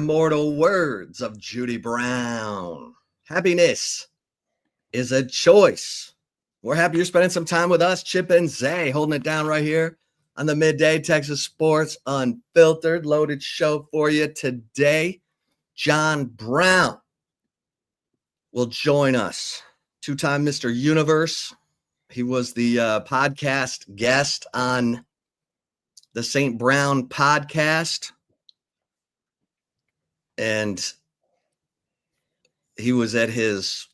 immortal words of Judy Brown. Happiness is a choice. We're happy you're spending some time with us, Chip and Zay, holding it down right here on the Midday Texas Sports Unfiltered. Loaded show for you today. John Brown will join us. Two-time Mr. Universe. He was the podcast guest on the St. Brown podcast. And he was at his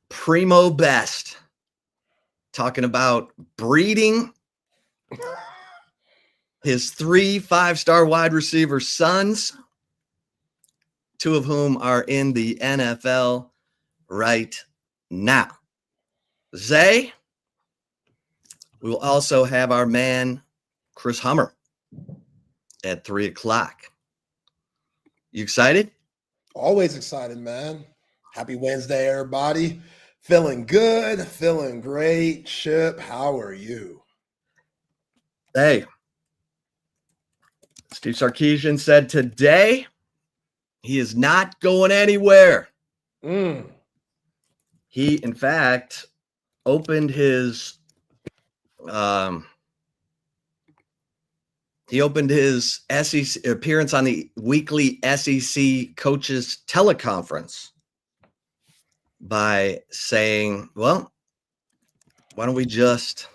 primo best, talking about breeding his 3 5-star wide receiver sons, 2 of whom are in the NFL right now. Zay, we will also have our man, Chris Hummer, at 3 o'clock. You excited? Always excited, man. Happy Wednesday, everybody. Feeling good, feeling great. Chip, how are you? Hey, Steve Sarkisian said today he is not going anywhere. He, in fact, opened his SEC appearance on the weekly SEC coaches teleconference by saying, well, why don't we just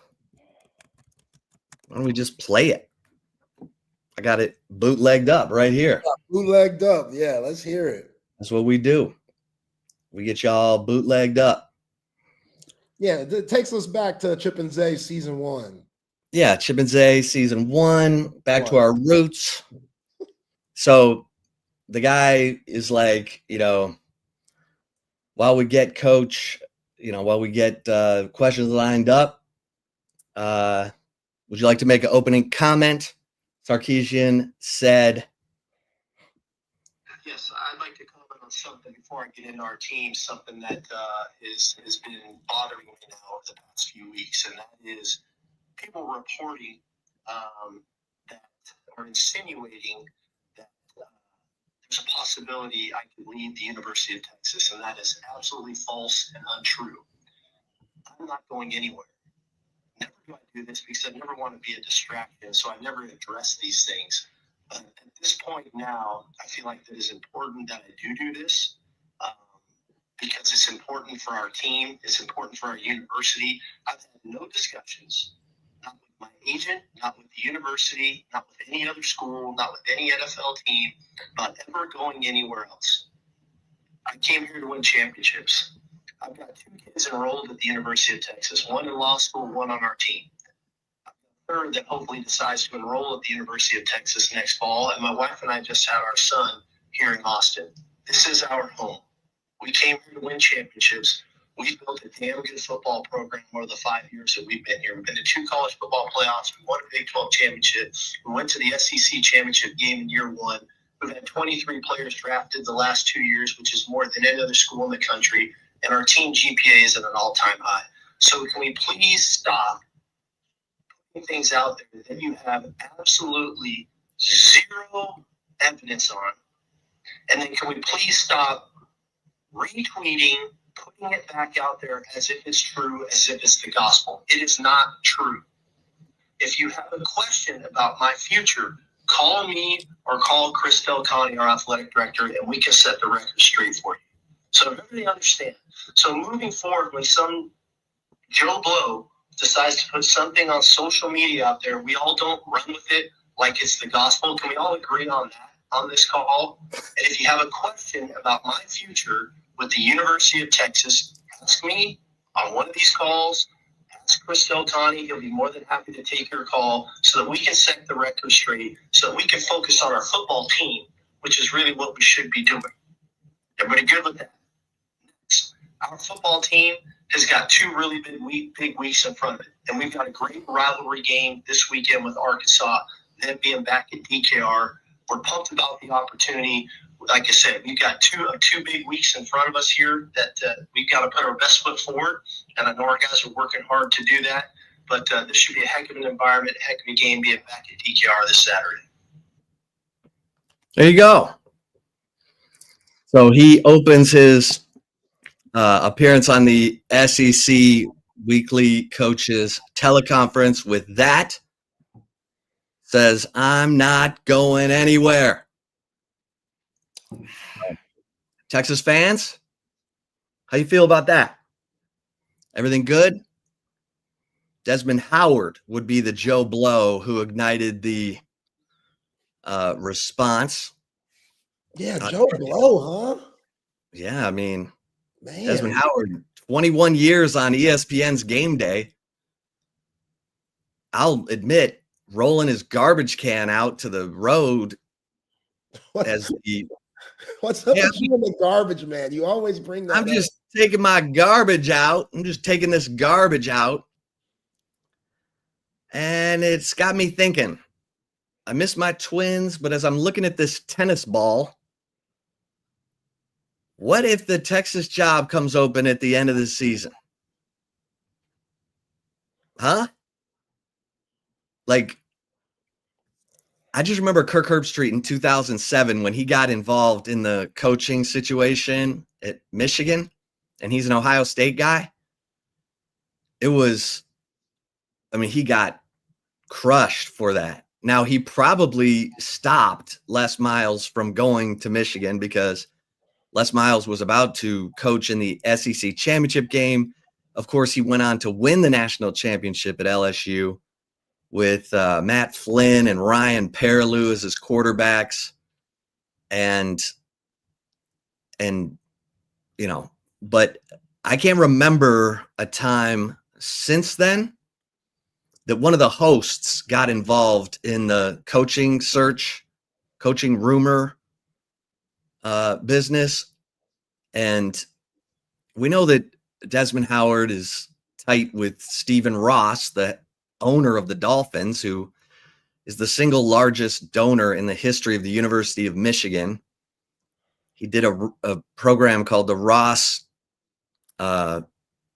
play it? I got it bootlegged up right here. Bootlegged up. Yeah, let's hear it. That's what we do. We get y'all bootlegged up. Yeah, it takes us back to Chip and Zay season 1. Yeah, Chip and Zay season 1, back to our roots. So the guy is like, while we get questions lined up, would you like to make an opening comment? Sarkisian said, yes, I'd like to comment on something before I get into our team, something that has been bothering me now over the past few weeks, and that is people reporting that are insinuating that there's a possibility I could leave the University of Texas, and that is absolutely false and untrue. I'm not going anywhere. Never do I do this because I never want to be a distraction, so I never address these things. But at this point now, I feel like it is important that I do this because it's important for our team. It's important for our university. I've had no discussions, not with my agent, not with the university, not with any other school, not with any NFL team, about ever going anywhere else. I came here to win championships. I've got 2 kids enrolled at the University of Texas, 1 in law school, 1 on our team. I've got a third that hopefully decides to enroll at the University of Texas next fall, and my wife and I just had our son here in Austin. This is our home. We came here to win championships. We've built a damn good football program over the 5 years that we've been here. We've been to 2 college football playoffs. We won a Big 12 championship. We went to the SEC championship game in year 1. We've had 23 players drafted the last 2 years, which is more than any other school in the country. And our team GPA is at an all-time high. So can we please stop putting things out there that you have absolutely zero evidence on? And then can we please stop retweeting, putting it back out there as if it's true, as if it's the gospel? It is not true. If you have a question about my future, call me or call Chris Delconte, our athletic director, and we can set the record straight for you. So everybody understand. So moving forward, when some Joe Blow decides to put something on social media out there, we all don't run with it like it's the gospel. Can we all agree on that on this call? And if you have a question about my future with the University of Texas, ask me on one of these calls. Ask Chris Delconte. He'll be more than happy to take your call so that we can set the record straight, so that we can focus on our football team, which is really what we should be doing. Everybody good with that? Our football team has got 2 really big weeks in front of it. And we've got a great rivalry game this weekend with Arkansas, them being back at DKR. We're pumped about the opportunity. Like I said, we've got two big weeks in front of us here that we've got to put our best foot forward. And I know our guys are working hard to do that. But this should be a heck of an environment, a heck of a game being back at DKR this Saturday. There you go. So he opens his appearance on the SEC Weekly Coaches teleconference with that. Says, I'm not going anywhere. Texas fans, how you feel about that? Everything good? Desmond Howard would be the Joe Blow who ignited the response. Yeah, Joe Blow, huh? Yeah, I mean, Man. Desmond Howard, 21 years on ESPN's Game Day. I'll admit, rolling his garbage can out to the road as the What's up with you and the garbage man? You always bring that I'm up. just taking my garbage out. I'm just taking this garbage out. And it's got me thinking. I miss my Twins, but as I'm looking at this tennis ball, what if the Texas job comes open at the end of the season? Huh? Like, I just remember Kirk Herbstreit in 2007 when he got involved in the coaching situation at Michigan, and he's an Ohio State guy. It was, I mean, he got crushed for that. Now, he probably stopped Les Miles from going to Michigan because Les Miles was about to coach in the SEC championship game. Of course, he went on to win the national championship at LSU with Matt Flynn and Ryan Perlew as his quarterbacks. And you know, but I can't remember a time since then that one of the hosts got involved in the coaching search, coaching rumor business. And we know that Desmond Howard is tight with Stephen Ross, the owner of the Dolphins, who is the single largest donor in the history of the University of Michigan. He did a program called the Ross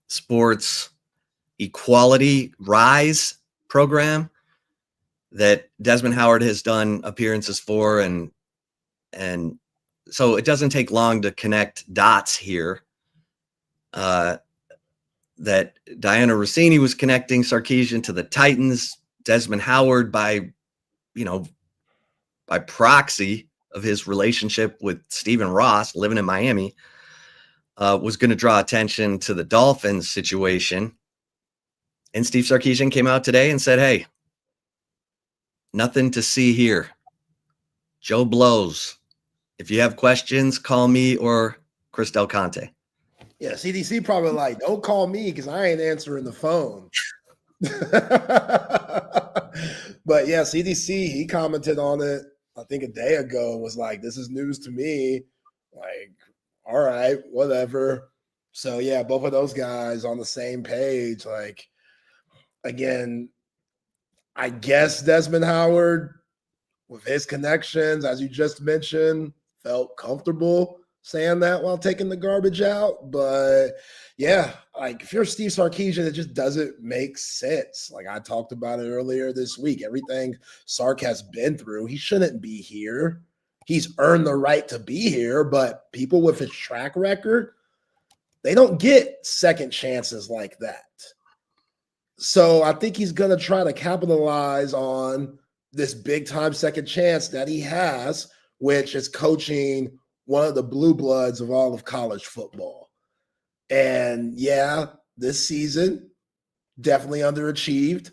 Sports Equality Rise program that Desmond Howard has done appearances for, and so it doesn't take long to connect dots here. That Diana Rossini was connecting Sarkisian to the Titans, Desmond Howard by proxy of his relationship with Stephen Ross living in Miami, was going to draw attention to the Dolphins situation. And Steve Sarkisian came out today and said, hey, nothing to see here. Joe blows. If you have questions, call me or Chris Del Conte. Yeah, CDC probably like, don't call me because I ain't answering the phone. But yeah, CDC, he commented on it, I think a day ago, was like, this is news to me. Like, all right, whatever. So yeah, both of those guys on the same page. Like, again, I guess Desmond Howard, with his connections, as you just mentioned, felt comfortable saying that while taking the garbage out. But yeah, like if you're Steve Sarkisian, it just doesn't make sense. Like I talked about it earlier this week, everything Sark has been through, he shouldn't be here. He's earned the right to be here, but people with his track record, they don't get second chances like that. So I think he's going to try to capitalize on this big time second chance that he has, which is coaching one of the blue bloods of all of college football. And yeah, this season definitely underachieved.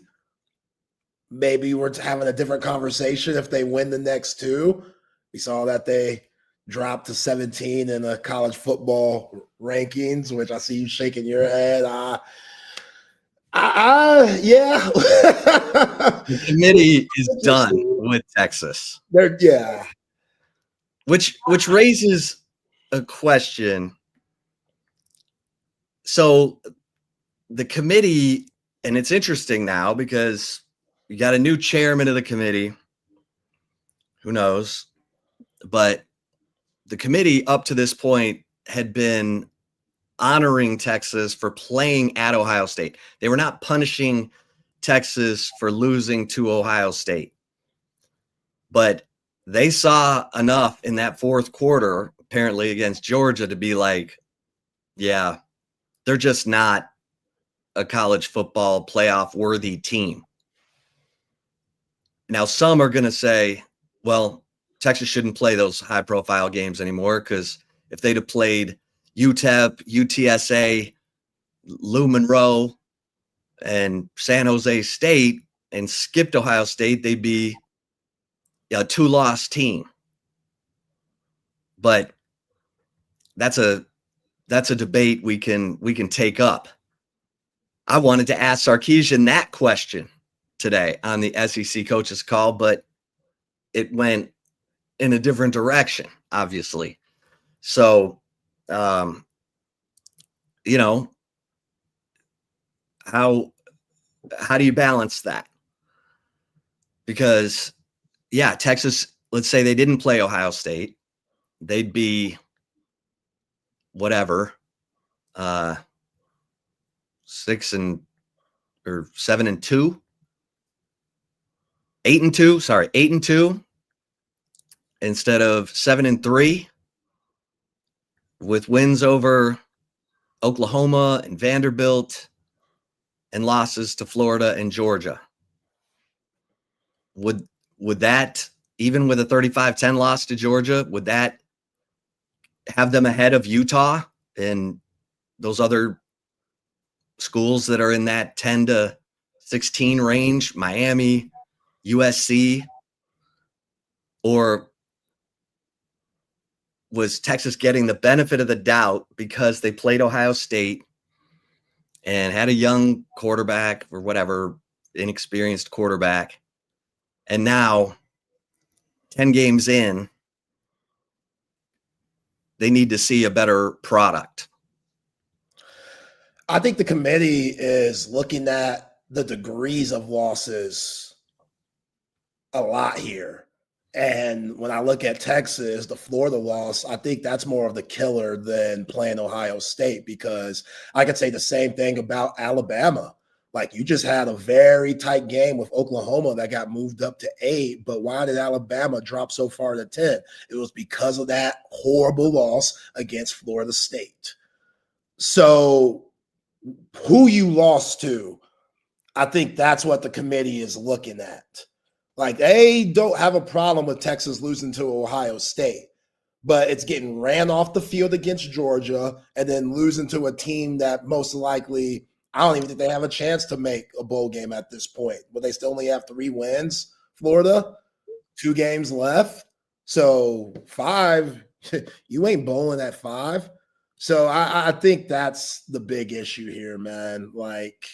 Maybe we're having a different conversation if they win the next two. We saw that they dropped to 17 in the college football rankings, which I see you shaking your head. Yeah. The committee is done with Texas. Yeah. Which raises a question. So the committee, and it's interesting now because you got a new chairman of the committee. Who knows? But the committee up to this point had been honoring Texas for playing at Ohio State. They were not punishing Texas for losing to Ohio State. But they saw enough in that fourth quarter, apparently against Georgia to be like, yeah, they're just not a college football playoff worthy team. Now, some are going to say, well, Texas shouldn't play those high profile games anymore because if they'd have played UTEP, UTSA, Lou Monroe, and San Jose State and skipped Ohio State, they'd be a 2-loss team. But that's a debate we can take up. I wanted to ask Sarkisian that question today on the SEC coaches call, but it went in a different direction, obviously. So, you know, how do you balance that? Because, yeah, Texas, let's say they didn't play Ohio State, they'd be whatever, 7-2, 8-2 instead of 7-3 with wins over Oklahoma and Vanderbilt and losses to Florida and Georgia. Would that, even with a 35-10 loss to Georgia, would that have them ahead of Utah and those other schools that are in that 10-16 range, Miami, USC? Or was Texas getting the benefit of the doubt because they played Ohio State and had a young quarterback or whatever, inexperienced quarterback, and now 10 games in, they need to see a better product? I think the committee is looking at the degrees of losses a lot here. And when I look at Texas, the Florida loss, I think that's more of the killer than playing Ohio State, because I could say the same thing about Alabama. Like, you just had a very tight game with Oklahoma that got moved up to 8, but why did Alabama drop so far to 10? It was because of that horrible loss against Florida State. So who you lost to, I think that's what the committee is looking at. Like, they don't have a problem with Texas losing to Ohio State, but it's getting ran off the field against Georgia and then losing to a team that most likely, I don't even think they have a chance to make a bowl game at this point, but they still only have 3 wins, Florida, 2 games left. So 5, you ain't bowling at 5. So I think that's the big issue here, man. Like,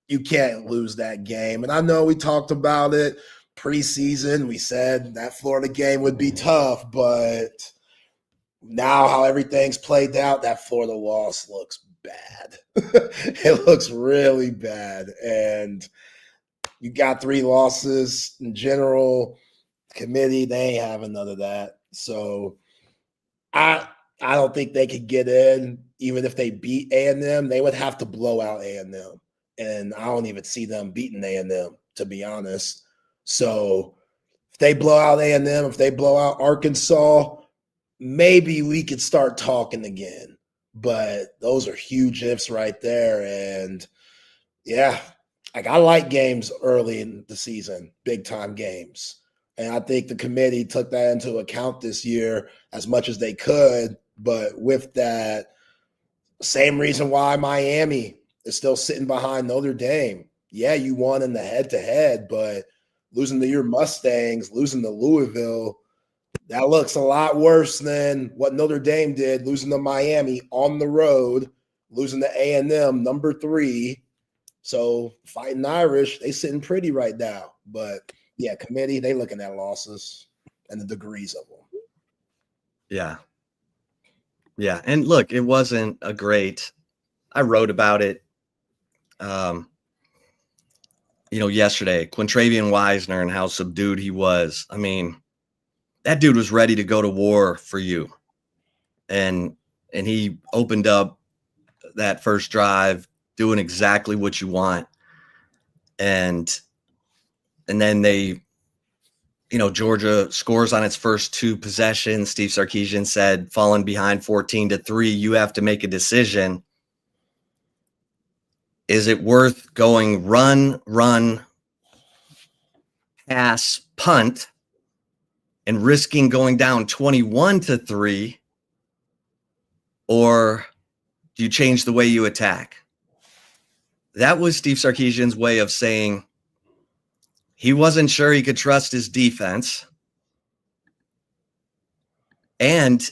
you can't lose that game. And I know we talked about it preseason. We said that Florida game would be tough, but now how everything's played out, that Florida loss looks bad. It looks really bad. And you got 3 losses in general. Committee, they ain't having none of that. So I don't think they could get in. Even if they beat A&M, they would have to blow out A&M. And I don't even see them beating A&M, to be honest. So if they blow out A&M, if they blow out Arkansas, maybe we could start talking again. But those are huge ifs right there. And yeah, like, I like games early in the season, big time games. And I think the committee took that into account this year as much as they could. But with that, same reason why Miami is still sitting behind Notre Dame. Yeah, you won in the head-to-head, but losing to your Mustangs, losing to Louisville, that looks a lot worse than what Notre Dame did, losing to Miami on the road, losing to A&M, number 3. So Fighting Irish, they sitting pretty right now. But yeah, committee, they looking at losses and the degrees of them. Yeah. Yeah. And look, it wasn't a great, I wrote about it, yesterday, Quintravian Wisner and how subdued he was. I mean, that dude was ready to go to war for you. And he opened up that first drive doing exactly what you want. And then they Georgia scores on its first 2 possessions. Steve Sarkisian said, falling behind 14-3, you have to make a decision. Is it worth going run, pass, punt, and risking going down 21-3? Or do you change the way you attack? That was Steve Sarkisian's way of saying he wasn't sure he could trust his defense. And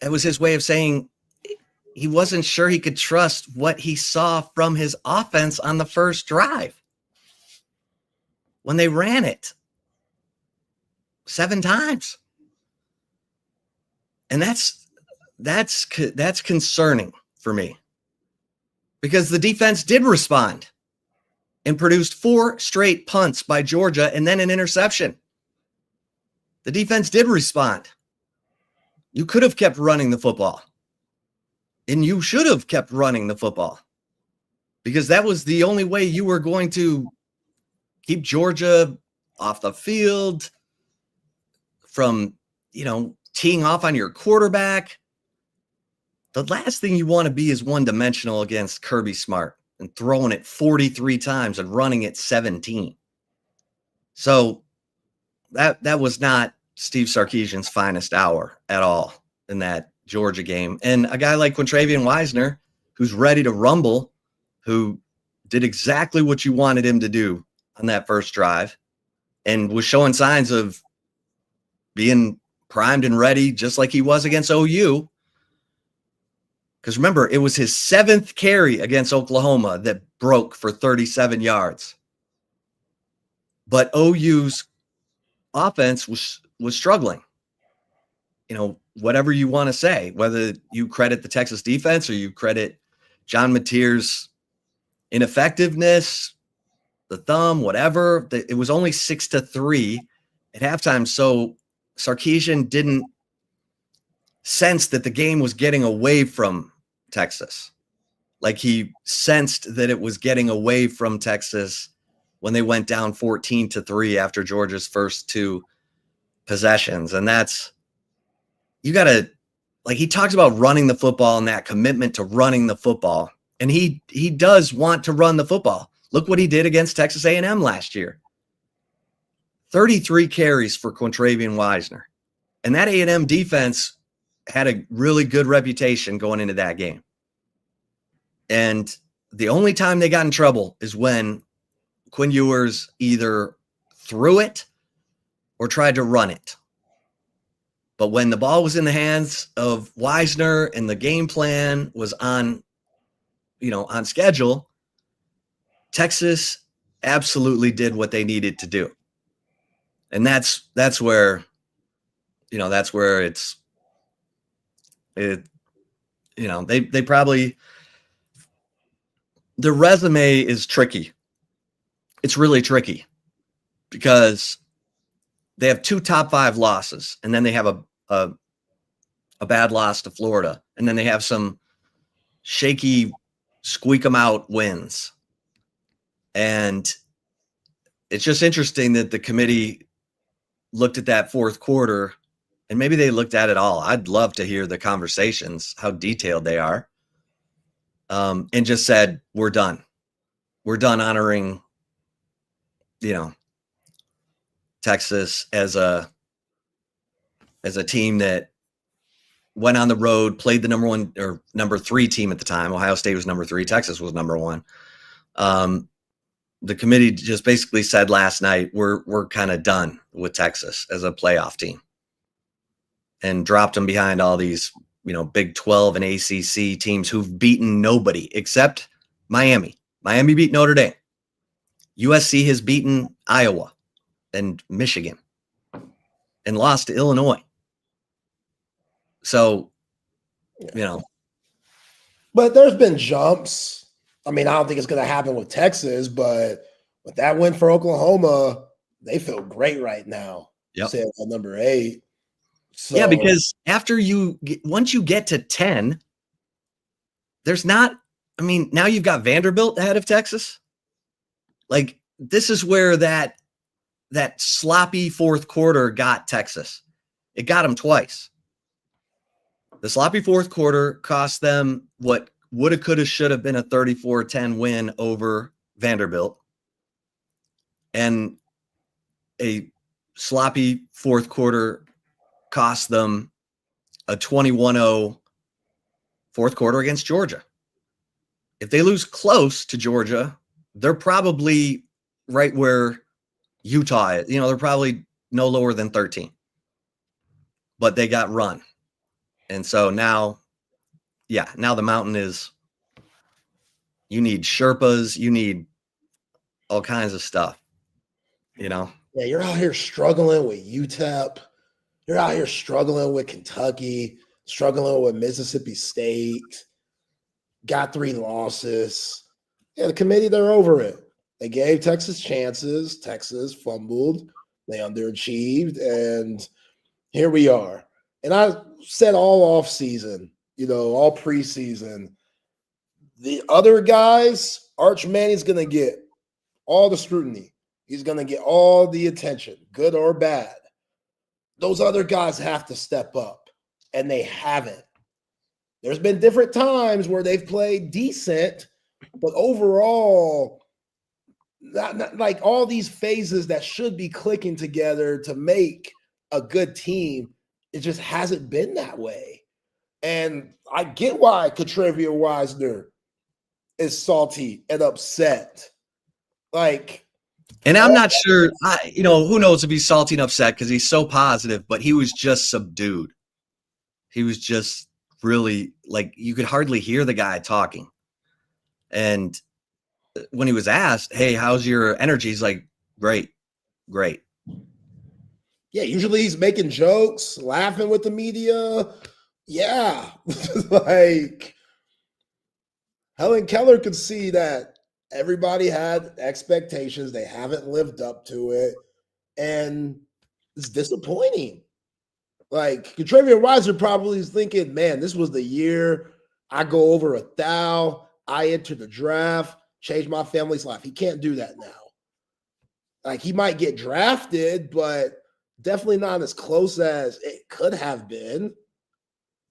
it was his way of saying he wasn't sure he could trust what he saw from his offense on the first drive when they ran it 7 times. And that's concerning for me, because the defense did respond and produced 4 straight punts by Georgia and then an interception. The defense did respond. You could have kept running the football, and you should have kept running the football, because that was the only way you were going to keep Georgia off the field from, teeing off on your quarterback. The last thing you want to be is one-dimensional against Kirby Smart and throwing it 43 times and running it 17. So that was not Steve Sarkisian's finest hour at all in that Georgia game. And a guy like Quintravian Wisner, who's ready to rumble, who did exactly what you wanted him to do on that first drive and was showing signs of being primed and ready, just like he was against OU. Because remember, it was his 7th carry against Oklahoma that broke for 37 yards. But OU's offense was struggling. Whatever you want to say, whether you credit the Texas defense or you credit John Mateer's ineffectiveness, the thumb, whatever, it was only 6-3 at halftime. So Sarkisian didn't sense that the game was getting away from Texas. Like he sensed that it was getting away from Texas when they went down 14-3 after Georgia's first 2 possessions. And that's, you got to, like, he talks about running the football and that commitment to running the football. And he does want to run the football. Look what he did against Texas A&M last year. 33 carries for Quintravian Wisner. And that A&M defense had a really good reputation going into that game. And the only time they got in trouble is when Quinn Ewers either threw it or tried to run it. But when the ball was in the hands of Wisner and the game plan was on schedule, Texas absolutely did what they needed to do. And that's where it's, they probably, the resume is tricky. It's really tricky because they have 2 top 5 losses, and then they have a bad loss to Florida, and then they have some shaky squeak 'em out wins. And it's just interesting that the committee looked at that fourth quarter, and maybe they looked at it all. I'd love to hear the conversations, how detailed they are, and just said, we're done. We're done honoring, Texas as a team that went on the road, played the number 1 or number 3 team at the time. Ohio State was number 3. Texas was number 1. The committee just basically said last night, we're kind of done with Texas as a playoff team, and dropped them behind all these, Big 12 and ACC teams who've beaten nobody except Miami. Miami beat Notre Dame. USC has beaten Iowa and Michigan and lost to Illinois. So, But there's been jumps. I mean, I don't think it's going to happen with Texas, but with that win for Oklahoma, they feel great right now. Yep. Say at number 8. So, yeah, because once you get to 10, there's not, now you've got Vanderbilt ahead of Texas. Like, this is where that that sloppy fourth quarter got Texas. It got them twice. The sloppy fourth quarter cost them what woulda, coulda, shoulda been a 34-10 win over Vanderbilt. And a sloppy fourth quarter cost them a 21-0 fourth quarter against Georgia. If they lose close to Georgia, they're probably right where Utah is. They're probably no lower than 13. But they got run. And so now the mountain is, you need Sherpas, you need all kinds of stuff, Yeah, you're out here struggling with UTEP. You're out here struggling with Kentucky, struggling with Mississippi State. Got 3 losses. Yeah, the committee, they're over it. They gave Texas chances. Texas fumbled. They underachieved. And here we are. And I said all off season, all preseason, the other guys, Arch Manny's going to get all the scrutiny. He's going to get all the attention, good or bad. Those other guys have to step up, and they haven't. There's been different times where they've played decent, but overall, not like all these phases that should be clicking together to make a good team, it just hasn't been that way. And I get why Katrevia Wisner is salty and upset. And I'm not sure, who knows if he's salty and upset because he's so positive, but he was just subdued. He was just really, you could hardly hear the guy talking. And when he was asked, hey, how's your energy? He's like, great. Yeah, usually he's making jokes, laughing with the media. Yeah. Helen Keller could see that everybody had expectations. They haven't lived up to it. And it's disappointing. Katrevia Wisner probably is thinking, man, this was the year I go over 1,000. I enter the draft, change my family's life. He can't do that now. He might get drafted, but definitely not as close as it could have been.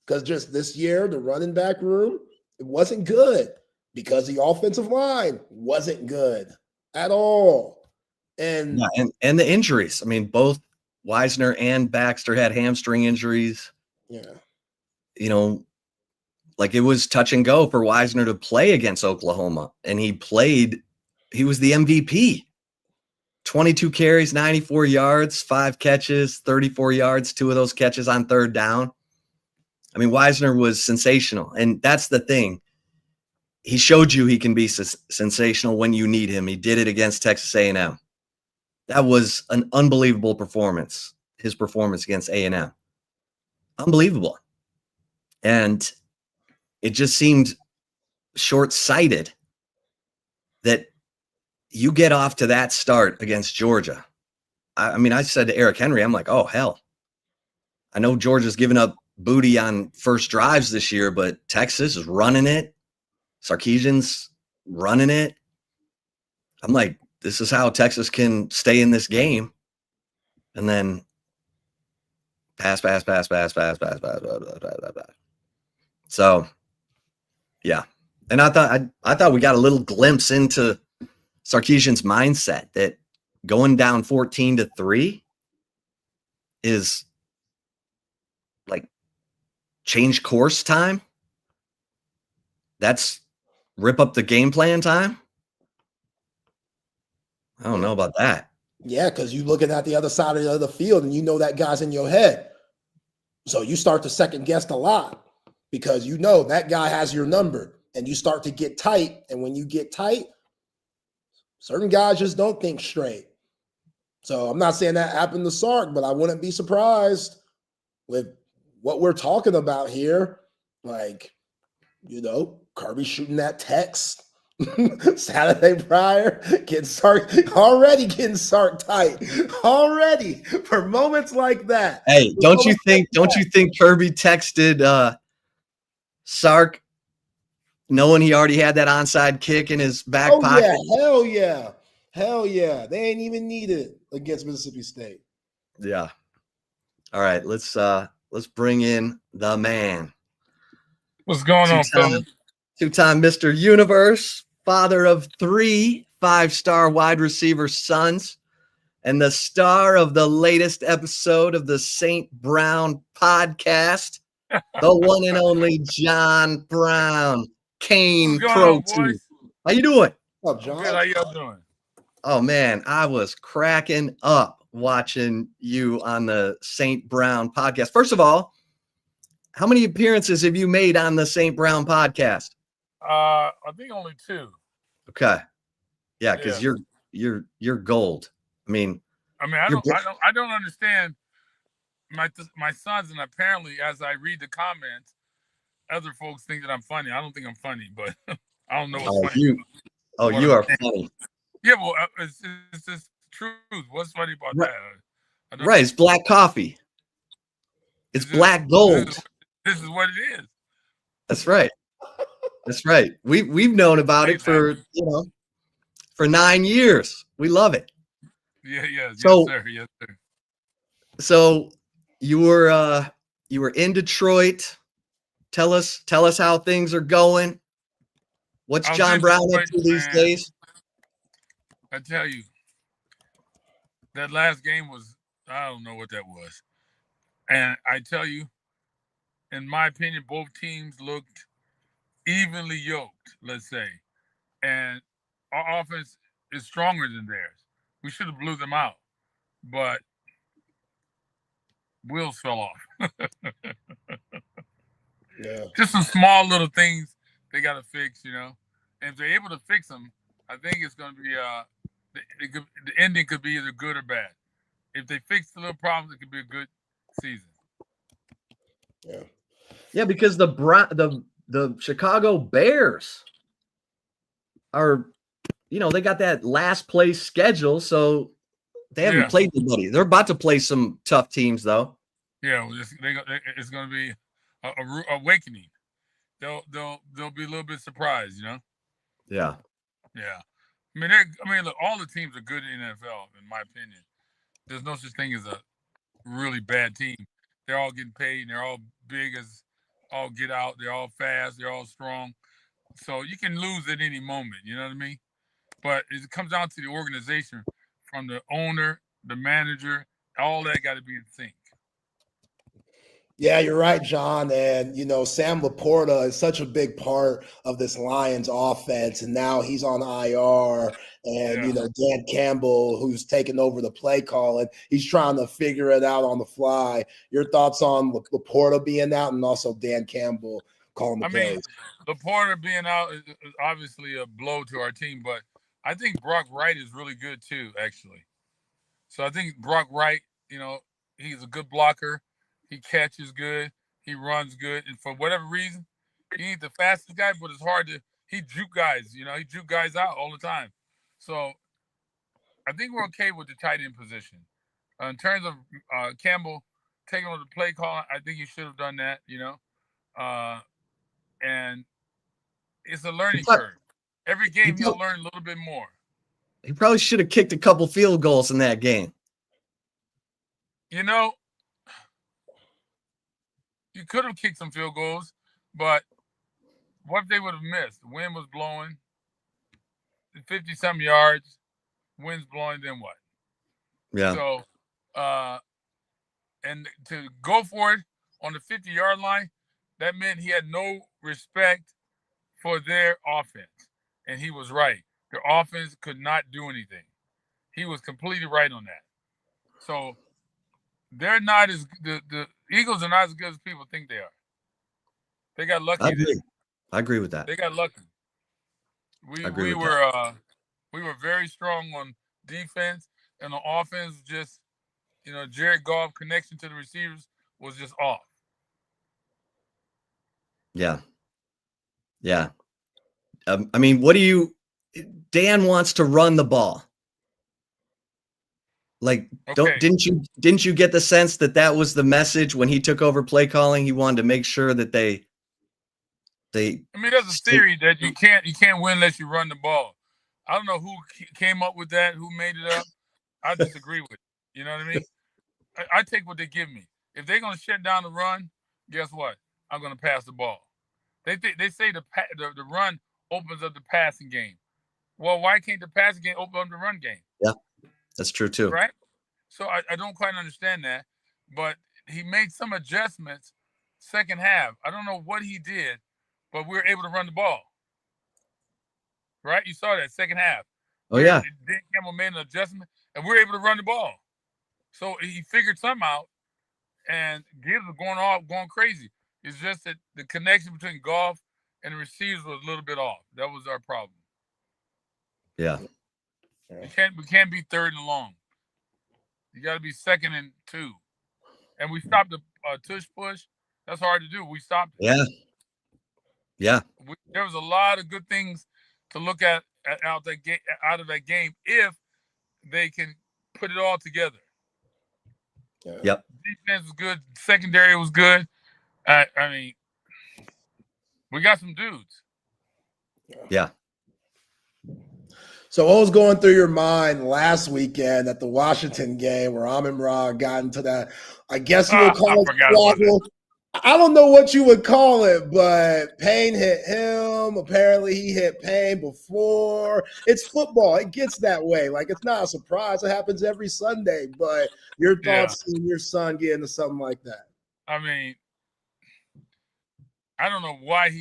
Because just this year, the running back room, it wasn't good because the offensive line wasn't good at all. And the injuries. Both Wisner and Baxter had hamstring injuries. Yeah. It was touch and go for Wisner to play against Oklahoma. And he was the MVP. 22 carries, 94 yards, 5 catches, 34 yards, 2 of those catches on third down. Wisner was sensational. And that's the thing. He showed you he can be sensational when you need him. He did it against Texas A&M. That was an unbelievable performance, his performance against A&M. Unbelievable. And it just seemed short-sighted that you get off to that start against Georgia. I said to Eric Henry, I'm like, oh, hell. I know Georgia's given up booty on first drives this year, but Texas is running it. Sarkisian's running it. I'm like, this is how Texas can stay in this game. And then pass. So, yeah. And I thought we got a little glimpse into Sarkisian's mindset that going down 14-3 is change course time. That's rip up the game plan time. I don't know about that. Yeah, because you're looking at the other side of the field and that guy's in your head. So you start to second guess a lot because that guy has your number and you start to get tight. And when you get tight, certain guys just don't think straight. So I'm not saying that happened to Sark, but I wouldn't be surprised with what we're talking about here. Kirby shooting that text Saturday prior, getting Sark tight already for moments like that. Hey, don't you think Kirby texted Sark knowing he already had that onside kick in his back pocket? Yeah, Hell yeah. They ain't even need it against Mississippi State. Yeah. All right, let's bring in the man. What's going on, fellas? Two-time Mr. Universe, father of 3 5-star wide receiver sons, and the star of the latest episode of the St. Brown podcast, the one and only John Brown, Cane Protein. How you doing? What's up, John? Good. How y'all doing? Oh, man, I was cracking up watching you on the St. Brown podcast. First of all, how many appearances have you made on the St. Brown podcast? I think only 2. Okay. Yeah, because you're gold. I don't understand my sons, and apparently, as I read the comments, other folks think that I'm funny. I don't think I'm funny, but I don't know what's funny. You are funny. Yeah, well, it's just truth. What's funny about that? Right, it's black coffee. It's black gold. This is what it is. That's right. That's right. We've known about it for 9 years. We love it. Yeah. Yes, sir. So you were in Detroit. Tell us how things are going. What's John Brown up to these days? I tell you, that last game was, I don't know what that was. And I tell you, in my opinion, both teams looked evenly yoked, let's say. And our offense is stronger than theirs. We should have blew them out, but wheels fell off. Yeah. Just some small little things they got to fix, And if they're able to fix them, I think it's going to be the ending could be either good or bad. If they fix the little problems, it could be a good season. Yeah. Yeah, because the Chicago Bears are, they got that last place schedule, so they haven't played anybody. They're about to play some tough teams, though. Yeah, well, it's going to be a awakening. They'll be a little bit surprised, Yeah. Yeah. Look, all the teams are good in the NFL, in my opinion. There's no such thing as a really bad team. They're all getting paid, and they're all big as all get out. They're all fast. They're all strong. So you can lose at any moment, you know what I mean? But it comes down to the organization, from the owner, the manager, all that got to be in sync. Yeah, you're right, John. And, Sam Laporta is such a big part of this Lions offense. And now he's on IR. And, Dan Campbell, who's taken over the play calling, he's trying to figure it out on the fly. Your thoughts on Laporta being out and also Dan Campbell calling the plays? Laporta being out is obviously a blow to our team. But I think Brock Wright is really good, too, actually. So I think Brock Wright, he's a good blocker. He catches good. He runs good. And for whatever reason, he ain't the fastest guy, but it's hard to – he juke guys. He juke guys out all the time. So I think we're okay with the tight end position. In terms of Campbell taking over the play call, I think he should have done that, and it's a learning curve. Every game he'll learn a little bit more. He probably should have kicked a couple field goals in that game. You could have kicked some field goals, but what if they would have missed? The wind was blowing, 50-something yards, wind's blowing, then what? Yeah. So, and to go for it on the 50-yard line, that meant he had no respect for their offense. And he was right. Their offense could not do anything. He was completely right on that. So they're not as the Eagles are not as good as people think they are. They got lucky. I agree with that. They got lucky. We were very strong on defense, and on offense, just Jared Goff connection to the receivers was just off. Yeah. Dan wants to run the ball. Like, didn't you get the sense that was the message when he took over play calling? He wanted to make sure that they. There's a theory that you can't win unless you run the ball. I don't know who came up with that, who made it up. I disagree with it. You know what I mean? I take what they give me. If they're going to shut down the run, guess what? I'm going to pass the ball. They say the run opens up the passing game. Well, why can't the passing game open up the run game? Yeah, that's true too. Right? So I don't quite understand that. But he made some adjustments second half. I don't know what he did, but we were able to run the ball. Right? You saw that second half. Oh, yeah. Dan Campbell made an adjustment, and we were able to run the ball. So he figured something out, and Gibbs was going crazy. It's just that the connection between Goff and the receivers was a little bit off. That was our problem. Yeah. We can't be third and long. You got to be 2nd and 2. And we stopped the tush push. That's hard to do. We stopped it. Yeah. Yeah. There was a lot of good things to look at out of that game if they can put it all together. Yep. Defense was good. Secondary was good. I mean, we got some dudes. Yeah. So what was going through your mind last weekend at the Washington game where Amon-Ra got into that, I guess you would call it squabble. I don't know what you would call it, but Payne hit him. Apparently he hit Payne before. It's football. It gets that way. Like, it's not a surprise. It happens every Sunday. But your thoughts on your son getting into something like that? I mean, I don't know what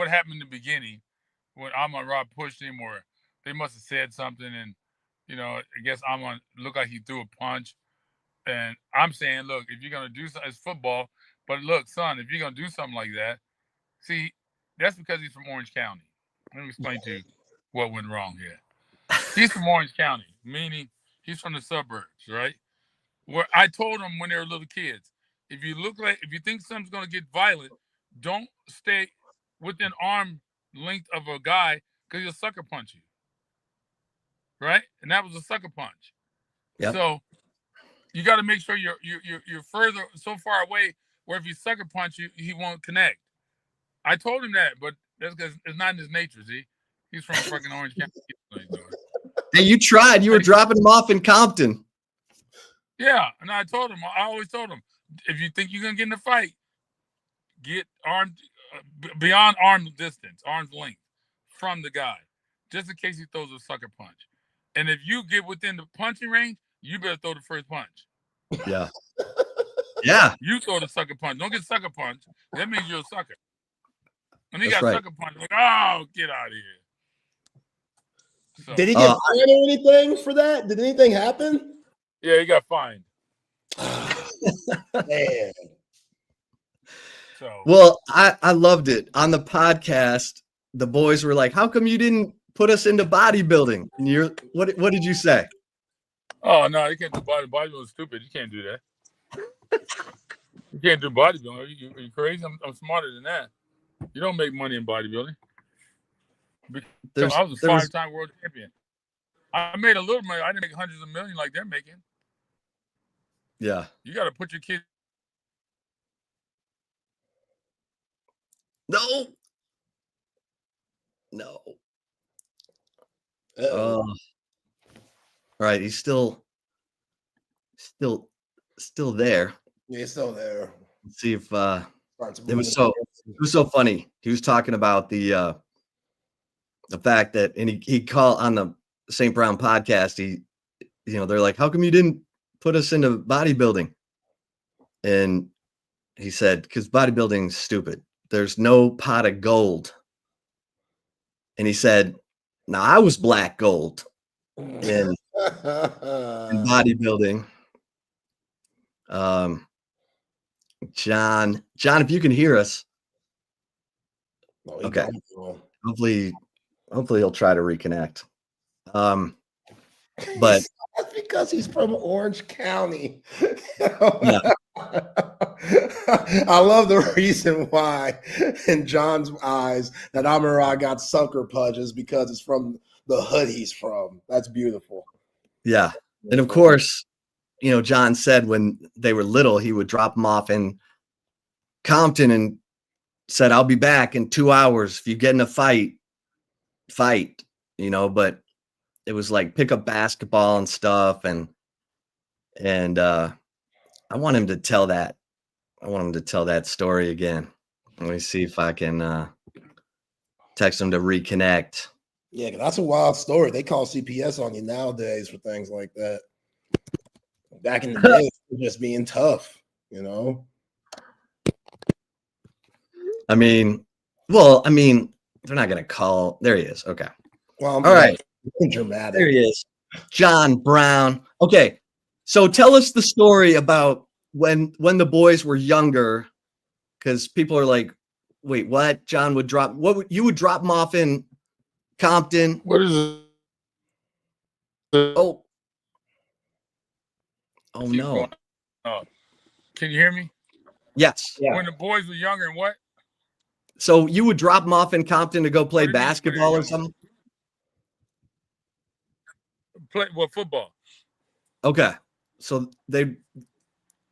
happened in the beginning when Amon-Ra pushed him, or they must have said something, and, I guess Amon looked like he threw a punch. And I'm saying, look, if you're going to do something, it's football. But look, son, if you're going to do something like that, see, that's because he's from Orange County. Let me explain to you what went wrong here. He's from Orange County, meaning he's from the suburbs, right? Where I told him when they were little kids, if you think something's going to get violent, don't stay within arm length of a guy because he'll sucker punch you. Right? And that was a sucker punch. Yep. So you got to make sure you're further so far away where if you sucker punch you, he won't connect. I told him that, but that's because it's not in his nature. See, he's from fucking Orange County. Hey, you tried. You were dropping him off in Compton. Yeah, and I always told him, if you think you're gonna get in a fight, get armed beyond arm's length from the guy, just in case he throws a sucker punch. And if you get within the punching range, you better throw the first punch. Yeah. Yeah. You throw the sucker punch. Don't get sucker punch. That means you're a sucker. When he got sucker punch, like, oh, get out of here. So, did he get fined or anything for that? Did anything happen? Yeah, he got fined. Man. So, well, I loved it. On the podcast, the boys were like, how come you didn't put us into bodybuilding? And what did you say? Oh, no, you can't do bodybuilding. Bodybuilding is stupid. You can't do that. You can't do bodybuilding. Are you crazy? I'm smarter than that. You don't make money in bodybuilding. I was a 5-time world champion. I made a little money. I didn't make hundreds of millions like they're making. Yeah. You got to put your kids. No. All right. He's still there. Yeah, he's still there. Let's see if it was so funny. He was talking about the fact that, and he called on the St. Brown podcast. They're like, how come you didn't put us into bodybuilding? And he said, because bodybuilding's stupid. There's no pot of gold. And he said, now I was black gold in bodybuilding. John, if you can hear us. Okay. Hopefully he'll try to reconnect. But that's because he's from Orange County. Yeah. I love the reason why, in John's eyes, that Amon-Ra got sucker punches because it's from the hood he's from. That's beautiful. Yeah. And of course, John said when they were little, he would drop them off in Compton and said, I'll be back in 2 hours. If you get in a fight, but it was like pick up basketball and stuff, and I want him to tell that. I want him to tell that story again. Let me see if I can text him to reconnect. Yeah, 'cause that's a wild story. They call CPS on you nowadays for things like that. Back in the day, it was just being tough, you know. I mean, they're not gonna call. There he is. Okay. Well, All right. dramatic. There he is. John Brown. Okay. So tell us the story about when the boys were younger, because people are like, wait, what? John would drop you would drop them off in Compton. What is it? Oh no. Oh, can you hear me? Yes. Yeah. When the boys were younger and what? So you would drop them off in Compton to go play What do you mean, basketball or when something? Football. Okay. So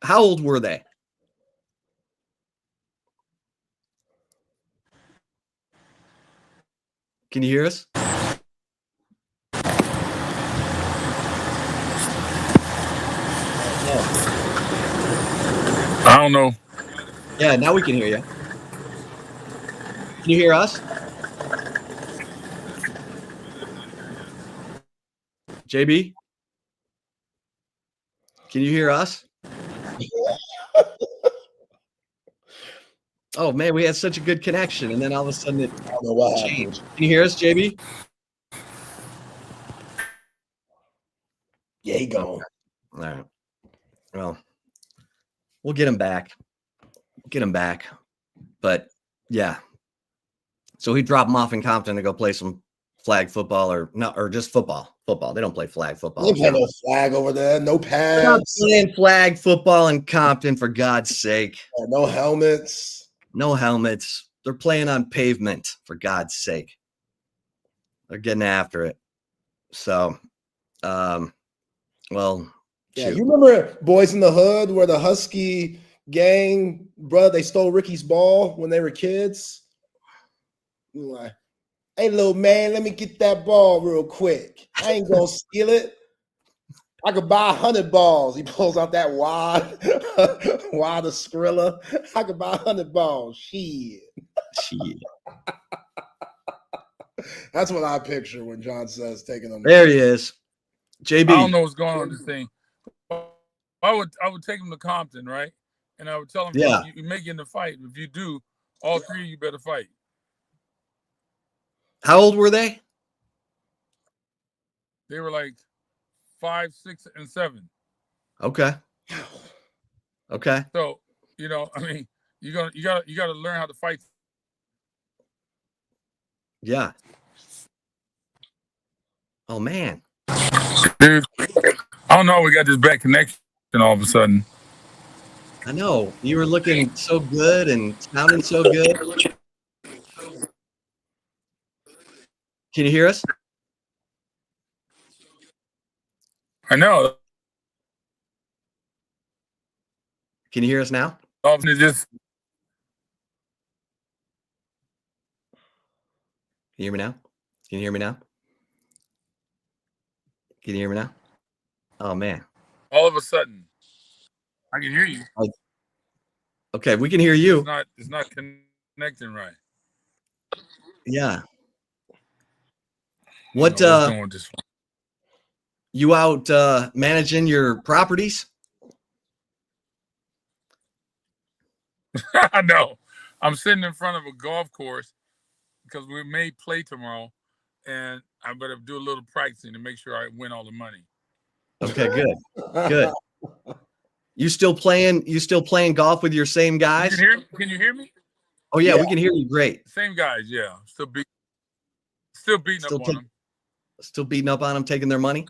how old were they? Can you hear us? I don't know. Yeah, now we can hear you. Can you hear us? JB? Can you hear us? Oh man, we had such a good connection, and then all of a sudden it I don't know what happened. changed. Can you hear us, JB? Yeah, he gone. All right. Well, we'll get him back. Get him back. But yeah. So he dropped him off in Compton to go play some flag football or just football. Football. They don't play flag football. They play no flag over there, no They're not pads, playing flag football in Compton, for God's sake. no helmets. No helmets. They're playing on pavement, for God's sake. They're getting after it. So, well, Yeah, shoot. you remember Boys in the Hood where the Husky gang, brother, they stole Ricky's ball when they were kids? You were like, hey, little man, let me get that ball real quick. I ain't gonna steal it. I could buy 100 balls. He pulls out that wad of Skrilla. I could buy 100 balls. Shit. That's what I picture when John says taking them. There he is. JB. I don't know what's going on with this thing. I would take him to Compton, right? And I would tell him, Yeah. you may get in the fight. If you do, all three of you better fight. How old were they? They were like 5, 6, and 7. Okay. Okay. So, I mean, you gotta learn how to fight. Yeah. Oh man. Dude, I don't know. We got this bad connection all of a sudden. I know. You were looking so good and sounding so good. Can you hear us? I know. Can you hear us now? It's just Can you hear me now? Can you hear me now? Can you hear me now? Oh man. all of a sudden, I can hear you. Okay, we can hear you. It's not connecting right. Yeah. I What don't know what's going with this you out managing your properties? phone. I know. I'm sitting in front of a golf course because we may play tomorrow, and I better do a little practicing to make sure I win all the money. Okay, good. Good. You still playing golf with your same guys? Can you hear me? Oh yeah, Yeah. we can hear you great. Same guys, yeah. Still beating Still up on them. Still beating up on them, taking their money?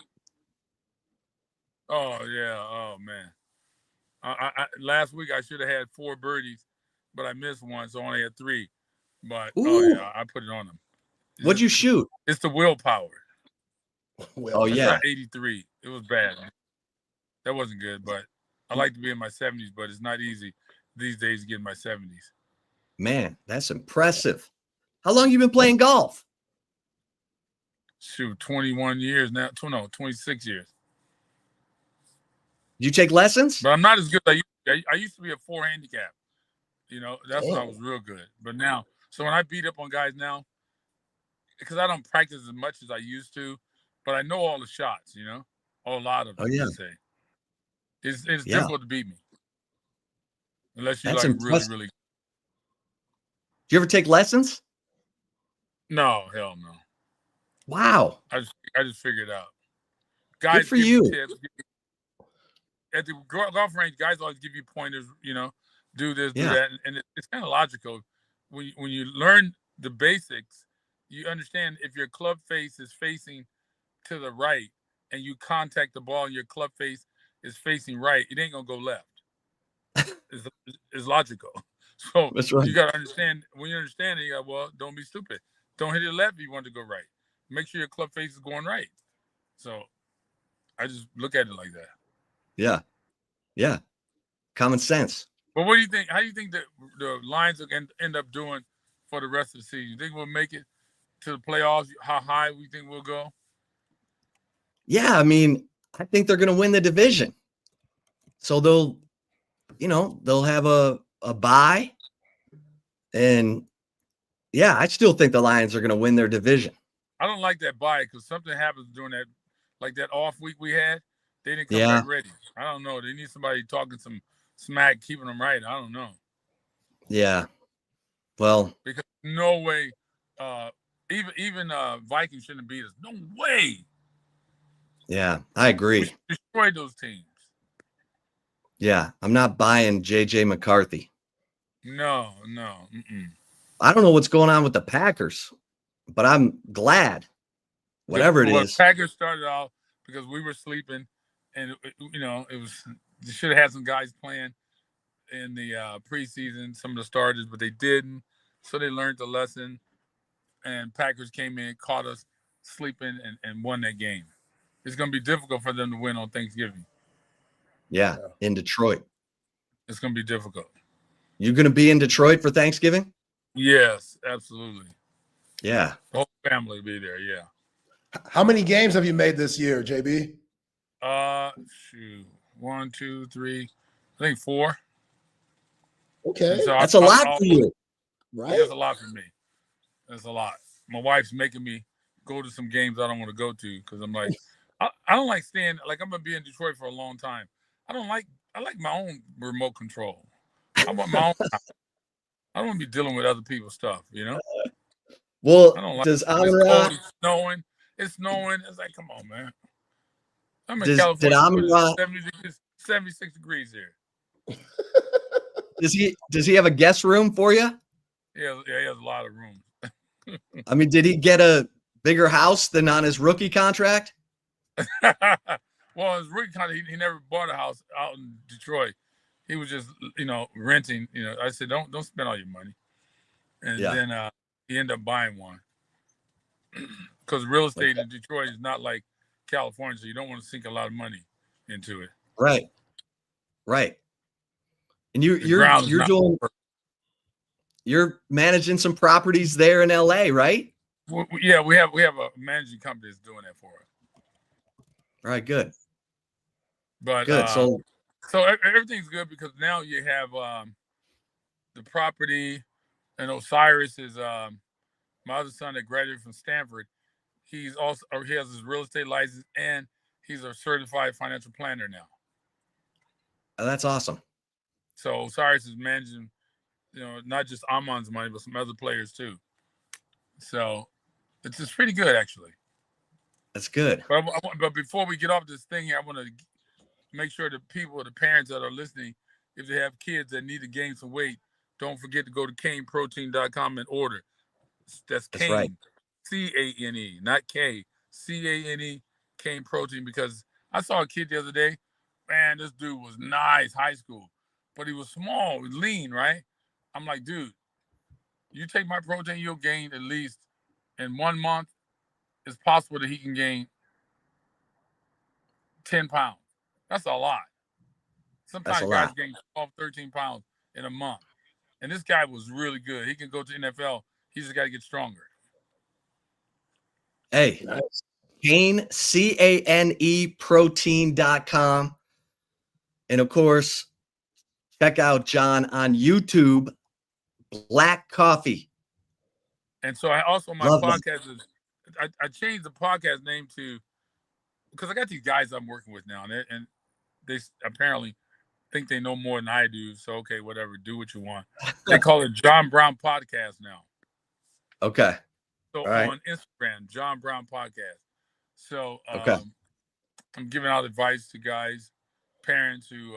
Oh yeah. Oh man. I last week I should have had 4 birdies, but I missed one, so I only had 3. But oh Ooh. yeah, I put it on them. What'd you shoot? It's the willpower. Oh It's yeah. not 83. It was bad. That wasn't good, but I like to be in my 70s, but it's not easy these days to get in my 70s. Man, that's impressive. How long you been playing golf? 21 years now. 26 years. Did you take lessons? But I'm not as good as I used to be a 4 handicap. That's when I Damn. was real good. But now, so when I beat up on guys now, because I don't practice as much as I used to, but I know all the shots, a lot of them. Oh, yeah. Say. It's Yeah. difficult to beat me. Unless you're That's like impressive. really, really. Do you ever take lessons? No, hell no. Wow. I just figured it out. Guys Good for give you. Tips. At the golf range, guys always give you pointers, do this, do Yeah. that. And it's kind of logical. When you learn the basics, you understand if your club face is facing to the right and you contact the ball and your club face is facing right, it ain't going to go left. It's logical. So That's right. you got to understand, when you understand it, you got, well, don't be stupid. Don't hit it left if you want to go right. Make sure your club face is going right. So I just look at it like that. Yeah. Yeah. Common sense. But what do you think? How do you think that the Lions will end up doing for the rest of the season? You think we'll make it to the playoffs? How high we think we'll go? Yeah, I mean, I think they're going to win the division. So they'll have a bye. And yeah, I still think the Lions are going to win their division. I don't like that bye because something happens during that, like that off week we had. They didn't come Yeah. back ready. I don't know. They need somebody talking some smack, keeping them right. I don't know. Yeah. Well, Because no way, even Vikings shouldn't beat us. No way. yeah, I agree. We destroyed those teams. Yeah, I'm not buying JJ McCarthy. No. Mm-mm. I don't know what's going on with the Packers, but I'm glad. Whatever it is. Packers started off because we were sleeping, and it was they should have had some guys playing in the preseason, some of the starters, but they didn't. So they learned the lesson, and Packers came in, caught us sleeping, and won that game. It's going to be difficult for them to win on Thanksgiving. Yeah, in Detroit. It's going to be difficult. You going to be in Detroit for Thanksgiving? Yes, absolutely. Yeah. The whole family will be there, yeah. How many games have you made this year, JB? 1, 2, 3, I think 4. Okay. So That's a lot for you. Right? That's a lot for me. That's a lot. My wife's making me go to some games I don't want to go to because I'm like, I don't like staying. Like I'm gonna be in Detroit for a long time. I like my own remote control. I want my own. I don't want to be dealing with other people's stuff. Well, I don't like. does It's Amara? cold, it's snowing. It's like, come on, man. I'm in Did California. Amara? 76 degrees here. Does he have a guest room for you? Yeah, he has a lot of room. I mean, did he get a bigger house than on his rookie contract? Well, his rookie contract, he never bought a house out in Detroit. He was just, renting. I said, don't spend all your money. And then he ended up buying one. Because real estate in Detroit is not like California, so you don't want to sink a lot of money into it. Right. And you're managing some properties there in LA, right? Yeah, we have a managing company that's doing that for us. All right, good. But good. So everything's good because now you have the property, and Osiris is my other son that graduated from Stanford. He has his real estate license and he's a certified financial planner now. Oh, that's awesome. So Osiris is managing, not just Amon's money, but some other players too. So it's pretty good, actually. That's good. But before we get off this thing here, I want to make sure the parents that are listening, if they have kids that need to gain some weight, don't forget to go to caneprotein.com and order. That's Cane, right. C-A-N-E, not K, C-A-N-E, Cane Protein, because I saw a kid the other day. Man, this dude was nice, high school, but he was small, lean, right? I'm like, dude, you take my protein, you'll gain at least in 1 month. It's possible that he can gain 10 pounds. That's a lot. Sometimes guys gain 12, 13 pounds in a month. And this guy was really good. He can go to NFL. He just got to get stronger. Hey, Nice. Cane, CANE protein.com. And of course, check out John on YouTube, Black Coffee. And so I also, my Love that. podcast is, I changed the podcast name to, because I got these guys I'm working with now, and they apparently think they know more than I do. So, okay, whatever, do what you want. They call it John Brown Podcast now. Okay. So All right. on Instagram, John Brown Podcast. So Okay. I'm giving out advice to guys, parents who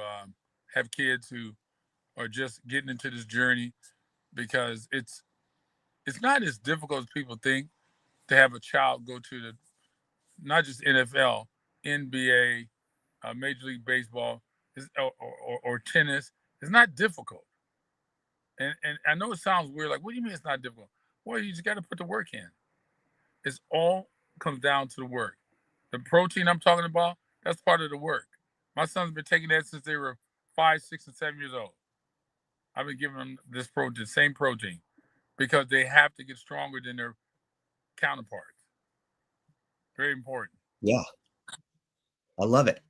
have kids who are just getting into this journey, because it's not as difficult as people think to have a child go to the, not just NFL, NBA, Major League Baseball, or tennis. It's not difficult. And I know it sounds weird. Like, what do you mean it's not difficult? Well, you just got to put the work in. It's all comes down to the work. The protein I'm talking about, that's part of the work. My son's been taking that since they were 5, 6, and 7 years old. I've been giving them this protein, same protein, because they have to get stronger than their counterparts. Very important. Yeah. I love it.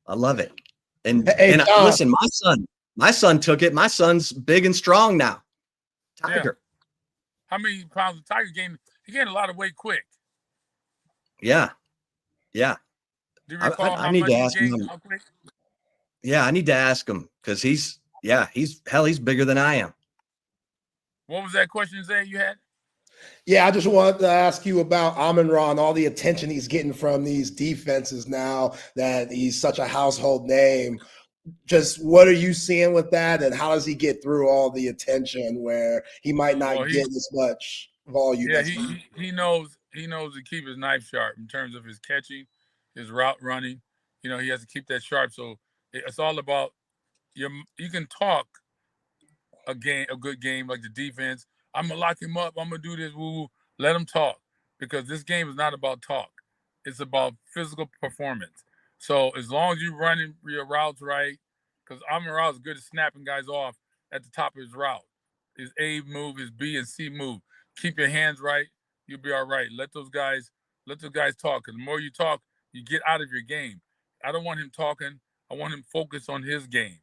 I love it. And Hey, and John. listen, my son took it. My son's big and strong now. Tiger. How many pounds of Tiger gained? He gained a lot of weight quick. Yeah. Yeah. Do you recall I how need much to he ask gained? him. How quick? Yeah, I need to ask him because he's bigger than I am. What was that question, Zay, you had? Yeah, I just wanted to ask you about Amon-Ra and all the attention he's getting from these defenses now that he's such a household name. Just what are you seeing with that, and how does he get through all the attention where he might not get as much volume? Yeah, he knows to keep his knife sharp in terms of his catching, his route running. You know, he has to keep that sharp. So it's all about you can talk a good game like the defense. I'm gonna lock him up. I'm gonna do this. Woo. Let him talk, because this game is not about talk. It's about physical performance. So as long as you're running your routes right, because Amon-Ra is good at snapping guys off at the top of his route. His A move, his B and C move. Keep your hands right, you'll be all right. Let those guys talk. Because the more you talk, you get out of your game. I don't want him talking. I want him focused on his game.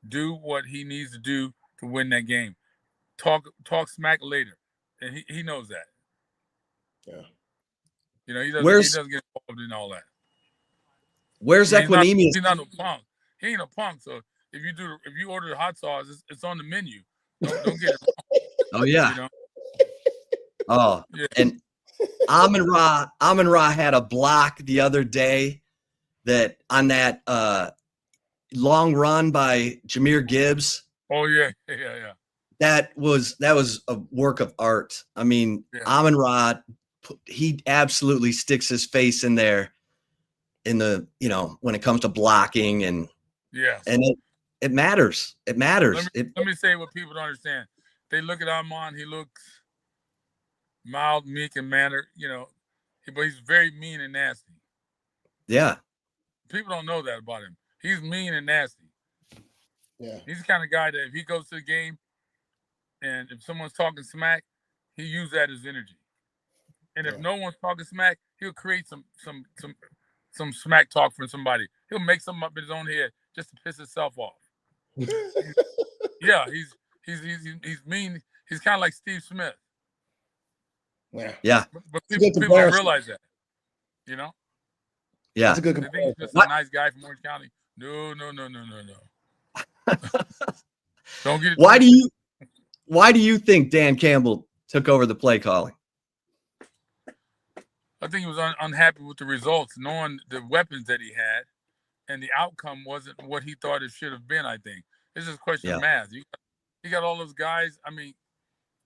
Do what he needs to do to win that game. Talk smack later, and he knows that. Yeah. You know, he doesn't get involved in all that. Where's Equinemius? He's not no punk. He ain't a punk. So if you order the hot sauce, it's on the menu. Don't get it wrong. Oh yeah. You know? Oh, yeah. And Amon-Ra had a block the other day that on that long run by Jahmyr Gibbs. Oh yeah. That was a work of art. I mean, Amon-Ra, he absolutely sticks his face in there in the, when it comes to blocking and it matters. It matters. Let me say what people don't understand. They look at Amon, he looks mild, meek, and mannered, but he's very mean and nasty. Yeah. People don't know that about him. He's mean and nasty. Yeah. He's the kind of guy that if he goes to the game and if someone's talking smack, he uses that as energy. And if no one's talking smack, he'll create some smack talk from somebody. He'll make something up in his own head just to piss himself off. He's mean. He's kind of like Steve Smith. Yeah. But people don't realize that. Yeah. That's a good comparison. They think he's just a nice guy from Orange County. No. Don't get it. Why do you think Dan Campbell took over the play calling? I think he was unhappy with the results, knowing the weapons that he had, and the outcome wasn't what he thought it should have been. I think it's just a question of math. You got all those guys. I mean,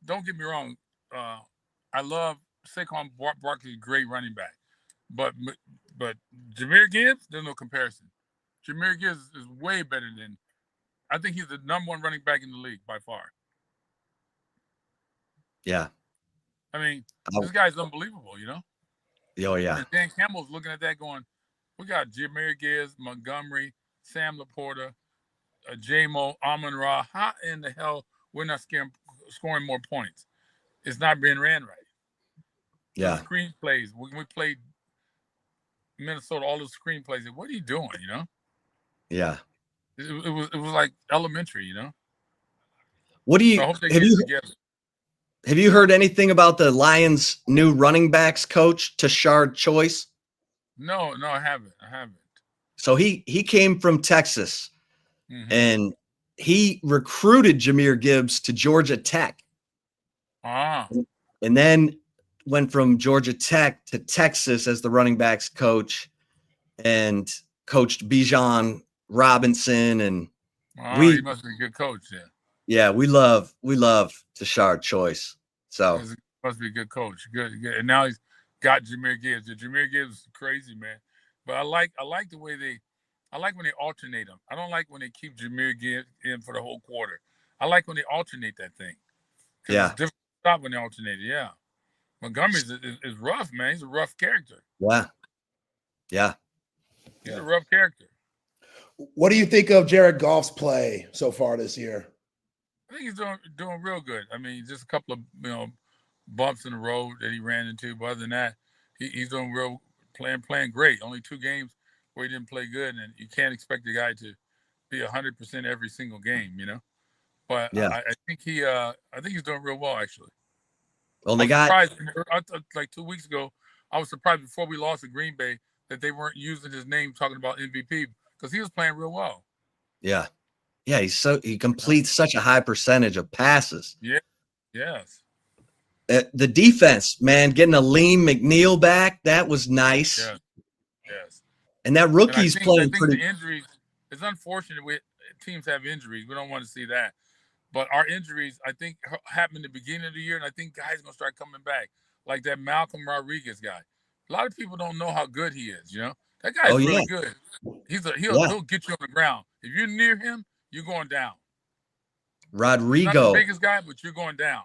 don't get me wrong. I love Saquon Barkley, great running back, but Jahmyr Gibbs, there's no comparison. Jahmyr Gibbs is way better than. I think he's the number 1 running back in the league by far. Yeah. I mean, this guy's unbelievable, Oh, yeah. And Dan Campbell's looking at that going, we got Jahmyr Gibbs, Montgomery, Sam Laporta, J-Mo, Amon-Ra. How in the hell we're not scoring more points? It's not being ran right. Yeah. The screenplays. When we played Minnesota, all those screenplays. What are you doing? Yeah. It was like elementary. What do So I you hope they get it together. have you heard anything about the Lions' new running backs coach, Tashard Choice? No, I haven't. So he came from Texas, Mm-hmm. and he recruited Jahmyr Gibbs to Georgia Tech. Ah. And then went from Georgia Tech to Texas as the running backs coach, and coached Bijan Robinson. And He must be a good coach then. Yeah, we love Tashard Choice. So He must be a good coach. Good. And now he's got Jahmyr Gibbs. Jahmyr Gibbs is crazy, man. But I like the way I like when they alternate them. I don't like when they keep Jahmyr Gibbs in for the whole quarter. I like when they alternate that thing. Yeah. It's different stop when they alternate it. Yeah. Montgomery is rough, man. He's a rough character. Yeah. He's a rough character. What do you think of Jared Goff's play so far this year? I think he's doing real good. I mean, just a couple of bumps in the road that he ran into, but other than that, he's doing playing great. Only 2 games where he didn't play good, and you can't expect the guy to be 100% every single game, But Yeah. I think he's doing real well actually. Well, Surprised, like 2 weeks ago, I was surprised before we lost to Green Bay that they weren't using his name talking about MVP because he was playing real well. Yeah. Yeah, he completes such a high percentage of passes. Yeah. Yes. The defense, man, getting a lean McNeil back, that was nice. Yeah. Yes. And that rookie's playing pretty. The injuries, it's unfortunate teams have injuries. We don't want to see that. But our injuries, I think, happened in the beginning of the year, and I think guys are going to start coming back, like that Malcolm Rodriguez guy. A lot of people don't know how good he is, That guy's really good. He'll get you on the ground. If you're near him, you're going down. Rodrigo. He's not the biggest guy, but you're going down.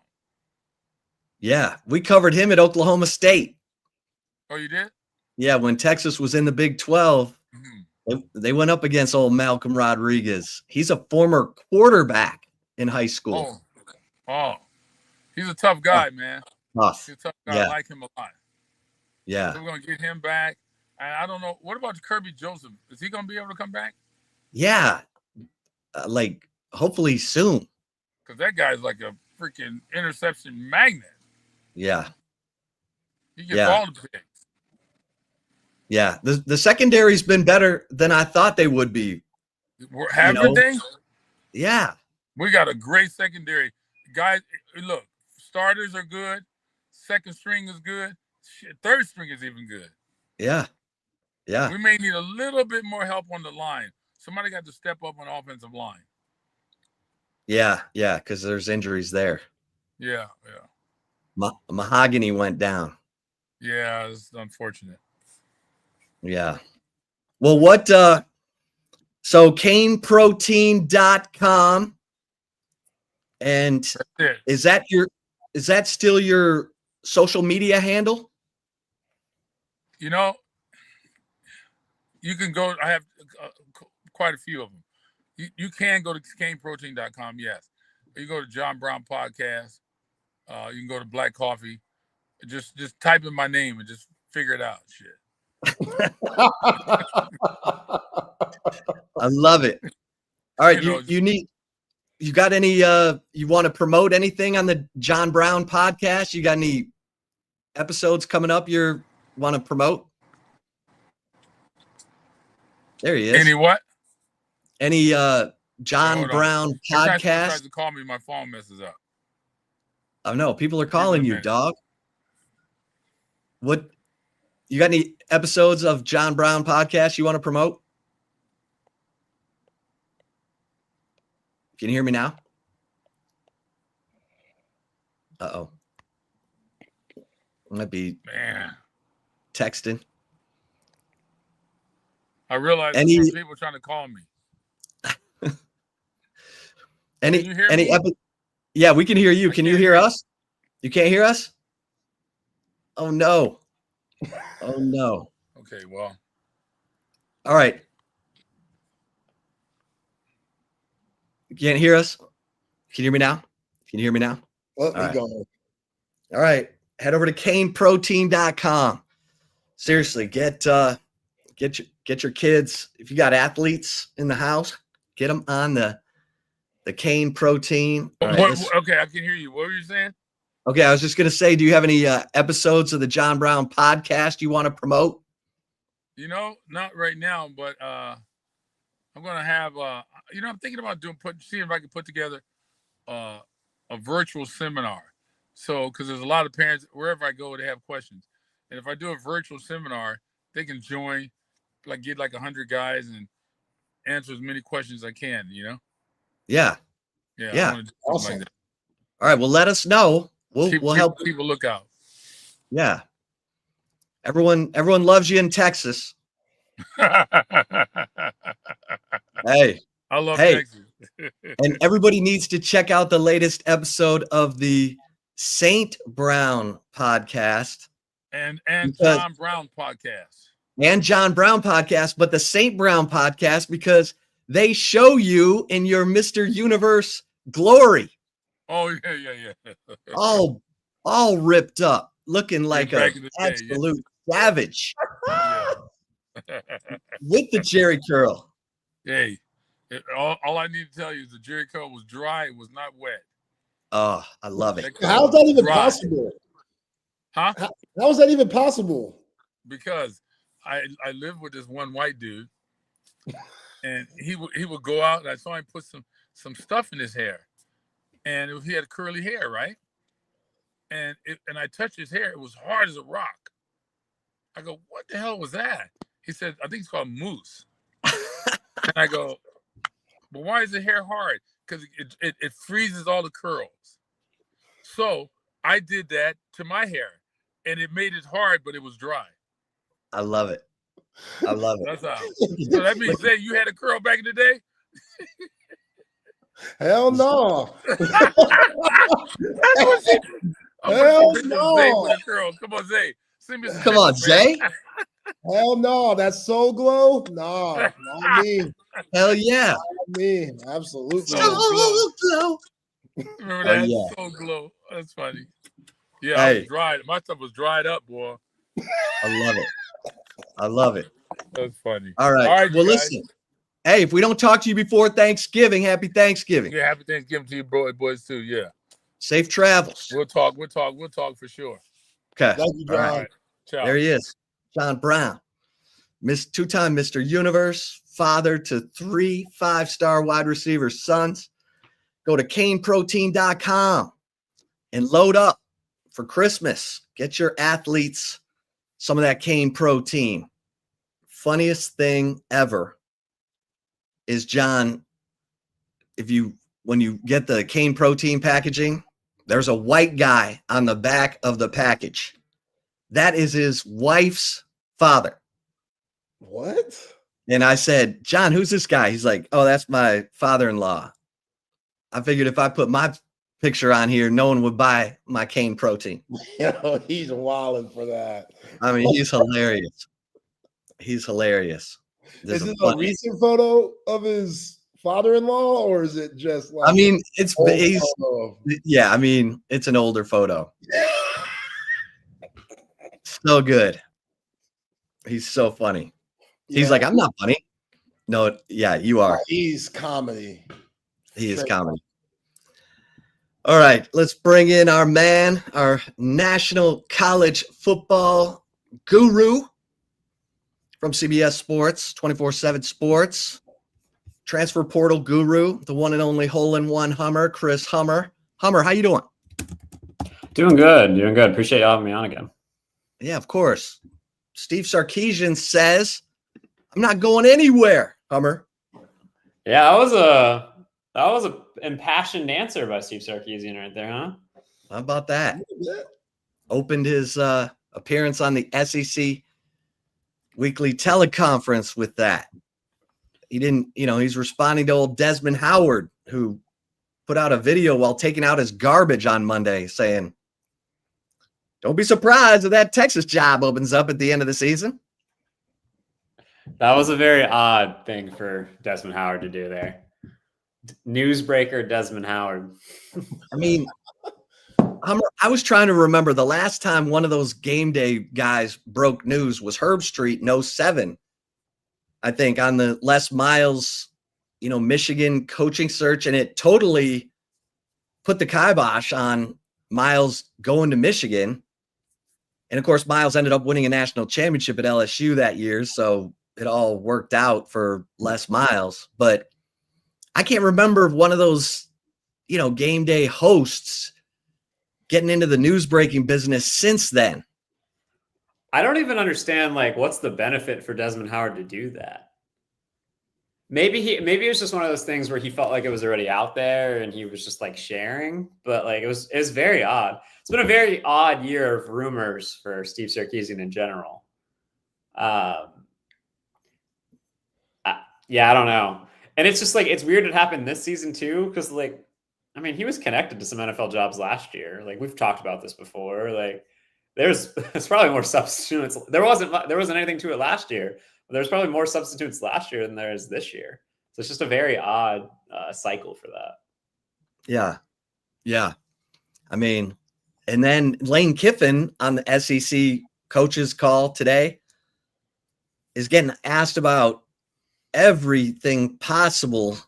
Yeah, we covered him at Oklahoma State. Oh, you did? Yeah, when Texas was in the Big 12, they went up against old Malcolm Rodriguez. He's a former quarterback in high school. Oh. He's a tough guy, man. Tough. He's a tough guy. I like him a lot. Yeah. So we're going to get him back. And I don't know. What about Kirby Joseph? Is he going to be able to come back? Yeah. Hopefully soon. Because that guy's like a freaking interception magnet. Yeah. He gets all the picks. Yeah. The secondary's been better than I thought they would be. Haven't they? Yeah. We got a great secondary. Guys, look, starters are good. Second string is good. Shit, third string is even good. Yeah. Yeah. We may need a little bit more help on the line. Somebody got to step up on the offensive line. Yeah. Yeah. Because there's injuries there. Yeah. Mahogany went down. Yeah. It's unfortunate. Yeah. Well, so caneprotein.com. And is that still your social media handle? You can go. I have quite a few of them. You can go to caneprotein.com. Yes. You go to John Brown Podcast. You can go to Black Coffee. Just type in my name and just figure it out. Shit. I love it. All right. You got any, you want to promote anything on the John Brown podcast? You got any episodes coming up you want to promote? There he is. Any what? Any John Brown podcast? Tries to call me, my phone messes up. Oh no, people are calling you, dog. What? You got any episodes of John Brown podcast you want to promote? Can you hear me now? Uh-oh. Might be texting. I realize there's people trying to call me. Yeah, we can hear you. Can you hear us? You can't hear us? Oh no. Oh no. Okay, well. All right. You can't hear us? Can you hear me now? Can you hear me now? Let me go. All right. head over to caneprotein.com. Seriously, get your kids. If you got athletes in the house, get them on the cane protein. All right, okay, I can hear you. What were you saying? Okay, I was just going to say, do you have any episodes of the John Brown podcast you want to promote? Not right now, but I'm going to have, I'm thinking about seeing if I can put together a virtual seminar. So, because there's a lot of parents, wherever I go, they have questions. And if I do a virtual seminar, they can join, get 100 guys and answer as many questions as I can, Yeah. Yeah. Awesome. Like that. All right, well, let us know. We'll help people look out. Yeah. Everyone loves you in Texas. Hey. I love Texas. And everybody needs to check out the latest episode of the Saint Brown podcast. And John Brown podcast. And John Brown podcast, but the Saint Brown podcast, because they show you in your Mr. Universe glory. Oh, yeah. all ripped up, looking like an absolute savage. Yeah. With the Jerry curl. Hey, all I need to tell you is the Jerry curl was dry. It was not wet. Oh, I love it. How is that even possible? Huh? How is that even possible? Because I lived with this one white dude, and he would go out, and I saw him put some stuff in his hair. And he had curly hair, right? And I touched his hair. It was hard as a rock. I go, what the hell was that? He said, I think it's called mousse. And I go, but why is the hair hard? Because it freezes all the curls. So I did that to my hair, and it made it hard, but it was dry. I love it. That's how. So that means that you had a curl back in the day? Hell no. Hell no. Come on, Zay. Come on, Zay. Hell no. That's Soul Glow? No, not me. Hell yeah. Not me. Absolutely. Soul Glow. Remember that? Soul Glow. That's funny. Yeah, I was dried. My stuff was dried up, boy. I love it. That's funny. All right. Well, listen. Hey, if we don't talk to you before Thanksgiving, happy Thanksgiving. Yeah, happy Thanksgiving to you, boys too. Yeah. Safe travels. We'll talk for sure. Okay. Thank you, John. All right. Ciao. There he is. John Brown. Two-time Mr. Universe, father to 3 5-star wide receiver sons. Go to caneprotein.com and load up for Christmas. Get your athletes some of that cane protein. Funniest thing ever is, John, when you get the cane protein packaging, there's a white guy on the back of the package. That is his wife's father. What? And I said, John, who's this guy? He's like, oh, that's my father-in-law. I figured if I put my picture on here, no one would buy my cane protein. He's wilding for that. I mean, he's hilarious. He's hilarious. Is this a recent photo of his father-in-law, or is it just like? I mean, it's an older photo. So good. He's so funny. He's like, I'm not funny. No, yeah, you are. He's comedy. He is comedy. All right, let's bring in our man, our national college football guru from CBS Sports, 24/7 Sports, transfer portal guru, the one and only hole-in-one Hummer, Chris Hummer. Hummer, how you doing? Doing good. Appreciate you having me on again. Yeah, of course. Steve Sarkisian says, I'm not going anywhere, Hummer. Yeah, that was a impassioned answer by Steve Sarkisian right there, huh? How about that? Opened his appearance on the SEC weekly teleconference with that. He didn't, he's responding to old Desmond Howard, who put out a video while taking out his garbage on Monday saying, don't be surprised if that Texas job opens up at the end of the season. That was a very odd thing for Desmond Howard to do there. Newsbreaker Desmond Howard. I mean, I was trying to remember the last time one of those game day guys broke news was Herb Street in 07. I think on the Les Miles, Michigan coaching search, and it totally put the kibosh on Miles going to Michigan. And of course, Miles ended up winning a national championship at LSU that year. So it all worked out for Les Miles. But I can't remember one of those, game day hosts getting into the news breaking business since then. I don't even understand, what's the benefit for Desmond Howard to do that? Maybe it was just one of those things where he felt like it was already out there and he was just sharing, but it was very odd. It's been a very odd year of rumors for Steve Sarkisian in general. I don't know. And it's just it's weird it happened this season too, because he was connected to some NFL jobs last year. We've talked about this before. There's probably more substitutes. There wasn't anything to it last year. There's probably more substitutes last year than there is this year. So it's just a very odd cycle for that. Yeah. Yeah. And then Lane Kiffin on the SEC coaches call today is getting asked about everything possible.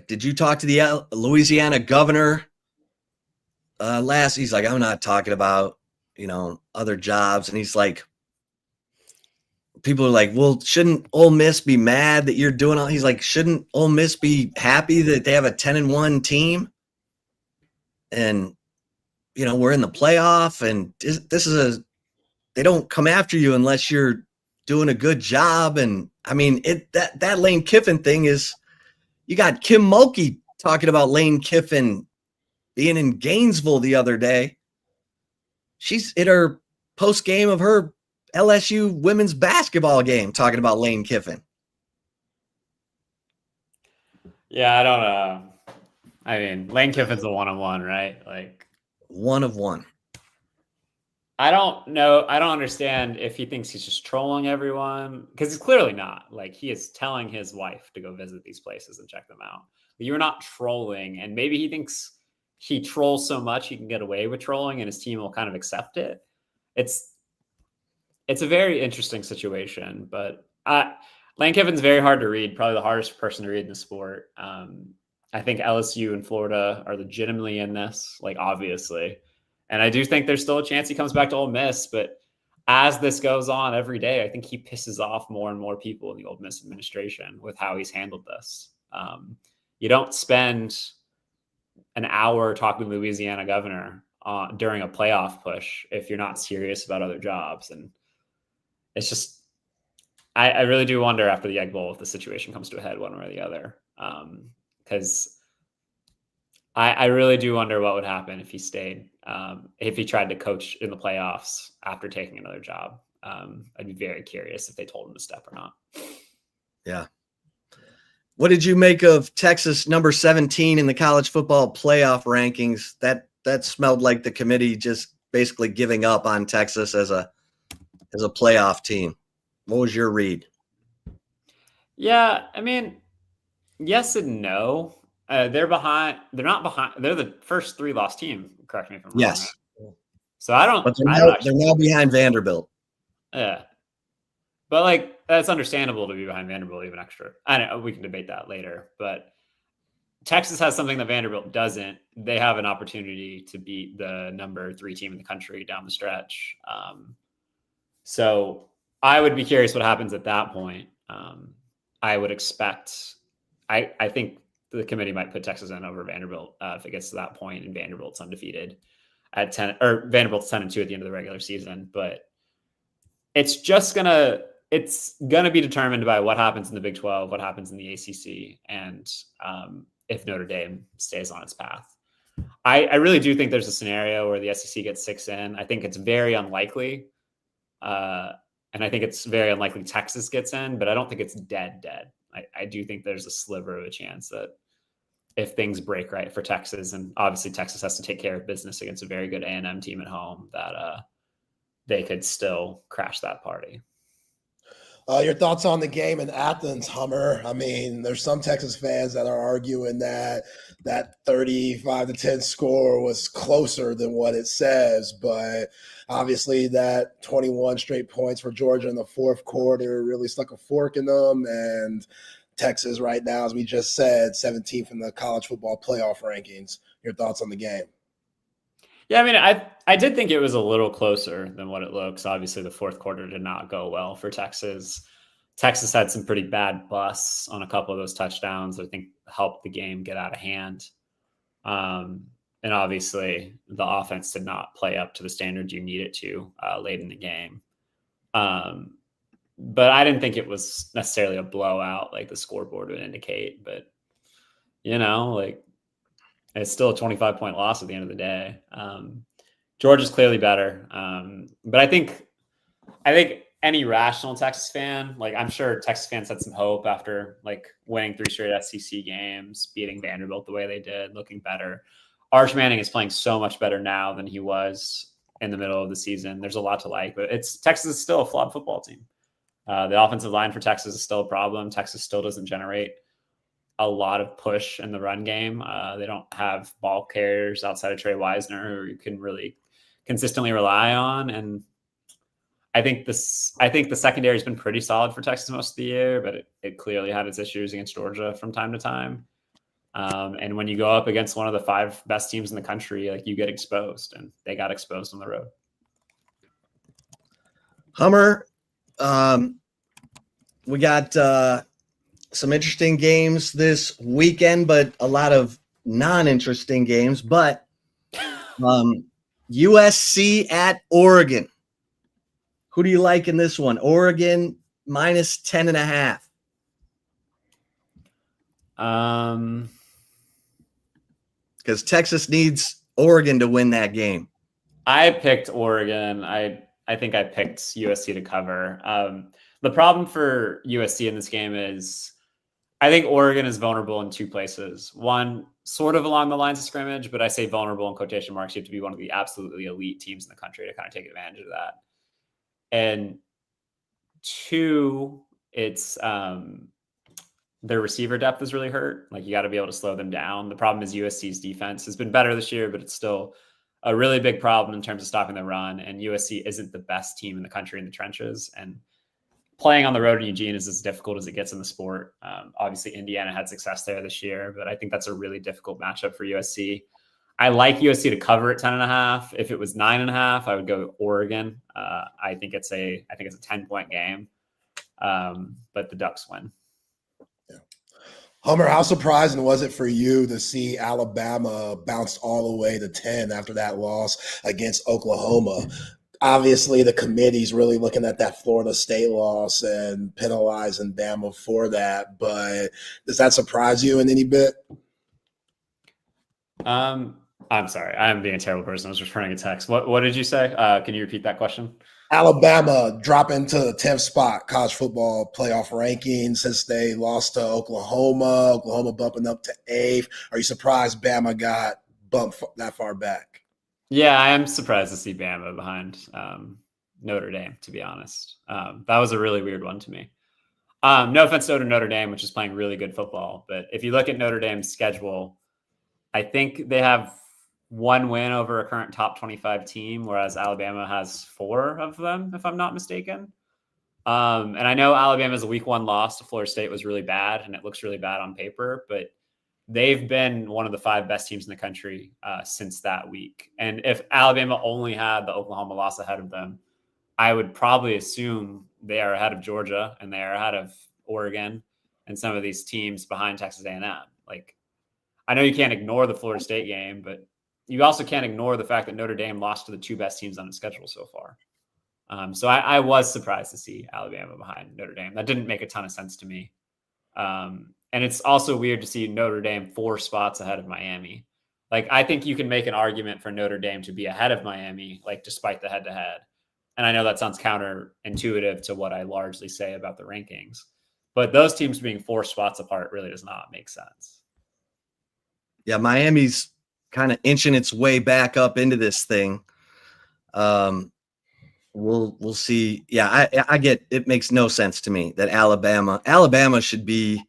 Did you talk to the Louisiana governor last? He's like, I'm not talking about, other jobs. And he's like, people are like, well, shouldn't Ole Miss be mad that you're doing all? He's like, shouldn't Ole Miss be happy that they have a 10-1 team? And, we're in the playoff, and they don't come after you unless you're doing a good job. And that Lane Kiffin thing is, you got Kim Mulkey talking about Lane Kiffin being in Gainesville the other day. She's in her post game of her LSU women's basketball game talking about Lane Kiffin. Yeah, I don't know. Lane Kiffin's a one-on-one, right? One of one. I don't know. I don't understand if he thinks he's just trolling everyone, because he's clearly not. He is telling his wife to go visit these places and check them out. You're not trolling, and maybe he thinks he trolls so much he can get away with trolling, and his team will kind of accept it. It's a very interesting situation, but Lane Kiffin's very hard to read. Probably the hardest person to read in the sport. I think LSU and Florida are legitimately in this, obviously. And I do think there's still a chance he comes back to Ole Miss, but as this goes on every day, I think he pisses off more and more people in the Ole Miss administration with how he's handled this. You don't spend an hour talking to the Louisiana governor during a playoff push if you're not serious about other jobs. And it's just, I really do wonder after the Egg Bowl if the situation comes to a head one way or the other. Because I really do wonder what would happen if he stayed, if he tried to coach in the playoffs after taking another job. I'd be very curious if they told him to step or not. Yeah. What did you make of Texas number 17 in the college football playoff rankings? That smelled like the committee just basically giving up on Texas as a playoff team. What was your read? Yeah, yes and no. They're behind. They're not behind. They're the first 3 loss team. Correct me if I'm wrong. Yes. So I don't. But they're actually, now behind Vanderbilt. Yeah, but that's understandable to be behind Vanderbilt even extra. I know we can debate that later, but Texas has something that Vanderbilt doesn't. They have an opportunity to beat the number 3 team in the country down the stretch. So I would be curious what happens at that point. I would expect. I think the committee might put Texas in over Vanderbilt if it gets to that point, and Vanderbilt's undefeated at 10, or Vanderbilt's 10-2 at the end of the regular season. But it's gonna be determined by what happens in the Big 12, what happens in the ACC, and if Notre Dame stays on its path. I really do think there's a scenario where the SEC gets 6 in. I think it's very unlikely. And I think it's very unlikely Texas gets in, but I don't think it's dead. I do think there's a sliver of a chance that if things break right for Texas, and obviously Texas has to take care of business against a very good A&M team at home, that they could still crash that party. Your thoughts on the game in Athens, Hummer? I mean, there's some Texas fans that are arguing that 35-10 score was closer than what it says, but obviously that 21 straight points for Georgia in the fourth quarter really stuck a fork in them, and Texas right now, as we just said, 17th in the college football playoff rankings. Your thoughts on the game? Yeah, I mean, I did think it was a little closer than what it looks. Obviously, the fourth quarter did not go well for Texas. Texas had some pretty bad busts on a couple of those touchdowns. I think helped the game get out of hand. And obviously, the offense did not play up to the standards you need it to late in the game. But I didn't think it was necessarily a blowout like the scoreboard would indicate. But, like, it's still a 25-point loss at the end of the day. Georgia's clearly better. But I think any rational Texas fan, like I'm sure Texas fans had some hope after like winning 3 straight SEC games, beating Vanderbilt the way they did, looking better. Arch Manning is playing so much better now than he was in the middle of the season. There's a lot to like, but Texas is still a flawed football team. The offensive line for Texas is still a problem. Texas still doesn't generate a lot of push in the run game. They don't have ball carriers outside of Trey Wisner who you can really consistently rely on. And I think the secondary has been pretty solid for Texas most of the year, but it clearly had its issues against Georgia from time to time. And when you go up against one of the 5 best teams in the country, like you get exposed, and they got exposed on the road. Hummer, we got some interesting games this weekend, but a lot of non-interesting games. But USC at Oregon. Who do you like in this one? Oregon minus 10.5. Because Texas needs Oregon to win that game. I picked Oregon. I think I picked USC to cover. The problem for USC in this game is I think Oregon is vulnerable in 2 places. One, sort of along the lines of scrimmage, but I say vulnerable in quotation marks. You have to be one of the absolutely elite teams in the country to kind of take advantage of that. And 2, it's their receiver depth is really hurt. Like you got to be able to slow them down. The problem is USC's defense has been better this year, but it's still a really big problem in terms of stopping the run. And USC isn't the best team in the country in the trenches. And playing on the road in Eugene is as difficult as it gets in the sport. Obviously, Indiana had success there this year, but I think that's a really difficult matchup for USC. I like USC to cover at 10.5. If it was 9.5, I would go Oregon. I think it's a 10-point game, but the Ducks win. Yeah. Hummer, how surprising was it for you to see Alabama bounce all the way to 10 after that loss against Oklahoma? Obviously, the committee's really looking at that Florida State loss and penalizing Bama for that. But does that surprise you in any bit? I'm sorry. I'm being a terrible person. I was returning a text. What did you say? Can you repeat that question? Alabama dropping to the 10th spot, college football playoff rankings since they lost to Oklahoma. Oklahoma bumping up to 8th. Are you surprised Bama got bumped that far back? Yeah, I am surprised to see Bama behind Notre Dame, to be honest. That was a really weird one to me. No offense to Notre Dame, which is playing really good football. But if you look at Notre Dame's schedule, I think they have 1 win over a current top 25 team, whereas Alabama has 4 of them, if I'm not mistaken. And I know Alabama's week 1 loss to Florida State was really bad, and it looks really bad on paper, but they've been one of the 5 best teams in the country since that week. And if Alabama only had the Oklahoma loss ahead of them, I would probably assume they are ahead of Georgia and they are ahead of Oregon and some of these teams behind Texas A&M. Like, I know you can't ignore the Florida State game, but you also can't ignore the fact that Notre Dame lost to the 2 best teams on the schedule so far. So I was surprised to see Alabama behind Notre Dame. That didn't make a ton of sense to me. And it's also weird to see Notre Dame 4 spots ahead of Miami. Like, I think you can make an argument for Notre Dame to be ahead of Miami, like despite the head-to-head. And I know that sounds counterintuitive to what I largely say about the rankings, but those teams being 4 spots apart really does not make sense. Yeah, Miami's kind of inching its way back up into this thing. we'll see. Yeah, I get it. Makes no sense to me that Alabama should be.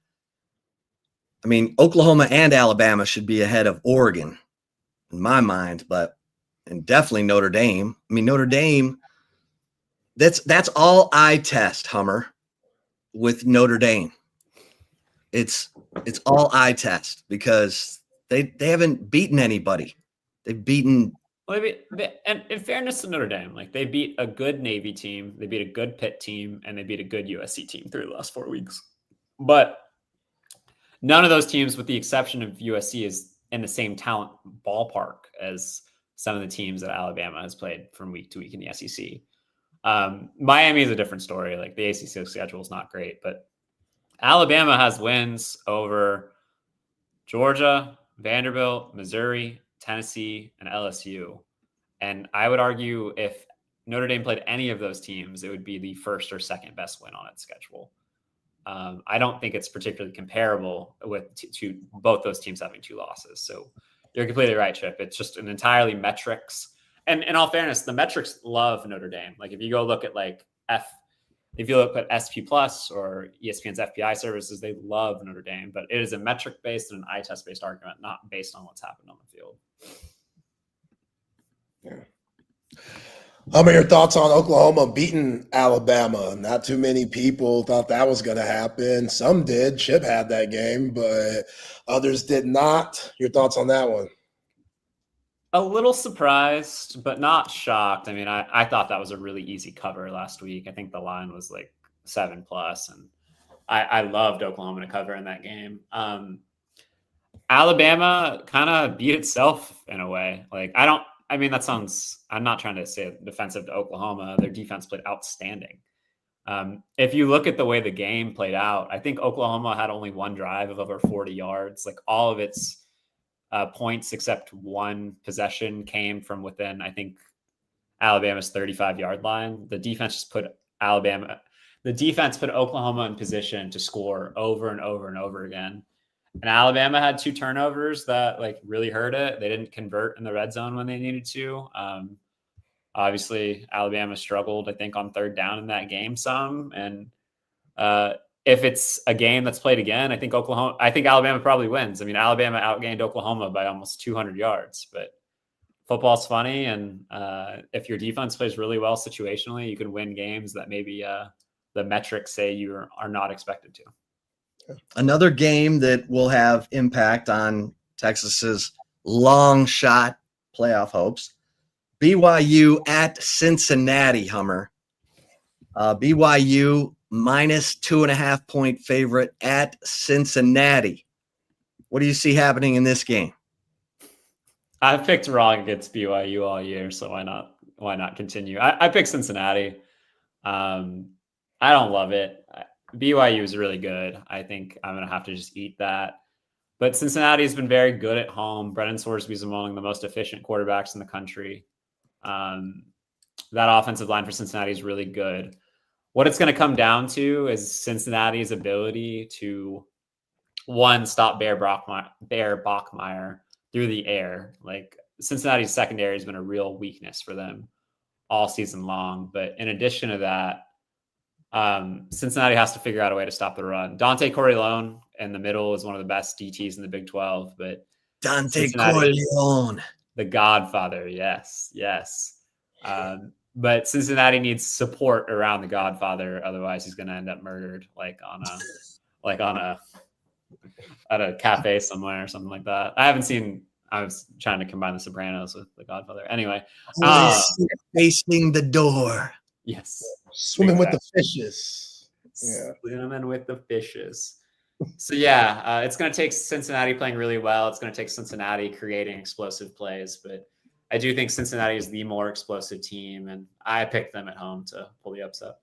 I mean, Oklahoma and Alabama should be ahead of Oregon in my mind, and definitely Notre Dame. I mean, Notre Dame. That's all eye test, Hummer, with Notre Dame. It's all eye test because they haven't beaten anybody. They've beaten. Well, and in fairness to Notre Dame, like they beat a good Navy team, they beat a good Pitt team, and they beat a good USC team through the last 4 weeks. But none of those teams, with the exception of USC, is in the same talent ballpark as some of the teams that Alabama has played from week to week in the SEC. Miami is a different story. Like the ACC schedule is not great, but Alabama has wins over Georgia, Vanderbilt, Missouri, Tennessee, and LSU. And I would argue if Notre Dame played any of those teams, it would be the first or second best win on its schedule. I don't think it's particularly comparable with to both those teams having 2 losses. So you're completely right, Chip. It's just an entirely metrics. And in all fairness, the metrics love Notre Dame. Like if you go look at if you look at SP Plus or ESPN's FPI services, they love Notre Dame, but it is a metric-based and an eye test-based argument, not based on what's happened on the field. Yeah. How about your thoughts on Oklahoma beating Alabama? Not too many people thought that was going to happen. Some did. Chip had that game, but others did not. Your thoughts on that one? A little surprised, but not shocked. I mean, I thought that was a really easy cover last week. I think the line was like 7+, and I loved Oklahoma to cover in that game. Alabama kind of beat itself in a way. Like, I'm not trying to say defensive to Oklahoma. Their defense played outstanding. If you look at the way the game played out, I think Oklahoma had only 1 drive of over 40 yards. Like all of its points except 1 possession came from within, I think, Alabama's 35-yard line. The defense put Oklahoma in position to score over and over and over again. And Alabama had 2 turnovers that like really hurt it. They didn't convert in the red zone when they needed to. Obviously, Alabama struggled, I think, on 3rd down in that game some. And if it's a game that's played again, I think Alabama probably wins. I mean, Alabama outgained Oklahoma by almost 200 yards, but football's funny. And if your defense plays really well situationally, you can win games that maybe the metrics say you are not expected to. Another game that will have impact on Texas's long shot playoff hopes. BYU at Cincinnati, Hummer. BYU -2.5 point favorite at Cincinnati. What do you see happening in this game? I've picked wrong against BYU all year, so why not continue? I picked Cincinnati. I don't love it. BYU is really good. I think I'm going to have to just eat that. But Cincinnati has been very good at home. Brennan Sorsby is among the most efficient quarterbacks in the country. That offensive line for Cincinnati is really good. What it's going to come down to is Cincinnati's ability to, one, stop Bear Bachmeier through the air. Like Cincinnati's secondary has been a real weakness for them all season long. But in addition to that, Cincinnati has to figure out a way to stop the run. Dante Corleone in the middle is one of the best DTs in the Big 12, but Dante Corleone, the Godfather. Yes. But Cincinnati needs support around the Godfather. Otherwise he's going to end up murdered, at a cafe somewhere or something like that. I was trying to combine the Sopranos with the Godfather. Anyway, facing the door. Yes. Swimming with the fishes. Yeah. Swimming with the fishes. So, yeah, it's going to take Cincinnati playing really well. It's going to take Cincinnati creating explosive plays. But I do think Cincinnati is the more explosive team, and I picked them at home to pull the upset.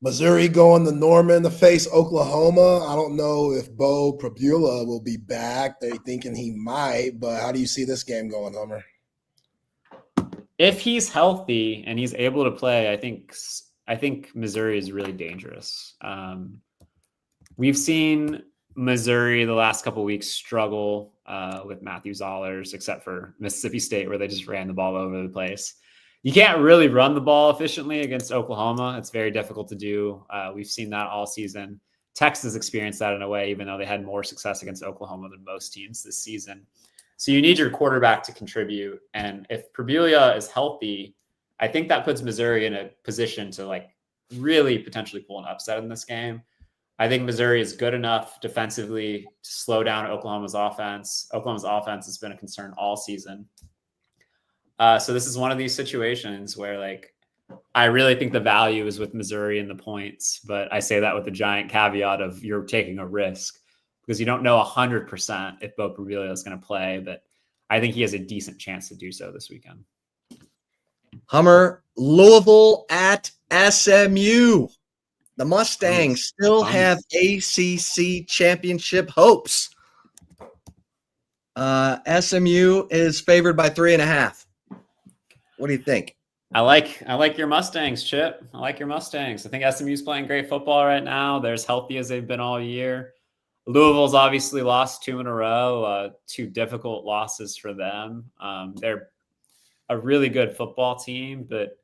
Missouri going to Norman to face Oklahoma. I don't know if Bo Prabula will be back. They're thinking he might, but how do you see this game going, Homer? If he's healthy and he's able to play, I think Missouri is really dangerous. We've seen Missouri the last couple of weeks struggle with Matthew Zollers, except for Mississippi State, where they just ran the ball over the place. you can't really run the ball efficiently against Oklahoma. It's very difficult to do. We've seen that all season. Texas experienced that in a way, even though they had more success against Oklahoma than most teams this season. So you need your quarterback to contribute. And if Pribula is healthy, I think that puts Missouri in a position to like really potentially pull an upset in this game. I think Missouri is good enough defensively to slow down Oklahoma's offense. Oklahoma's offense has been a concern all season. So this is one of these situations where like, I really think the value is with Missouri in the points, but I say that with the giant caveat of you're taking a risk because you don't know 100% if Bo Pribula is going to play, but I think he has a decent chance to do so this weekend. Hummer, Louisville at SMU. The Mustangs still have ACC championship hopes. SMU is favored by 3.5. What do you think? I like your Mustangs, Chip. I like your Mustangs. I think SMU's playing great football right now. They're as healthy as they've been all year. Louisville's obviously lost 2 in a row, 2 difficult losses for them. They're a really good football team, but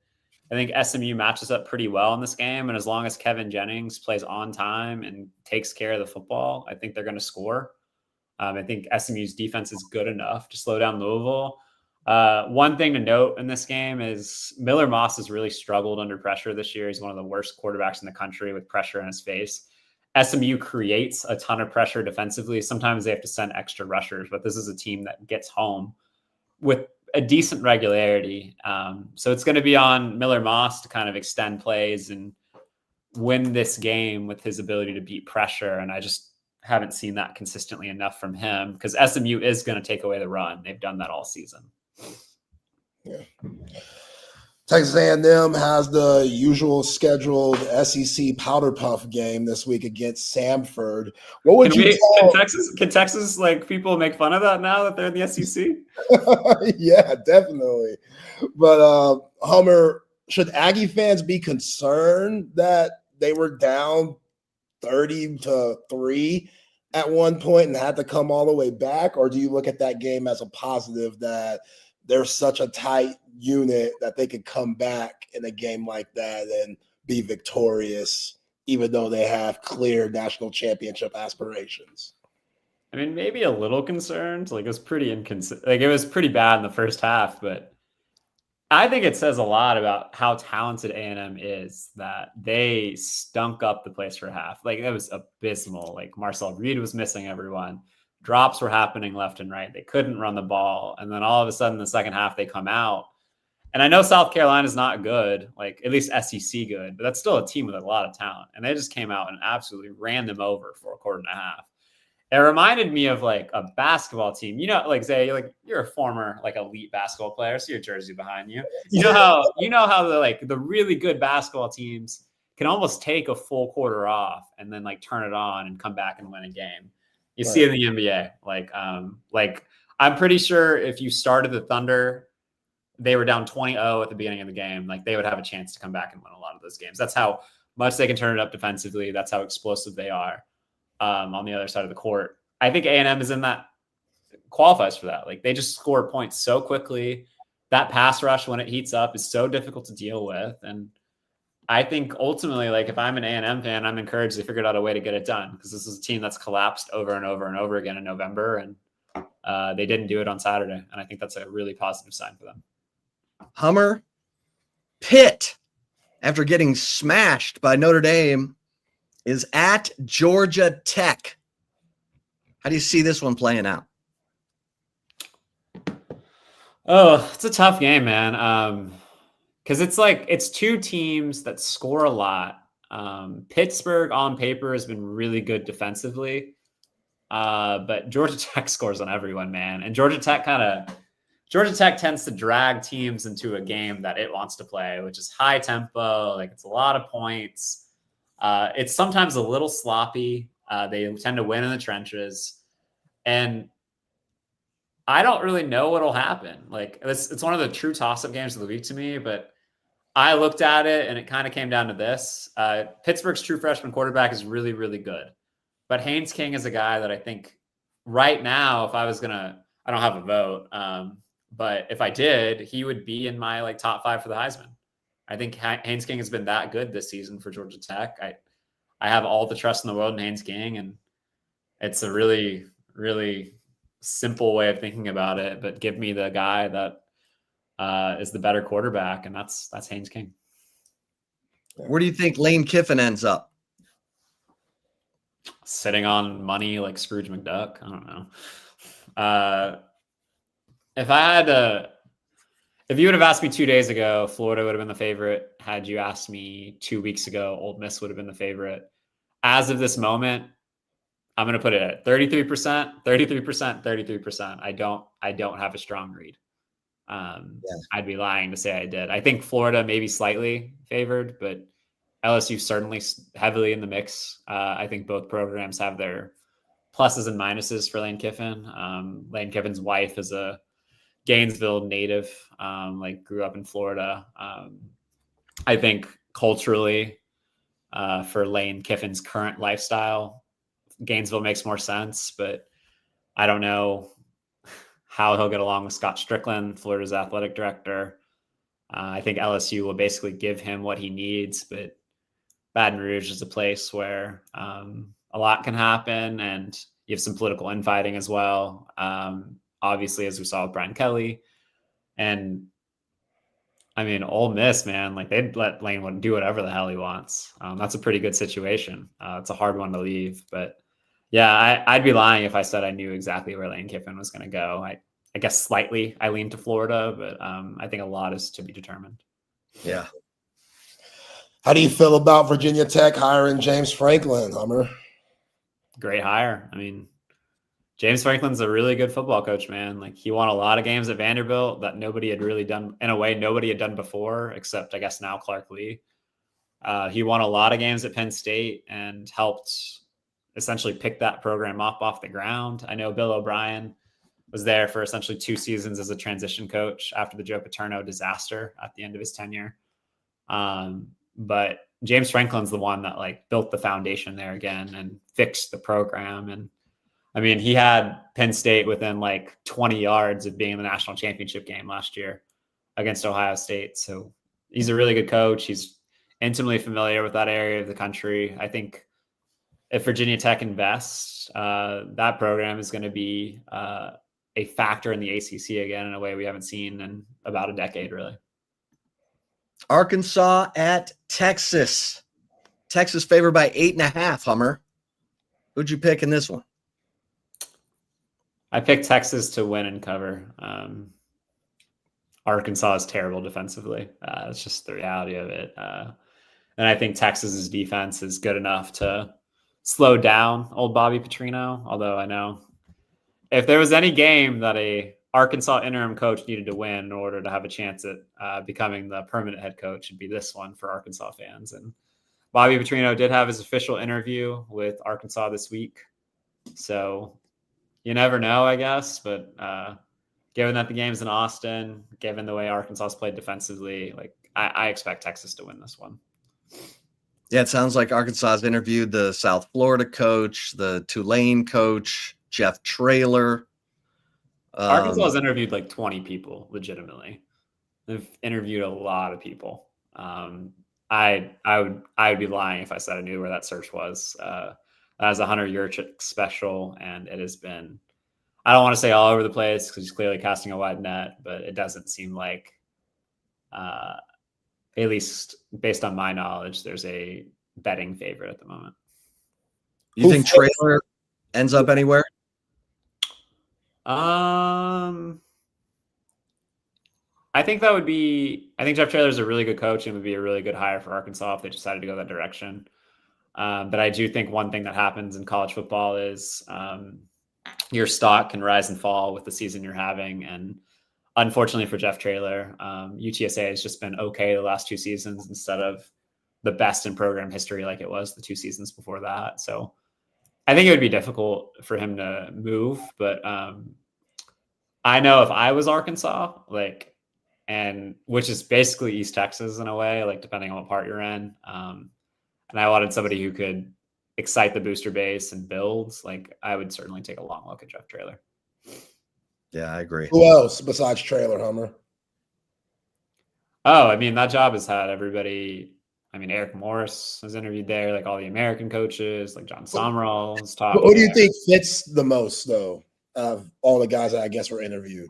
I think SMU matches up pretty well in this game. And as long as Kevin Jennings plays on time and takes care of the football, I think they're going to score. I think SMU's defense is good enough to slow down Louisville. One thing to note in this game is Miller Moss has really struggled under pressure this year. He's one of the worst quarterbacks in the country with pressure in his face. SMU creates a ton of pressure defensively. Sometimes they have to send extra rushers, but this is a team that gets home with a decent regularity. So it's going to be on Miller Moss to kind of extend plays and win this game with his ability to beat pressure. And I just haven't seen that consistently enough from him because SMU is going to take away the run. They've done that all season. Yeah. Texas A&M has the usual scheduled SEC Powder Puff game this week against Samford. What would can Texas like people make fun of that now that they're in the SEC? Yeah, definitely. But Hummer, should Aggie fans be concerned that they were down 30-3 at one point and had to come all the way back? Or do you look at that game as a positive that they're such a tight unit that they could come back in a game like that and be victorious, even though they have clear national championship aspirations? I mean, maybe a little concerned. Like it was pretty inconsistent. Like it was pretty bad in the first half, but I think it says a lot about how talented A&M is that they stunk up the place for half. Like it was abysmal. Like Marcel Reed was missing everyone. Drops were happening left and right. They couldn't run the ball. And then all of a sudden, the second half, they come out. And I know South Carolina is not good, like at least SEC good, but that's still a team with a lot of talent. And they just came out and absolutely ran them over for a quarter and a half. It reminded me of like a basketball team. You know, like Zay, you're a former like elite basketball player, so your jersey behind you. You know how the really good basketball teams can almost take a full quarter off and then like turn it on and come back and win a game. You see it in the NBA. Like I'm pretty sure if you started the Thunder, they were down 20-0 at the beginning of the game. Like they would have a chance to come back and win a lot of those games. That's how much they can turn it up defensively. That's how explosive they are on the other side of the court. I think A&M is in that qualifies for that. Like they just score points so quickly. That pass rush when it heats up is so difficult to deal with. And I think ultimately, like if I'm an A&M fan, I'm encouraged they figured out a way to get it done because this is a team that's collapsed over and over and over again in November, and they didn't do it on Saturday. And I think that's a really positive sign for them. Hummer, Pitt, after getting smashed by Notre Dame, is at Georgia Tech. How do you see this one playing out? Oh, it's a tough game, man. Because it's 2 teams that score a lot. Pittsburgh on paper has been really good defensively. But Georgia Tech scores on everyone, man. And Georgia Tech tends to drag teams into a game that it wants to play, which is high tempo. Like it's a lot of points. It's sometimes a little sloppy. They tend to win in the trenches. And I don't really know what'll happen. Like it's one of the true toss-up games of the week to me, but I looked at it and it kind of came down to this. Pittsburgh's true freshman quarterback is really, really good. But Haynes King is a guy that I think right now, if I was I don't have a vote, But if I did, he would be in my like top 5 for the Heisman. I think Haynes King has been that good this season for Georgia Tech. I have all the trust in the world in Haynes King, and it's a really, really simple way of thinking about it. But give me the guy that is the better quarterback, and that's Haynes King. Where do you think Lane Kiffin ends up? Sitting on money like Scrooge McDuck. I don't know. If you would have asked me 2 days ago, Florida would have been the favorite. Had you asked me 2 weeks ago, Ole Miss would have been the favorite. As of this moment, I'm going to put it at 33%, 33%, 33%. I don't have a strong read. I'd be lying to say I did. I think Florida maybe slightly favored, but LSU certainly heavily in the mix. I think both programs have their pluses and minuses for Lane Kiffin. Lane Kiffin's wife is a Gainesville native, like grew up in Florida. I think culturally, for Lane Kiffin's current lifestyle, Gainesville makes more sense, but I don't know how he'll get along with Scott Strickland, Florida's athletic director. I think LSU will basically give him what he needs, but Baton Rouge is a place where a lot can happen, and you have some political infighting as well. Obviously, as we saw with Brian Kelly. And I mean, Ole Miss, man, like they'd let Lane do whatever the hell he wants. That's a pretty good situation. It's a hard one to leave, but yeah, I'd be lying if I said I knew exactly where Lane Kiffin was going to go. I guess slightly I lean to Florida, but I think a lot is to be determined. Yeah. How do you feel about Virginia Tech hiring James Franklin, Hummer? Great hire. I mean, James Franklin's a really good football coach, man. Like he won a lot of games at Vanderbilt that nobody had really done, in a way nobody had done before, except I guess now Clark Lee. He won a lot of games at Penn State and helped essentially pick that program up off the ground. I know Bill O'Brien was there for essentially 2 seasons as a transition coach after the Joe Paterno disaster at the end of his tenure. But James Franklin's the one that like built the foundation there again and fixed the program. And I mean, he had Penn State within like 20 yards of being in the national championship game last year against Ohio State. So he's a really good coach. He's intimately familiar with that area of the country. I think if Virginia Tech invests, that program is going to be a factor in the ACC again in a way we haven't seen in about a decade, really. Arkansas at Texas. Texas favored by 8.5, Hummer. Who'd you pick in this one? I picked Texas to win and cover. Arkansas is terrible defensively. It's just the reality of it. And I think Texas's defense is good enough to slow down old Bobby Petrino. Although I know if there was any game that a Arkansas interim coach needed to win in order to have a chance at becoming the permanent head coach, it'd be this one for Arkansas fans. And Bobby Petrino did have his official interview with Arkansas this week. So you never know, I guess. But given that the game's in Austin, given the way Arkansas's played defensively, like I expect Texas to win this one. Yeah, it sounds like Arkansas's interviewed the South Florida coach, the Tulane coach, Jeff Traylor. Arkansas has interviewed like 20 people legitimately. They've interviewed a lot of people. I would be lying if I said I knew where that search was. That was a Hunter Yurchik special, and it has been, I don't want to say all over the place because he's clearly casting a wide net, but it doesn't seem like, at least based on my knowledge, there's a betting favorite at the moment. You think Traylor ends up anywhere? I think Jeff Traylor is a really good coach and would be a really good hire for Arkansas if they decided to go that direction. But I do think one thing that happens in college football is your stock can rise and fall with the season you're having. And unfortunately for Jeff Traylor, UTSA has just been okay the last 2 seasons instead of the best in program history like it was the 2 seasons before that. So I think it would be difficult for him to move, but I know if I was Arkansas, and which is basically East Texas in a way, like depending on what part you're in, and I wanted somebody who could excite the booster base and build, like I would certainly take a long look at Jeff Traylor. Yeah, I agree. Who else besides Trailer Hummer? Oh, I mean, that job has had everybody. I mean, Eric Morris was interviewed there, like all the American coaches, like John Sommerall's top. Who do you think fits the most, though, of all the guys that I guess were interviewed?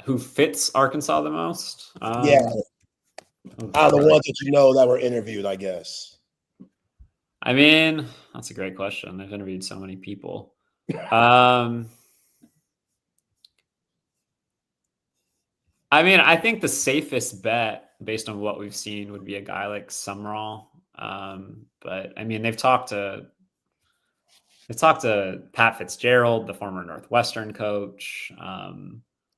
Who fits Arkansas the most? Yeah. Out of the ones that you know that were interviewed, I guess. I mean, that's a great question. I've interviewed so many people. I mean, I think the safest bet based on what we've seen would be a guy like Summerall. But I mean, they've talked to Pat Fitzgerald, the former Northwestern coach.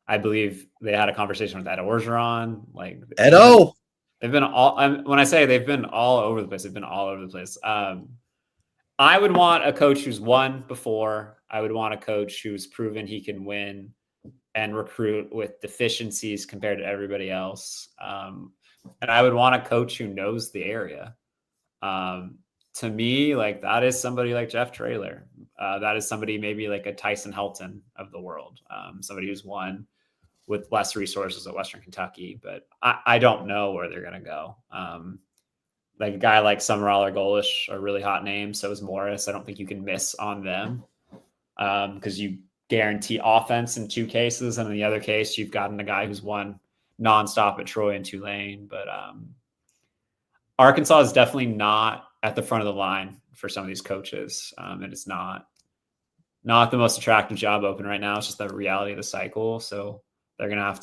I believe they had a conversation with Ed Orgeron. Like Edo. They've been all. When I say they've been all over the place, they've been all over the place. I would want a coach who's won before. I would want a coach who's proven he can win and recruit with deficiencies compared to everybody else. And I would want a coach who knows the area. To me, like that is somebody like Jeff Traylor. That is somebody maybe like a Tyson Helton of the world. Somebody who's won with less resources at Western Kentucky, but I don't know where they're going to go. Like a guy like Summerall or Golish are really hot names. So is Morris. I don't think you can miss on them because you guarantee offense in two cases. And in the other case, you've gotten a guy who's won nonstop at Troy and Tulane. But Arkansas is definitely not at the front of the line for some of these coaches. And it's not the most attractive job open right now. It's just the reality of the cycle. So they're going to have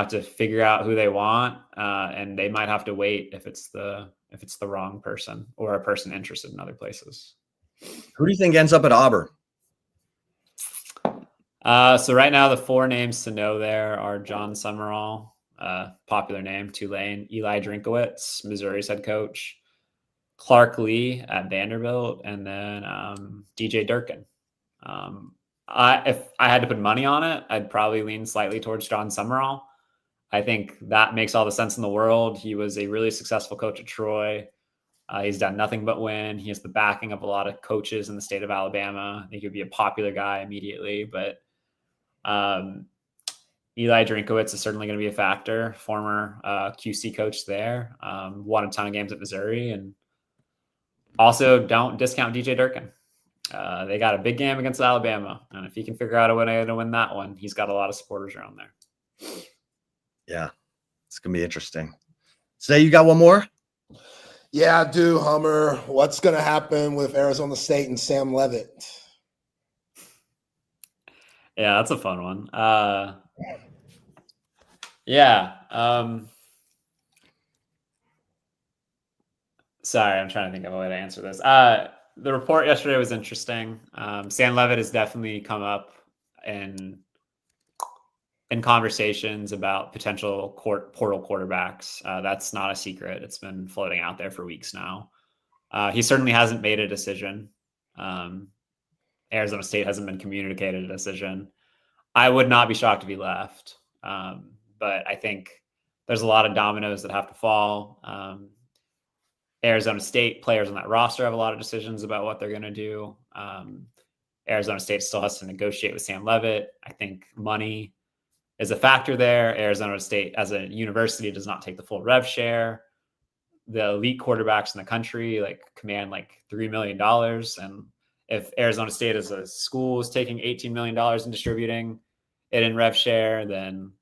to figure out who they want. And they might have to wait if it's the wrong person or a person interested in other places. Who do you think ends up at Auburn? So right now the four names to know there are John Summerall, popular name, Tulane, Eli Drinkowitz, Missouri's head coach, Clark Lee at Vanderbilt, and then DJ Durkin. If I had to put money on it, I'd probably lean slightly towards John Summerall. I think that makes all the sense in the world. He was a really successful coach at Troy. He's done nothing but win. He has the backing of a lot of coaches in the state of Alabama. I think he'd be a popular guy immediately, but Eli Drinkowitz is certainly going to be a factor. Former QC coach there, won a ton of games at Missouri, and also don't discount DJ Durkin. They got a big game against Alabama, and if he can figure out a way to win that one, he's got a lot of supporters around there. Yeah, it's gonna be interesting. Say you got one more? Yeah, I do, Hummer. What's going to happen with Arizona State and Sam Leavitt? Yeah, that's a fun one. Yeah. Sorry, I'm trying to think of a way to answer this. The report yesterday was interesting. Sam Leavitt has definitely come up in conversations about potential portal quarterbacks. That's not a secret. It's been floating out there for weeks now. He certainly hasn't made a decision. Arizona State hasn't been communicated a decision. I would not be shocked if he left. But I think there's a lot of dominoes that have to fall. Arizona State players on that roster have a lot of decisions about what they're going to do. Arizona State still has to negotiate with Sam Leavitt. I think money is a factor there. Arizona State as a university does not take the full rev share. The elite quarterbacks in the country command $3 million. And if Arizona State as a school is taking $18 million and distributing it in rev share, then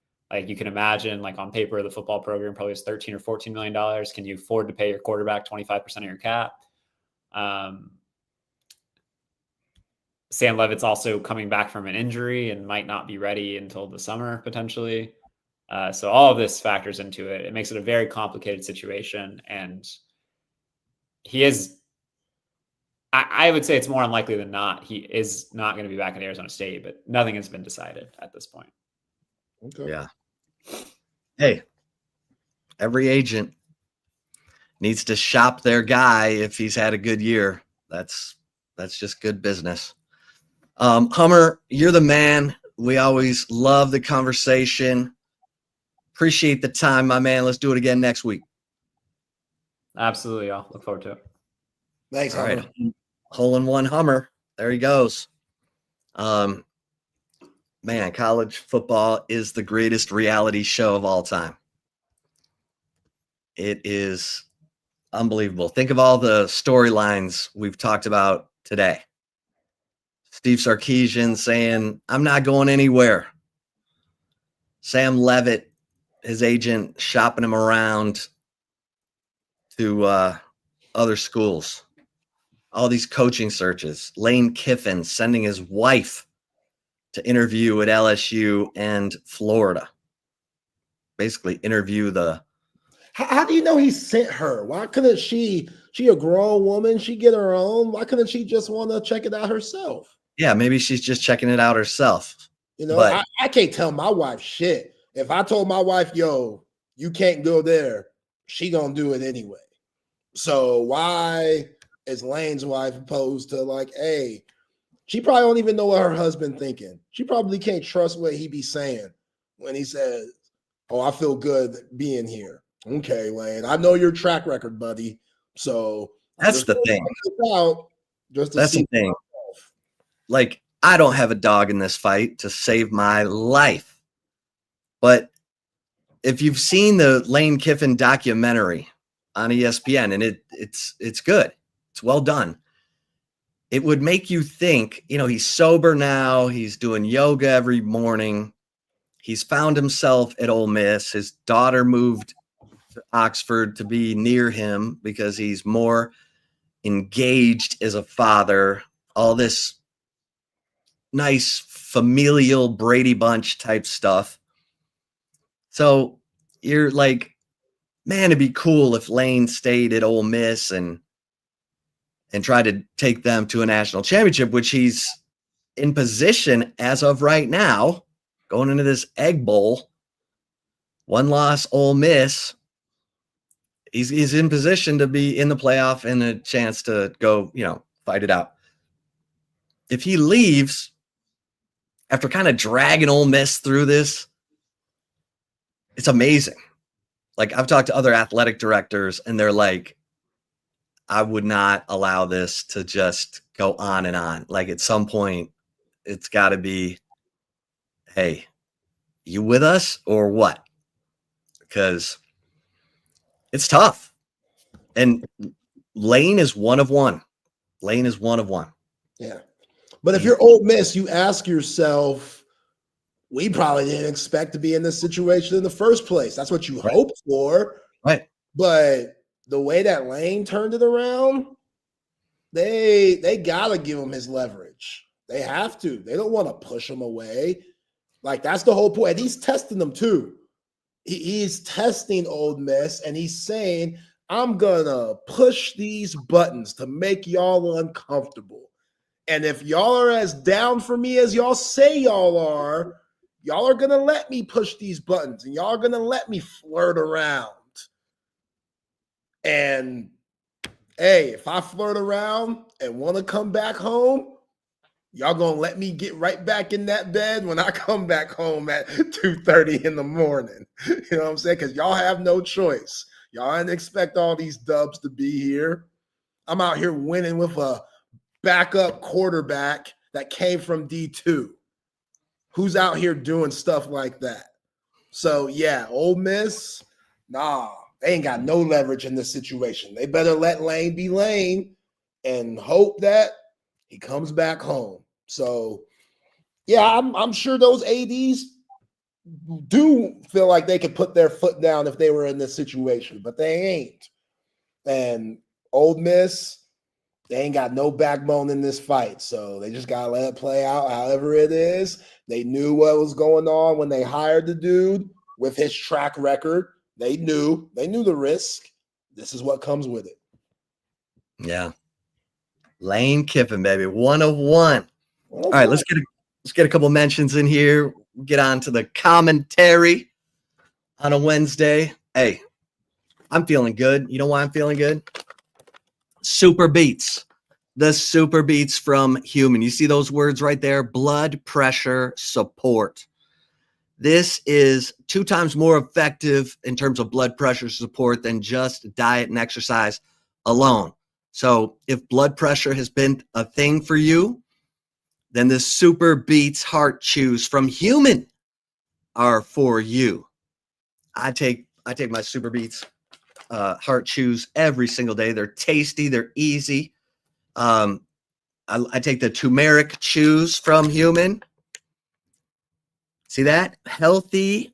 you can imagine on paper, the football program probably has $13 or $14 million. Can you afford to pay your quarterback 25% of your cap? Sam Leavitt's also coming back from an injury and might not be ready until the summer, potentially. So all of this factors into it. It makes it a very complicated situation. And he is, I would say it's more unlikely than not, he is not going to be back at Arizona State, but nothing has been decided at this point. Okay. Yeah. Hey, every agent needs to shop their guy if he's had a good year. That's just good business. Hummer, you're the man. We always love the conversation. Appreciate the time, my man. Let's do it again next week. Absolutely. I'll look forward to it. Thanks, All Hummer. right. Hole in one Hummer. There he goes. Man, college football is the greatest reality show of all time. It is unbelievable. Think of all the storylines we've talked about today. Steve Sarkisian saying, I'm not going anywhere. Sam Levitt, his agent, shopping him around to other schools. All these coaching searches. Lane Kiffin sending his wife to interview at LSU and Florida. Basically interview the... How do you know he sent her? Why couldn't she a grown woman, she get her own? Why couldn't she just want to check it out herself? Yeah, maybe she's just checking it out herself. You know, but I can't tell my wife shit. If I told my wife, yo, you can't go there, she gonna do it anyway. So why is Lane's wife opposed to like, hey, she probably don't even know what her husband thinking. She probably can't trust what he be saying when he says, oh, I feel good being here. Okay, Lane, I know your track record, buddy. So that's the thing. That's the thing. Like, I don't have a dog in this fight to save my life. But if you've seen the Lane Kiffin documentary on ESPN, and it's good, it's well done, it would make you think, you know, he's sober now, he's doing yoga every morning, he's found himself at Ole Miss, his daughter moved to Oxford to be near him because he's more engaged as a father, all this nice familial Brady Bunch type stuff. So you're like, man, it'd be cool if Lane stayed at Ole Miss and tried to take them to a national championship, which he's in position as of right now, going into this Egg Bowl. One loss, Ole Miss. He's in position to be in the playoff and a chance to go, you know, fight it out. If he leaves after kind of dragging Ole Miss through this, it's amazing. Like, I've talked to other athletic directors and they're like, I would not allow this to just go on and on. Like, at some point, it's got to be, hey, you with us or what? Because it's tough. And Lane is one of one. Lane is one of one. Yeah. But if you're Ole Miss, you ask yourself, we probably didn't expect to be in this situation in the first place. That's what you hoped for. Right. But the way that Lane turned it around, they got to give him his leverage. They have to. They don't want to push him away. Like, that's the whole point. And he's testing them too. He's testing Ole Miss, and he's saying, I'm going to push these buttons to make y'all uncomfortable. And if y'all are as down for me as y'all say y'all are going to let me push these buttons, and y'all are going to let me flirt around. And, hey, if I flirt around and want to come back home, y'all going to let me get right back in that bed when I come back home at 2:30 in the morning. You know what I'm saying? Because y'all have no choice. Y'all didn't expect all these dubs to be here. I'm out here winning with a backup quarterback that came from D2. Who's out here doing stuff like that? So, yeah, Ole Miss, nah, they ain't got no leverage in this situation. They better let Lane be Lane and hope that he comes back home. So, yeah, I'm sure those ADs do feel like they could put their foot down if they were in this situation, but they ain't. And Ole Miss, they ain't got no backbone in this fight, so they just got to let it play out however it is. They knew what was going on when they hired the dude with his track record. They knew the risk. This is what comes with it. Yeah. Lane Kiffin, baby. 101. All right, let's get a couple mentions in here. Get on to the commentary on a Wednesday. Hey, I'm feeling good. You know why I'm feeling good? Super Beats. The Super Beats from Humann. You see those words right there? Blood pressure support. This is 2 times more effective in terms of blood pressure support than just diet and exercise alone. So if blood pressure has been a thing for you, then the Super Beats Heart Chews from Humann are for you. I take my Super Beats Heart Chews every single day. They're tasty. They're easy. I take the turmeric chews from Humann. See that? Healthy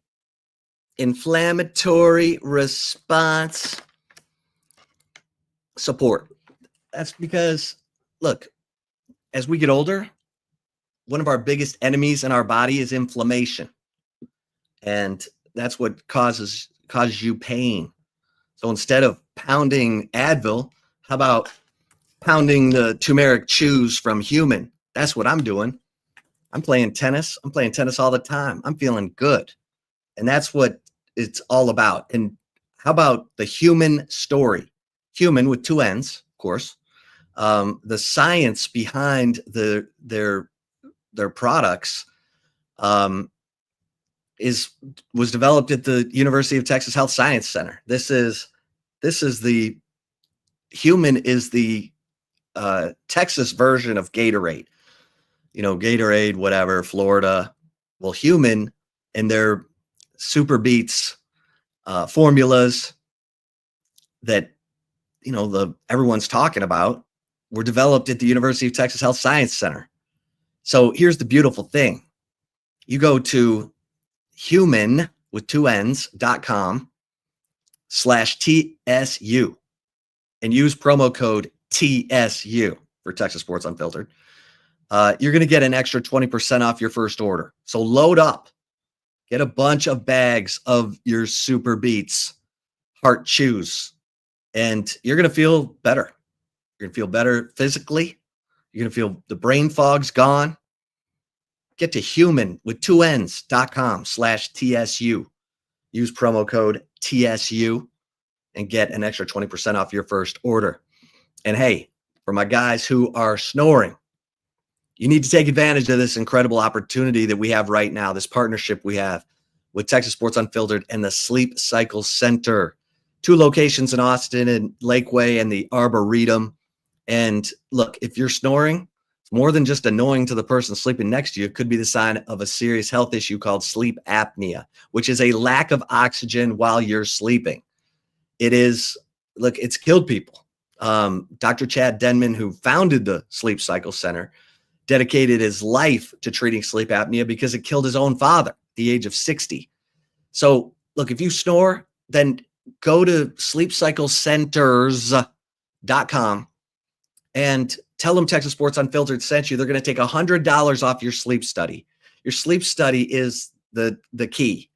inflammatory response support. That's because, look, as we get older, one of our biggest enemies in our body is inflammation. And that's what causes you pain. So instead of pounding Advil, how about pounding the turmeric chews from Humann? That's what I'm doing. I'm playing tennis. I'm playing tennis all the time. I'm feeling good. And that's what it's all about. And how about the Humann story? Humann with two N's, of course. The science behind their products was developed at the University of Texas Health Science Center. This is the Humann is the Texas version of Gatorade. You know, Gatorade, whatever, Florida. Well, Humann and their Super Beats formulas that everyone's talking about were developed at the University of Texas Health Science Center. So here's the beautiful thing. You go to Humann with two N's.com/TSU and use promo code TSU for Texas Sports Unfiltered. You're going to get an extra 20% off your first order. So load up, get a bunch of bags of your Super Beats Heart Chews, and you're going to feel better. You're going to feel better physically. You're going to feel the brain fog's gone. Get to Humann with two N's.com/TSU. Use promo code TSU and get an extra 20% off your first order. And hey, for my guys who are snoring, you need to take advantage of this incredible opportunity that we have right now, this partnership we have with Texas Sports Unfiltered and the Sleep Cycle Center. 2 locations in Austin and Lakeway and the Arboretum. And look, if you're snoring, it's more than just annoying to the person sleeping next to you. It could be the sign of a serious health issue called sleep apnea, which is a lack of oxygen while you're sleeping. It's killed people. Dr. Chad Denman, who founded the Sleep Cycle Center, dedicated his life to treating sleep apnea because it killed his own father at the age of 60. So look, if you snore, then go to sleepcyclecenters.com and tell them Texas Sports Unfiltered sent you. They're going to take $100 off your sleep study. Your sleep study is the key.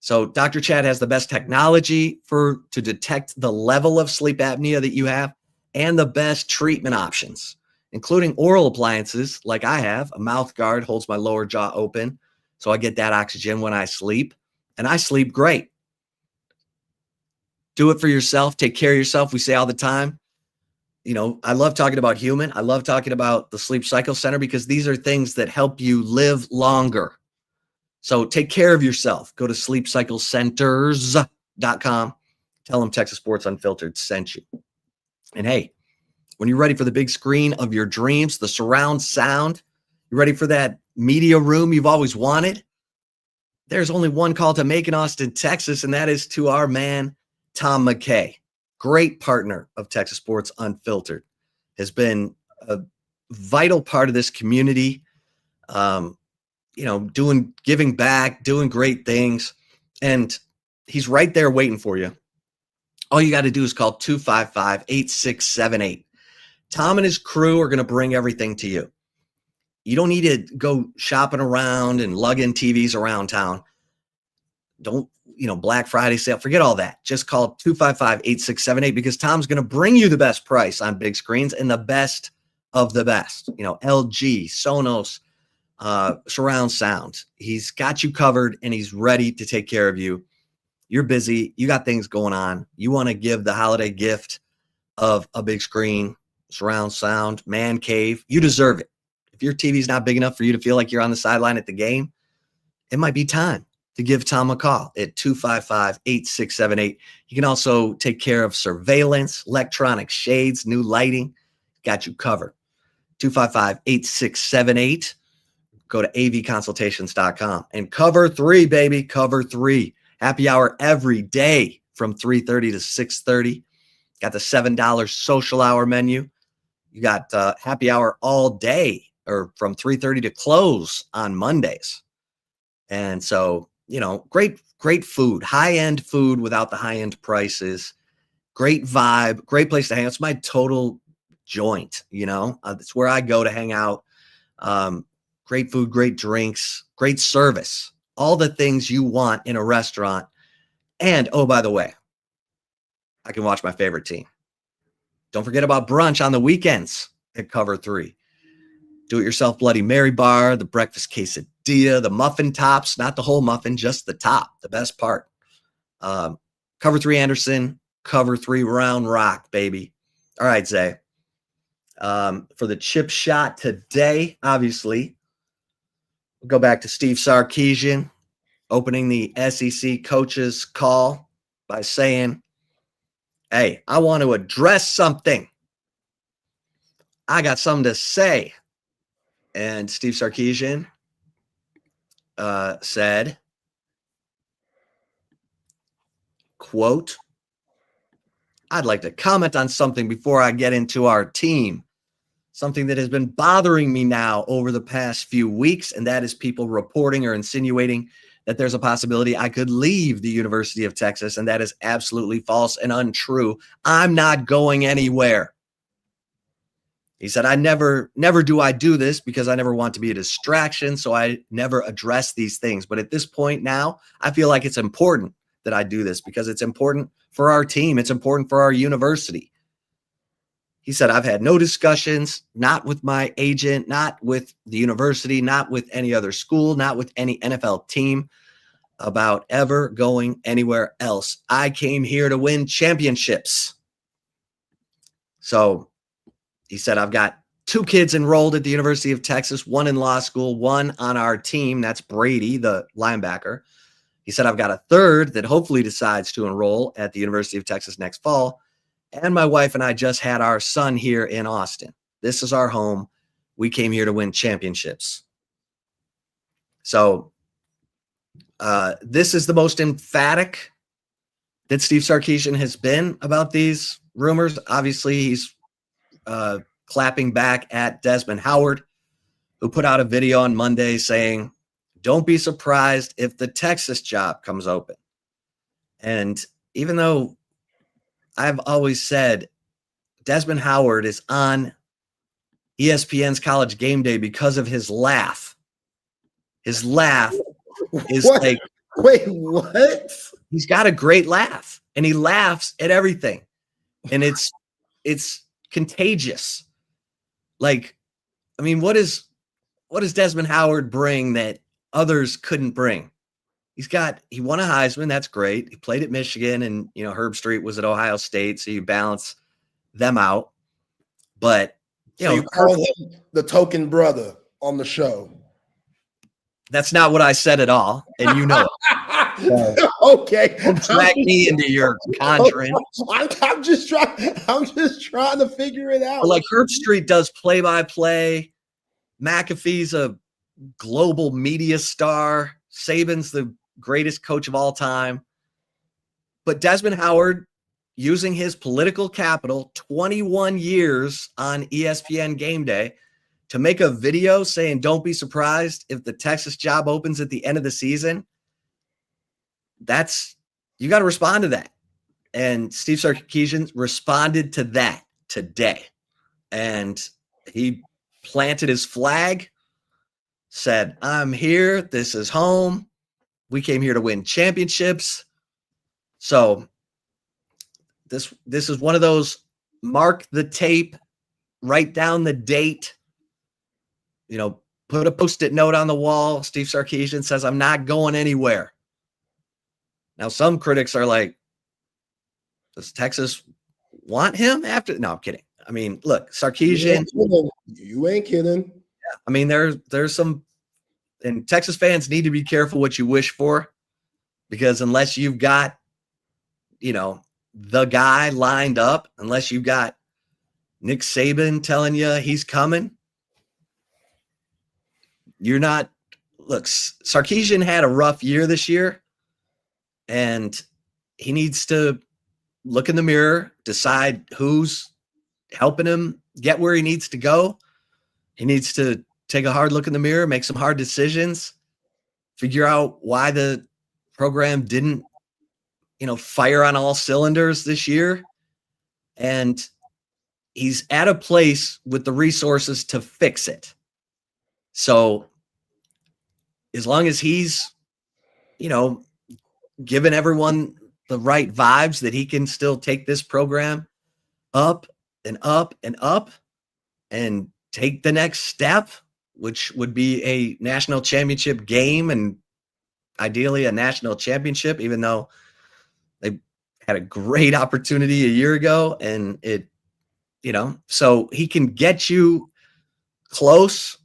So Dr. Chad has the best technology to detect the level of sleep apnea that you have and the best treatment options, including oral appliances like I have. A mouth guard holds my lower jaw open, so I get that oxygen when I sleep, and I sleep great. Do it for yourself. Take care of yourself. We say all the time, I love talking about Humann. I love talking about the Sleep Cycle Center because these are things that help you live longer. So take care of yourself. Go to sleepcyclecenters.com. Tell them Texas Sports Unfiltered sent you. And hey, when you're ready for the big screen of your dreams, the surround sound, you're ready for that media room you've always wanted, there's only one call to make in Austin, Texas, and that is to our man, Tom McKay. Great partner of Texas Sports Unfiltered. Has been a vital part of this community, giving back, doing great things. And he's right there waiting for you. All you got to do is call 255-8678. Tom and his crew are going to bring everything to you. You don't need to go shopping around and lugging TVs around town. Don't, Black Friday sale, forget all that. Just call 255-8678 because Tom's going to bring you the best price on big screens and the best of the best. LG, Sonos, surround sound. He's got you covered and he's ready to take care of you. You're busy. You got things going on. You want to give the holiday gift of a big screen, surround sound, man cave. You deserve it. If your TV's not big enough for you to feel like you're on the sideline at the game, it might be time to give Tom a call at 255-8678. You can also take care of surveillance, electronic shades, new lighting. Got you covered. 255-8678. Go to avconsultations.com. And cover 3, baby. Cover 3. Happy hour every day from 3:30 to 6:30. Got the $7 social hour menu. You got happy hour all day, or from 3:30 to close on Mondays. And so, great food, high-end food without the high-end prices. Great vibe, great place to hang out. It's my total joint, it's where I go to hang out. Great food, great drinks, great service, all the things you want in a restaurant. And, oh, by the way, I can watch my favorite team. Don't forget about brunch on the weekends at Cover 3. Do-it-yourself Bloody Mary bar, the breakfast quesadilla, the muffin tops, not the whole muffin, just the top, the best part. Cover 3 Anderson, Cover 3 Round Rock, baby. All right, Zay. For the chip shot today, obviously, we'll go back to Steve Sarkisian opening the SEC coaches call by saying, hey, I want to address something. I got something to say. And Steve Sarkisian said, quote, I'd like to comment on something before I get into our team. Something that has been bothering me now over the past few weeks, and that is people reporting or insinuating that there's a possibility I could leave the University of Texas, and that is absolutely false and untrue. I'm not going anywhere. He said, I never do I do this because I never want to be a distraction, so I never address these things. But at this point now, I feel like it's important that I do this because it's important for our team. It's important for our university. He said, I've had no discussions, not with my agent, not with the university, not with any other school, not with any NFL team about ever going anywhere else. I came here to win championships. So he said, I've got 2 kids enrolled at the University of Texas, 1 in law school, 1 on our team. That's Brady, the linebacker. He said, I've got a 3rd that hopefully decides to enroll at the University of Texas next fall. And my wife and I just had our son here in Austin. This is our home. We came here to win championships. So this is the most emphatic that Steve Sarkisian has been about these rumors. Obviously, he's clapping back at Desmond Howard, who put out a video on Monday saying, don't be surprised if the Texas job comes open. And even though I've always said Desmond Howard is on ESPN's College Game Day because of his laugh. His laugh is like, wait, what? He's got a great laugh, and he laughs at everything, and it's contagious. Like, I mean, what does Desmond Howard bring that others couldn't bring? He won a Heisman. That's great. He played at Michigan, and, Herb Street was at Ohio State. So you balance them out. But, you call him the token brother on the show. That's not what I said at all. And you know it. Okay. Don't drag me into your conjuring. I'm just trying to figure it out. But like Herb Street does play-by-play. McAfee's a global media star. Saban's the greatest coach of all time. But Desmond Howard, using his political capital, 21 years on ESPN Game Day, to make a video saying, don't be surprised if the Texas job opens at the end of the season, you got to respond to that. And Steve Sarkisian responded to that today. And he planted his flag, said, I'm here. This is home. We came here to win championships. So this is one of those mark the tape, write down the date, put a Post-it note on the wall. Steve Sarkisian says, I'm not going anywhere. Now, some critics are like, does Texas want him after? No, I'm kidding. I mean, look, Sarkisian. You ain't kidding. Yeah, I mean, there's some, and Texas fans need to be careful what you wish for, because unless you've got, the guy lined up, unless you've got Nick Saban telling you he's coming, you're not, look, Sarkisian had a rough year this year, and he needs to look in the mirror, decide who's helping him get where he needs to go. He needs to take a hard look in the mirror, make some hard decisions, figure out why the program didn't, fire on all cylinders this year. And he's at a place with the resources to fix it. So as long as he's, giving everyone the right vibes that he can still take this program up and up and up and take the next step, which would be a national championship game and ideally a national championship, even though they had a great opportunity a year ago. And it, so he can get you close.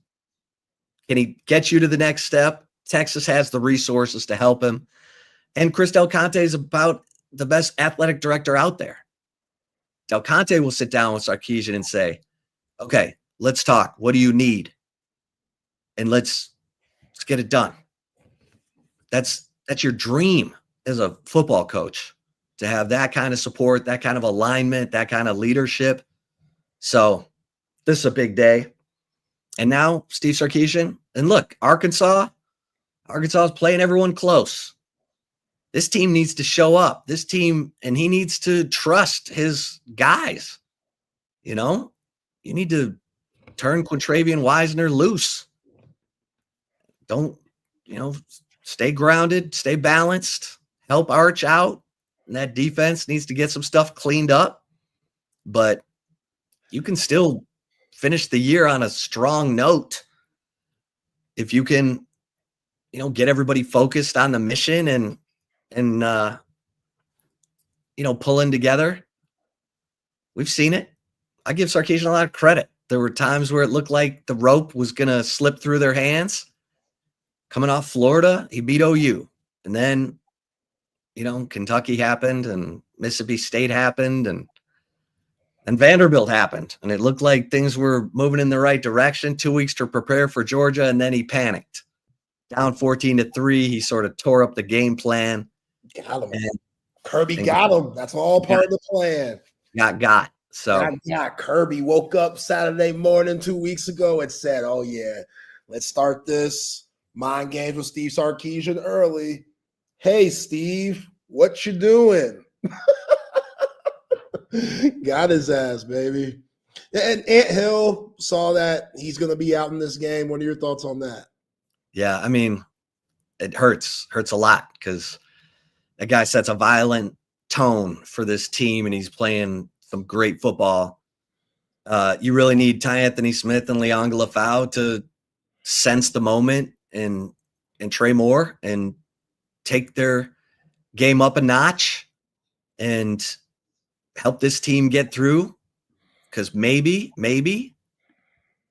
Can he get you to the next step? Texas has the resources to help him. And Chris Del Conte is about the best athletic director out there. Del Conte will sit down with Sarkisian and say, okay, let's talk. What do you need? And let's get it done. That's your dream as a football coach, to have that kind of support, that kind of alignment, that kind of leadership. So this is a big day. And now Steve Sarkisian, and look, Arkansas is playing everyone close. This team needs to show up. This team, and he needs to trust his guys. You need to turn Quintravian Wisner loose. Don't, stay grounded, stay balanced, help Arch out. And that defense needs to get some stuff cleaned up. But you can still finish the year on a strong note if you can, get everybody focused on the mission and pulling together. We've seen it. I give Sarkisian a lot of credit. There were times where it looked like the rope was going to slip through their hands. Coming off Florida, he beat OU. And then, Kentucky happened and Mississippi State happened and Vanderbilt happened. And it looked like things were moving in the right direction. 2 weeks to prepare for Georgia, and then he panicked. Down 14-3, he sort of tore up the game plan. Got him. Kirby got him. That's all part of the plan. Got. So Kirby woke up Saturday morning 2 weeks ago and said, oh, yeah, let's start this mind games with Steve Sarkisian early. Hey, Steve, what you doing? Got his ass, baby. And Ant Hill saw that he's going to be out in this game. What are your thoughts on that? Yeah, I mean, it hurts a lot because that guy sets a violent tone for this team, and he's playing some great football. You really need Ty Anthony Smith and Leon Galafau to sense the moment and Trey Moore and take their game up a notch and help this team get through, because maybe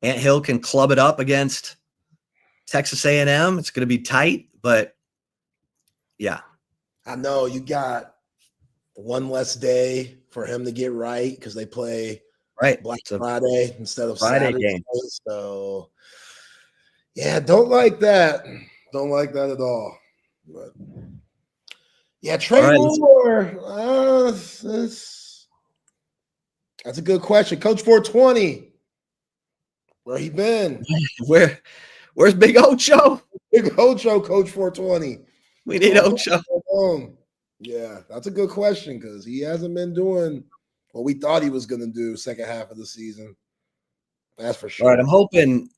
Ant Hill can club it up against Texas A&M. It's going to be tight, but yeah. I know you got one less day for him to get right because they play Black Friday instead of Friday Saturday game. So, yeah, don't like that. Don't like that at all. But yeah, Trey Moore. That's a good question. Coach 420. Where he been? Where's Big Ocho? Big Ocho, Coach 420. We need Ocho. Yeah, that's a good question because he hasn't been doing what we thought he was going to do second half of the season. That's for sure. All right, I'm hoping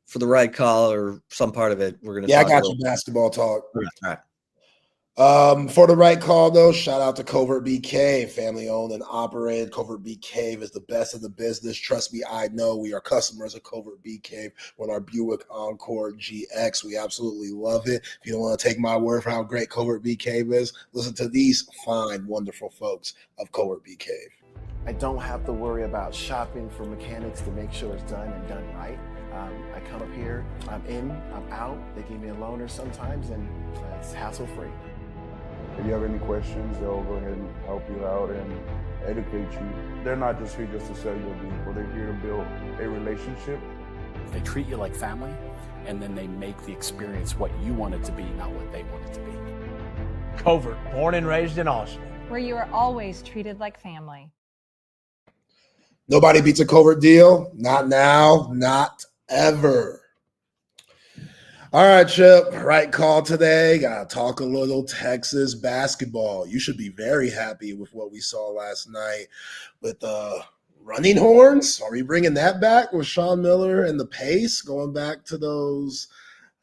for the right call or some part of it. We're going to I got you basketball talk. All right. For the right call, though, shout out to Covert Bee Cave, family owned and operated. Covert Bee Cave is the best of the business. Trust me, I know. We are customers of Covert Bee Cave on our Buick Encore GX. We absolutely love it. If you don't want to take my word for how great Covert Bee Cave is, listen to these fine, wonderful folks of Covert Bee Cave. I don't have to worry about shopping for mechanics to make sure it's done and done right. I come up here, I'm in, I'm out. They give me a loaner sometimes, and it's hassle-free. If you have any questions, they'll go ahead and help you out and educate you. They're not just here just to sell you a vehicle. They're here to build a relationship. They treat you like family. and then they make the experience what you want it to be, not what they want it to be. Covert, born and raised in Austin, where you are always treated like family. Nobody beats a Covert deal. Not now, not ever. All right, Chip, right call today. Got to talk a little Texas basketball. You should be very happy with what we saw last night with the running horns. Are we bringing that back with Sean Miller and the pace, going back to those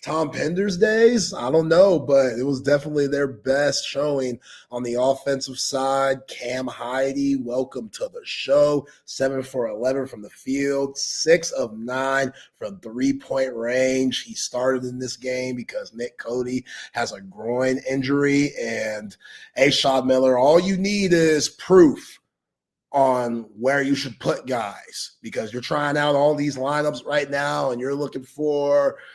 Tom Penders days? I don't know, but it was definitely their best showing on the offensive side. Cam Heide, welcome to the show. 7 for 11 from the field, 6 of 9 from three-point range. He started in this game because Nick Cody has a groin injury. And, hey, Sean Miller, all you need is proof on where you should put guys, because you're trying out all these lineups right now and you're looking for –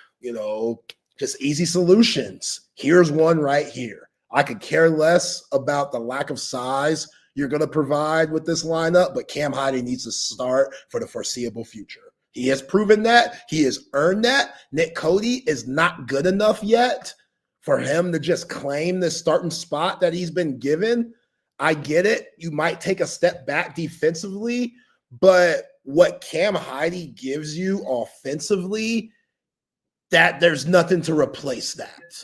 just easy solutions. Here's one right here. I could care less about the lack of size you're going to provide with this lineup, but Cam Heide needs to start for the foreseeable future. He has proven that. He has earned that. Nick Cody is not good enough yet for him to just claim this starting spot that he's been given. I get it. You might take a step back defensively, but what Cam Heide gives you offensively, that there's nothing to replace that.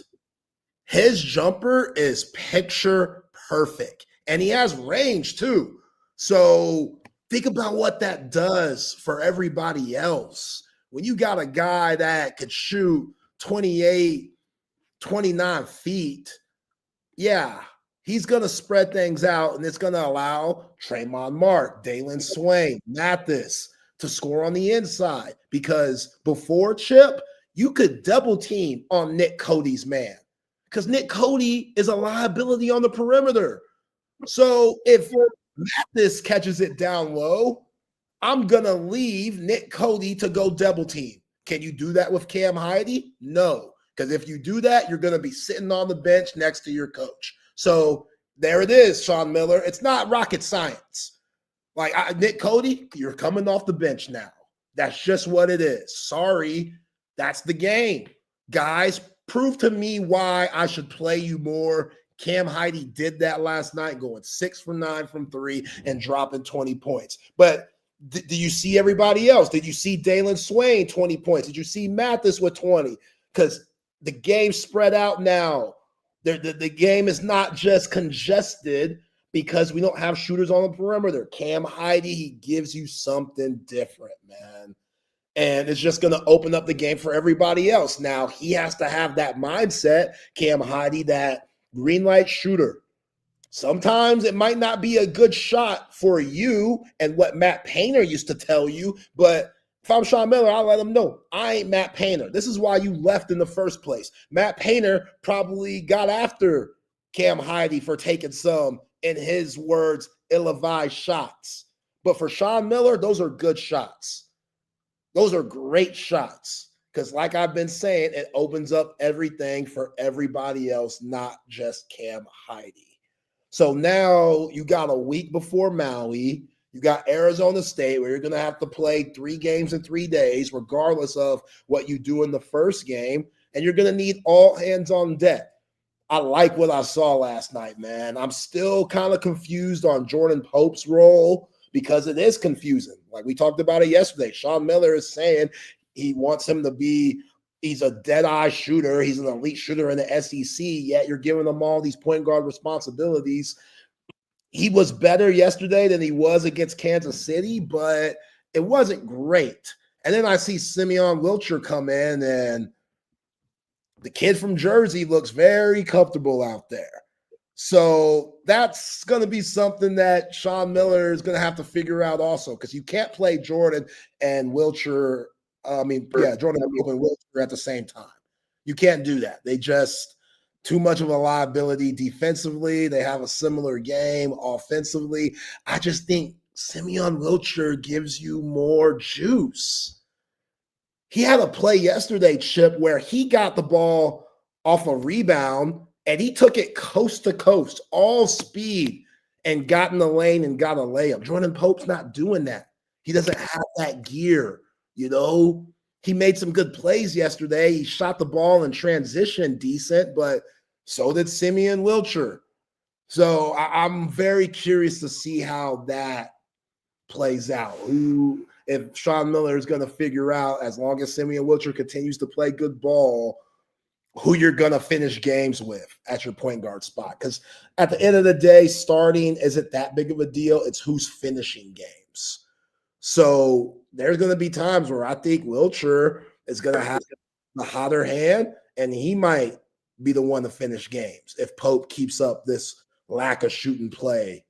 His jumper is picture perfect, and he has range too. So think about what that does for everybody else. When you got a guy that could shoot 28, 29 feet, yeah, he's going to spread things out, and it's going to allow Tremont Mark, Dalen Swain, Mathis to score on the inside, because before Chip, you could double team on Nick Cody's man, because Nick Cody is a liability on the perimeter. So if Mathis catches it down low, I'm going to leave Nick Cody to go double team. Can you do that with Cam Heide? No, because if you do that, you're going to be sitting on the bench next to your coach. So there it is, Sean Miller. It's not rocket science. Nick Cody, you're coming off the bench now. That's just what it is. Sorry. That's the game. Guys, prove to me why I should play you more. Cam Heide did that last night, going 6 for 9 from 3 and dropping 20 points. But do you see everybody else? Did you see Dalen Swain, 20 points? Did you see Mathis with 20? Because the game's spread out now. The game is not just congested because we don't have shooters on the perimeter. Cam Heide, he gives you something different, man. And it's just going to open up the game for everybody else. Now, he has to have that mindset, Cam Heide, that green light shooter. Sometimes it might not be a good shot for you and what Matt Painter used to tell you, but if I'm Sean Miller, I'll let him know, I ain't Matt Painter. This is why you left in the first place. Matt Painter probably got after Cam Heide for taking some, in his words, ill-advised shots. But for Sean Miller, those are good shots. Those are great shots, because like I've been saying, it opens up everything for everybody else, not just Cam Heide. So now you got a week before Maui. You got Arizona State, where you're going to have to play 3 games in 3 days, regardless of what you do in the first game, and you're going to need all hands on deck. I like what I saw last night, man. I'm still kind of confused on Jordan Pope's role, because it is confusing. Like we talked about it yesterday. Sean Miller is saying he wants him to be, he's a dead-eye shooter. He's an elite shooter in the SEC, yet you're giving him all these point guard responsibilities. He was better yesterday than he was against Kansas City, but it wasn't great. And then I see Simeon Wilcher come in, and the kid from Jersey looks very comfortable out there. So that's going to be something that Sean Miller is going to have to figure out also, because you can't play Jordan and Wilcher. Jordan and Wilcher at the same time. You can't do that. They just too much of a liability defensively. They have a similar game offensively. I just think Simeon Wilcher gives you more juice. He had a play yesterday, Chip, where he got the ball off a rebound and he took it coast to coast, all speed, and got in the lane and got a layup. Jordan Pope's not doing that. He doesn't have that gear, you know. he made some good plays yesterday. He shot the ball in transition decent, but so did Simeon Wilcher. So I'm very curious to see how that plays out. If Sean Miller is going to figure out, as long as Simeon Wilcher continues to play good ball, who you're going to finish games with at your point guard spot. Because at the end of the day, starting isn't that big of a deal. It's who's finishing games. So there's going to be times where I think Wilcher is going to have the hotter hand, and he might be the one to finish games if Pope keeps up this lack of shooting play,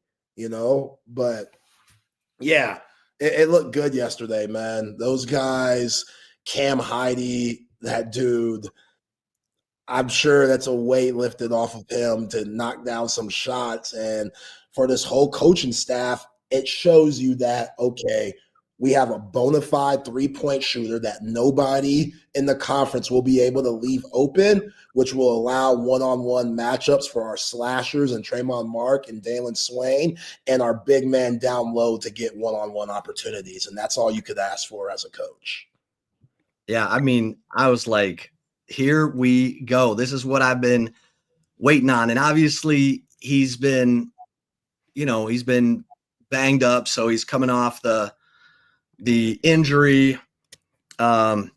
But, yeah, it looked good yesterday, man. Those guys, Cam Heidi, that dude, I'm sure that's a weight lifted off of him to knock down some shots. And for this whole coaching staff, it shows you that, okay, we have a bona fide three-point shooter that nobody in the conference will be able to leave open, which will allow one-on-one matchups for our slashers and Tremont Mark and Dalen Swain and our big man down low to get one-on-one opportunities. And that's all you could ask for as a coach. Yeah, I mean, I was like, here we go. This is what I've been waiting on. And obviously he's been banged up. So he's coming off the injury. But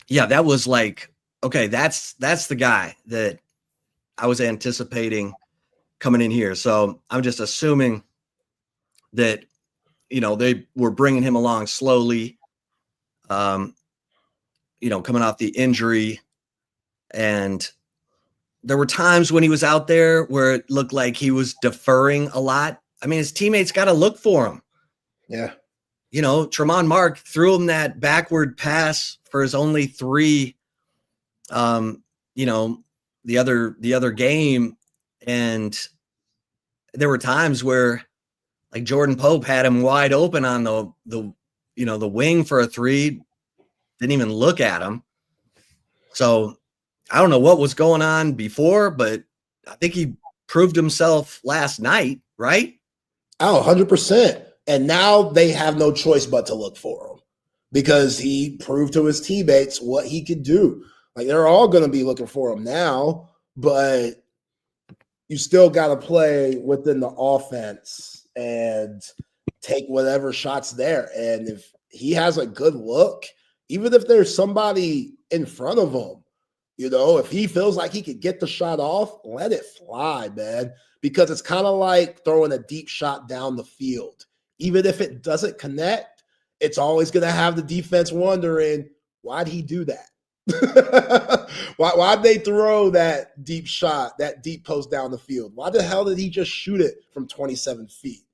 yeah, that was like, okay, that's the guy that I was anticipating coming in here. So I'm just assuming that, they were bringing him along slowly, coming off the injury. And there were times when he was out there where it looked like he was deferring a lot. I mean, his teammates got to look for him. Yeah. Tremont Mark threw him that backward pass for his only three, the other game. And there were times where like Jordan Pope had him wide open on the wing for a three, didn't even look at him. So I don't know what was going on before, but I think he proved himself last night, right? Oh, 100%. And now they have no choice but to look for him because he proved to his teammates what he could do. Like, they're all going to be looking for him now, but you still got to play within the offense and take whatever shots there. And if he has a good look, even if there's somebody in front of him, if he feels like he could get the shot off, let it fly, man. Because it's kind of like throwing a deep shot down the field. Even if it doesn't connect, it's always going to have the defense wondering, why'd he do that? Why'd they throw that deep shot, that deep post down the field? Why the hell did he just shoot it from 27 feet?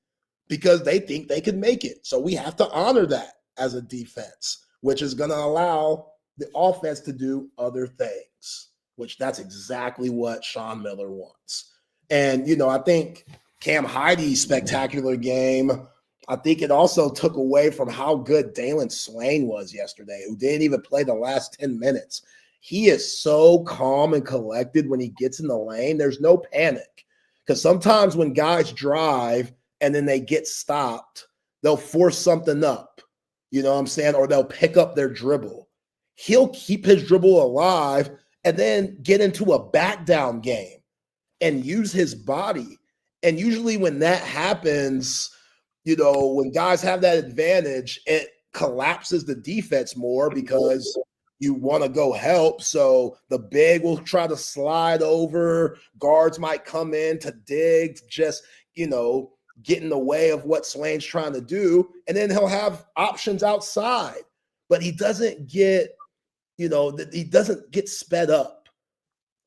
Because they think they could make it. So we have to honor that as a defense, which is going to allow the offense to do other things, which that's exactly what Sean Miller wants. And, I think Cam Heidi's spectacular game, I think it also took away from how good Dalen Swain was yesterday, who didn't even play the last 10 minutes. He is so calm and collected when he gets in the lane. There's no panic. Because sometimes when guys drive and then they get stopped, they'll force something up, you know what I'm saying? Or they'll pick up their dribble. He'll keep his dribble alive and then get into a back down game and use his body. And usually when that happens, when guys have that advantage, it collapses the defense more because you want to go help. So the big will try to slide over. Guards might come in to dig, to just, get in the way of what Swain's trying to do. And then he'll have options outside. But he doesn't get, he doesn't get sped up.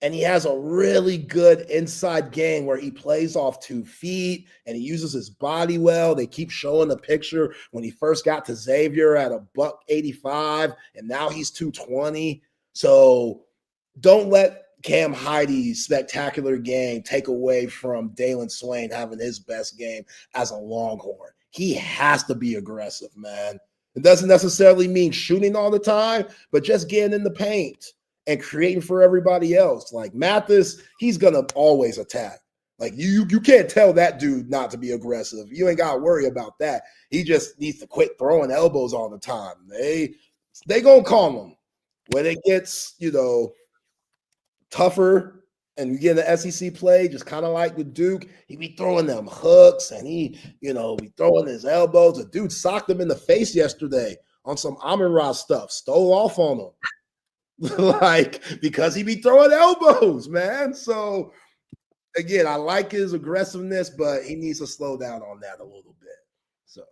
And he has a really good inside game where he plays off 2 feet and he uses his body well. They keep showing the picture when he first got to Xavier at $185, and now he's 220. So don't let Cam Heidi's spectacular game take away from Dalen Swain having his best game as a Longhorn. He has to be aggressive, man. It doesn't necessarily mean shooting all the time, but just getting in the paint and creating for everybody else. Like Mathis, he's going to always attack. Like you can't tell that dude not to be aggressive. You ain't got to worry about that. He just needs to quit throwing elbows all the time. They gonna call him when it gets, tougher and you get in the SEC play, just kind of like with Duke. He be throwing them hooks and he be throwing his elbows. A dude socked him in the face yesterday on some Amon-Ra stuff, stole off on him. Because he be throwing elbows, man. So again, I like his aggressiveness, but he needs to slow down on that a little bit. So,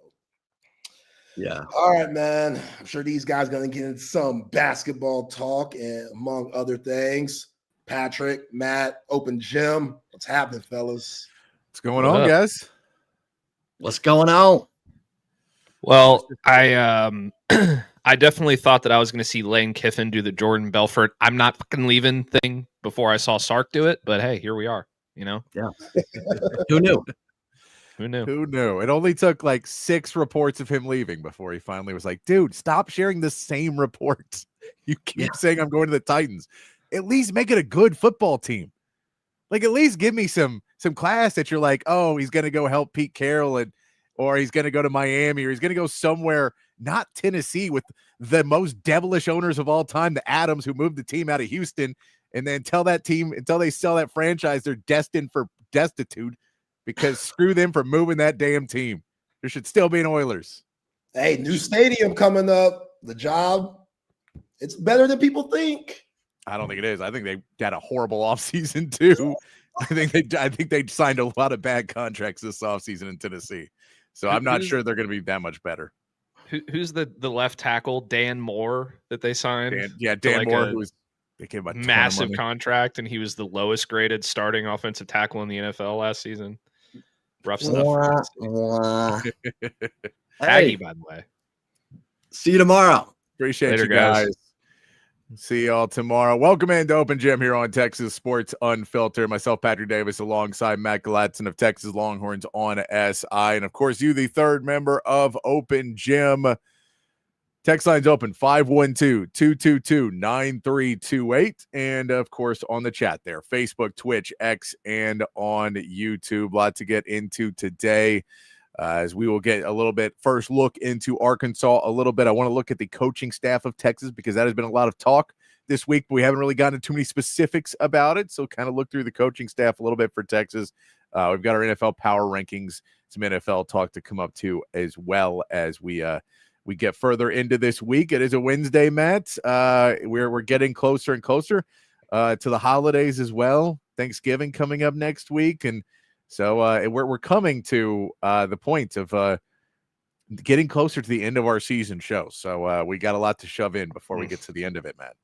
yeah. All right, man. I'm sure these guys are going to get into some basketball talk and among other things. Patrick, Matt, Open Gym. What's happening, fellas? What's going on, guys? What's going on? Well, I definitely thought that I was going to see Lane Kiffin do the Jordan Belfort "I'm not fucking leaving" thing before I saw Sark do it, but hey, here we are. Yeah. Who knew? Who knew? Who knew? It only took like 6 reports of him leaving before he finally was like, dude, stop sharing the same reports. You keep saying I'm going to the Titans. At least make it a good football team. Like, at least give me some class that you're like, oh, he's going to go help Pete Carroll or he's going to go to Miami or he's going to go somewhere, not Tennessee, with the most devilish owners of all time, the Adams, who moved the team out of Houston, and then tell that team until they sell that franchise, they're destined for destitute because screw them for moving that damn team. There should still be an Oilers. Hey, new stadium coming up. The job, it's better than people think. I don't think it is. I think they had a horrible offseason too. I think they signed a lot of bad contracts this offseason in Tennessee. So I'm not sure they're going to be that much better. Who's the left tackle, Dan Moore, that they signed? Dan Moore, who was became a massive contract, and he was the lowest graded starting offensive tackle in the NFL last season. Rough stuff. Aggie, by the way. See you tomorrow. Appreciate Later, you guys. See y'all tomorrow. Welcome into Open Gym here on Texas Sports Unfiltered. Myself, Patrick Davis, alongside Matt Galatzan of Texas Longhorns on SI. And, of course, you, the third member of Open Gym. Text line's open, 512-222-9328. And, of course, on the chat there, Facebook, Twitch, X, and on YouTube. A lot to get into today. As we will get a little bit first look into Arkansas a little bit. I want to look at the coaching staff of Texas because that has been a lot of talk this week, but we haven't really gotten into too many specifics about it. So kind of look through the coaching staff a little bit for Texas. We've got our NFL power rankings, some NFL talk to come up to as well as we get further into this week. It is a Wednesday, Matt. We're getting closer and closer to the holidays as well. Thanksgiving coming up next week, and so we're coming to the point of getting closer to the end of our season show. So we got a lot to shove in before we get to the end of it, Matt.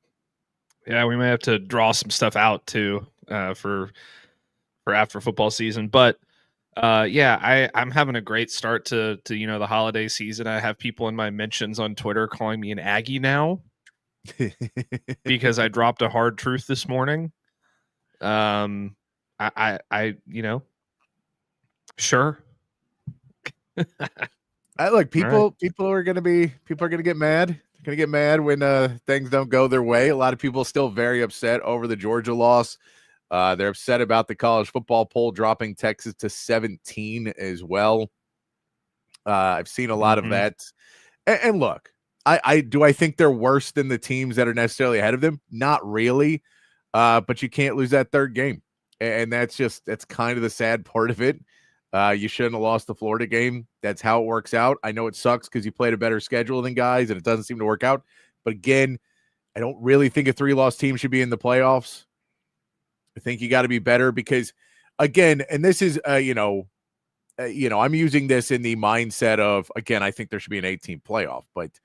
Yeah, we may have to draw some stuff out too for after football season. But I'm having a great start to the holiday season. I have people in my mentions on Twitter calling me an Aggie now because I dropped a hard truth this morning. Sure. People are going to get mad. They're going to get mad when things don't go their way. A lot of people still very upset over the Georgia loss. They're upset about the college football poll dropping Texas to 17 as well. I've seen a lot of that. And look, I think they're worse than the teams that are necessarily ahead of them? Not really. But you can't lose that third game. And that's kind of the sad part of it. You shouldn't have lost the Florida game. That's how it works out. I know it sucks because you played a better schedule than guys, and it doesn't seem to work out. But again, I don't really think a 3-loss team should be in the playoffs. I think you got to be better because, again, and this is, I'm using this in the mindset of, again, I think there should be an 8-team playoff. But,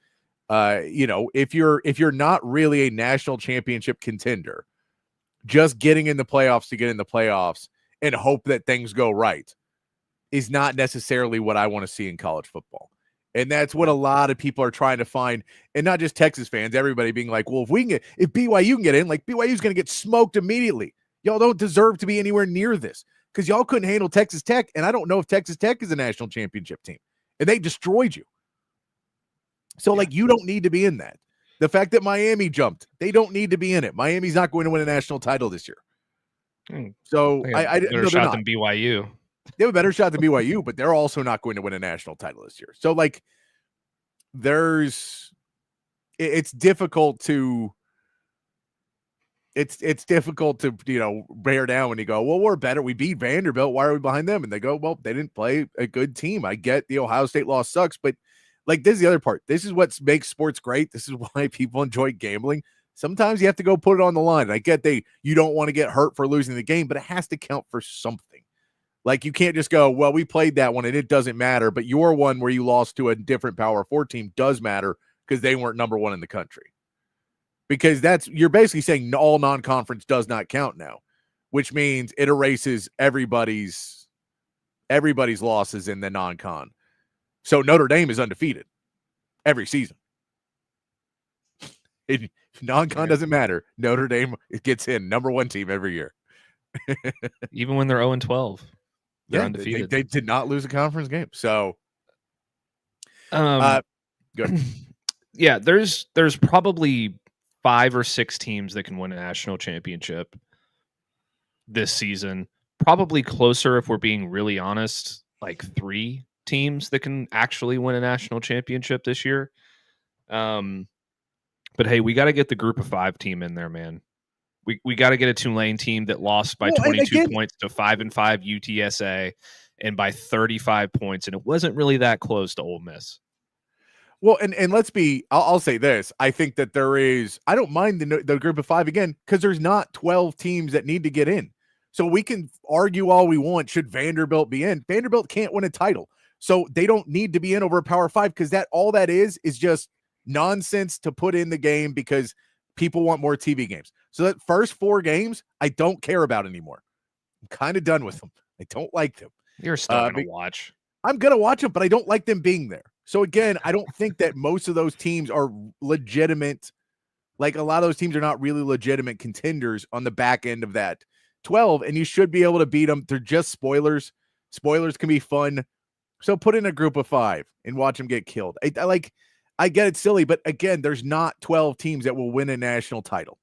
if you're not really a national championship contender, just getting in the playoffs to get in the playoffs and hope that things go right is not necessarily what I want to see in college football. And that's what a lot of people are trying to find. And not just Texas fans, everybody being like, well, if BYU can get in, like BYU's going to get smoked immediately. Y'all don't deserve to be anywhere near this because y'all couldn't handle Texas Tech. And I don't know if Texas Tech is a national championship team and they destroyed you. So you don't need to be in that. The fact that Miami jumped, they don't need to be in it. Miami's not going to win a national title this year. So They have I a better no, they're shot not. than BYU. They have a better shot than BYU, but they're also not going to win a national title this year. So like, it's difficult to. It's difficult to bear down when you go, well, we're better. We beat Vanderbilt. Why are we behind them? And they go, well, they didn't play a good team. I get the Ohio State loss sucks, but like this is the other part. This is what makes sports great. This is why people enjoy gambling. Sometimes you have to go put it on the line. And I get you don't want to get hurt for losing the game, but it has to count for something. Like you can't just go, well, we played that one and it doesn't matter, but your one where you lost to a different Power 4 team does matter because they weren't number one in the country. Because you're basically saying all non-conference does not count now, which means it erases everybody's losses in the non-con. So Notre Dame is undefeated every season. Non-con doesn't matter. Notre Dame gets in number one team every year. Even when they're 0-12, they're undefeated. They did not lose a conference game. So, good. Yeah, there's probably 5 or 6 teams that can win a national championship this season. Probably closer, if we're being really honest, like 3 teams that can actually win a national championship this year. But hey, we got to get the group of 5 team in there, man. We got to get a Tulane team that lost by 22 points to 5-5 UTSA and by 35 points, and it wasn't really that close to Ole Miss. Well, and I'll say this. I think that I don't mind the group of 5 again, because there's not 12 teams that need to get in. So we can argue all we want. Should Vanderbilt be in? Vanderbilt can't win a title. So they don't need to be in over a Power 5, because all that is just nonsense to put in the game because people want more TV games. So that first 4 games, I don't care about anymore. I'm kind of done with them. I don't like them. You're still going to watch. I'm going to watch them, but I don't like them being there. So again, I don't think that most of those teams are legitimate. Like a lot of those teams are not really legitimate contenders on the back end of that 12, and you should be able to beat them. They're just spoilers. Spoilers can be fun. So put in a group of 5 and watch them get killed. I get it silly, but again, there's not 12 teams that will win a national title.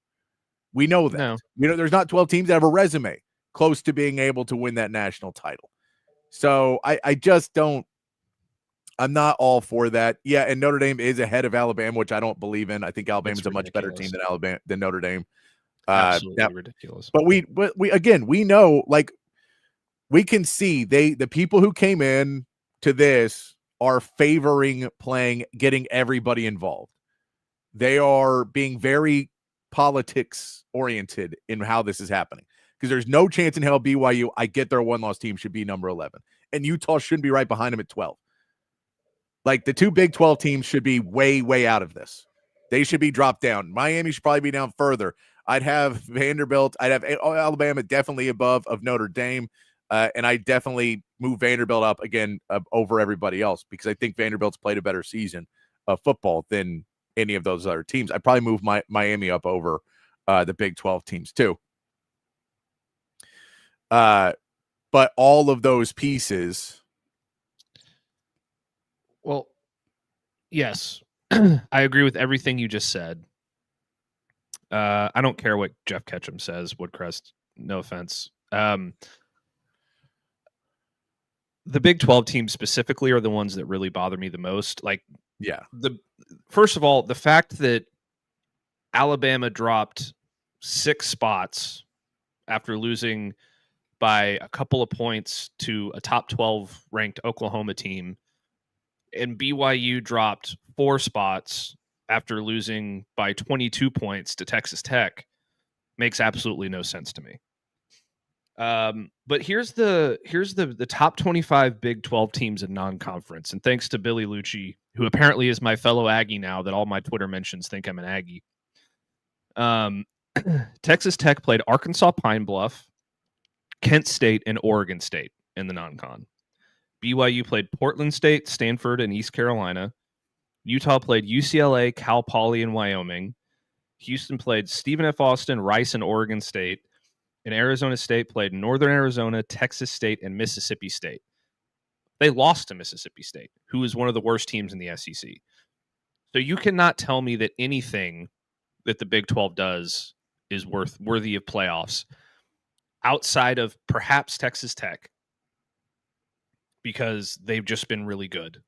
We know that. No. There's not 12 teams that have a resume close to being able to win that national title. So I just don't. I'm not all for that. Yeah, and Notre Dame is ahead of Alabama, which I don't believe in. I think Alabama's a much better team than Notre Dame. Absolutely ridiculous. But we again, we know, like, we can see the people who came in to this are favoring getting everybody involved. They are being very politics oriented in how this is happening, because there's no chance in hell BYU, I get their 1-loss team, should be number 11, and Utah shouldn't be right behind them at 12. Like, the 2 Big 12 teams should be way, way out of this. They should be dropped down. Miami should probably be down further. I'd have Vanderbilt. I'd have Alabama definitely above of Notre Dame. And I definitely move Vanderbilt up again over everybody else, because I think Vanderbilt's played a better season of football than any of those other teams. I'd probably move Miami up over the Big 12 teams too. But all of those pieces. Well, yes, I agree with everything you just said. I don't care what Jeff Ketchum says, Woodcrest, no offense. The Big 12 teams specifically are the ones that really bother me the most. Like, yeah, first of all, the fact that Alabama dropped 6 spots after losing by a couple of points to a top 12 ranked Oklahoma team, and BYU dropped 4 spots after losing by 22 points to Texas Tech, makes absolutely no sense to me. But here's the top 25 Big 12 teams in non-conference, and thanks to Billy Lucci, who apparently is my fellow Aggie now that all my Twitter mentions think I'm an Aggie. Texas Tech played Arkansas Pine Bluff, Kent State, and Oregon State in the non-con. BYU played Portland State, Stanford, and East Carolina. Utah played UCLA, Cal Poly, and Wyoming. Houston played Stephen F. Austin, Rice, and Oregon State. And Arizona State played Northern Arizona, Texas State, and Mississippi State. They lost to Mississippi State, who is one of the worst teams in the SEC. So you cannot tell me that anything that the Big 12 does is worthy of playoffs. outside of perhaps Texas Tech, because they've just been really good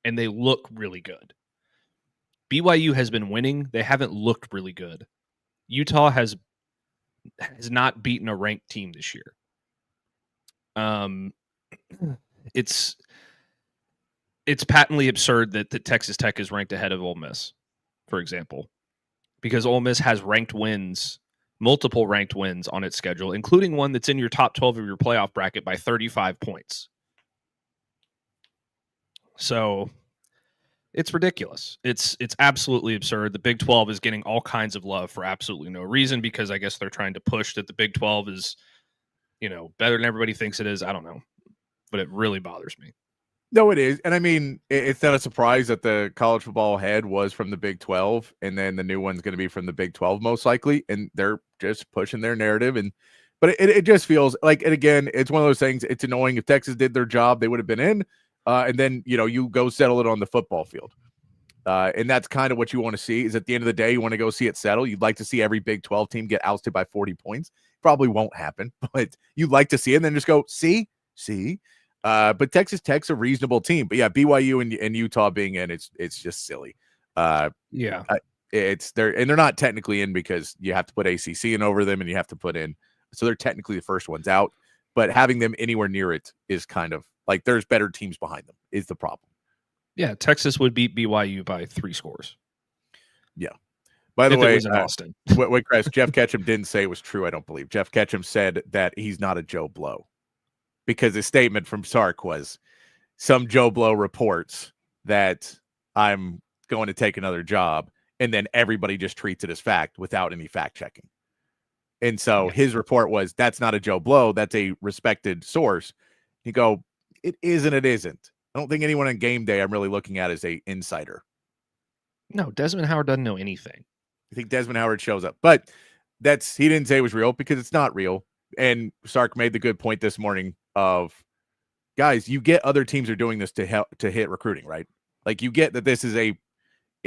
and they look really good. BYU has been winning. They haven't looked really good. Utah has not beaten a ranked team this year. It's patently absurd that Texas Tech is ranked ahead of Ole Miss, for example, because Ole Miss has ranked wins, multiple ranked wins on its schedule, including one that's in your top 12 of your playoff bracket by 35 points. So it's ridiculous. It's absolutely absurd. The Big 12 is getting all kinds of love for absolutely no reason, because I guess they're trying to push that the Big 12 is, better than everybody thinks it is. I don't know, but it really bothers me. No, it is. And I mean, it's not a surprise that the college football head was from the Big 12, and then the new one's going to be from the Big 12 most likely, and they're just pushing their narrative. But it just feels like, and again, it's one of those things, it's annoying. If Texas did their job, they would have been in. And then, you go settle it on the football field. And that's kind of what you want to see, is at the end of the day, you want to go see it settle. You'd like to see every Big 12 team get ousted by 40 points. Probably won't happen, but you'd like to see it and then just go, see. But Texas Tech's a reasonable team. But yeah, BYU and Utah being in, it's just silly. Yeah. They're not technically in because you have to put ACC in over them and you have to put in. So they're technically the first ones out. But having them anywhere near it is kind of like, there's better teams behind them is the problem. Yeah, Texas would beat BYU by 3 scores. Yeah. By the if way, it was in Austin. Wait, Chris, Jeff Ketchum didn't say it was true, I don't believe. Jeff Ketchum said that he's not a Joe Blow, because his statement from Sark was, some Joe Blow reports that I'm going to take another job, and then everybody just treats it as fact without any fact checking. And so his report was, that's not a Joe Blow, that's a respected source. You go, it is and it isn't. I don't think anyone on game day I'm really looking at as a insider. No, Desmond Howard doesn't know anything. I think Desmond Howard shows up, but he didn't say it was real, because it's not real. And Sark made the good point this morning of, guys, you get other teams are doing this to hit recruiting, right? Like, you get that this is a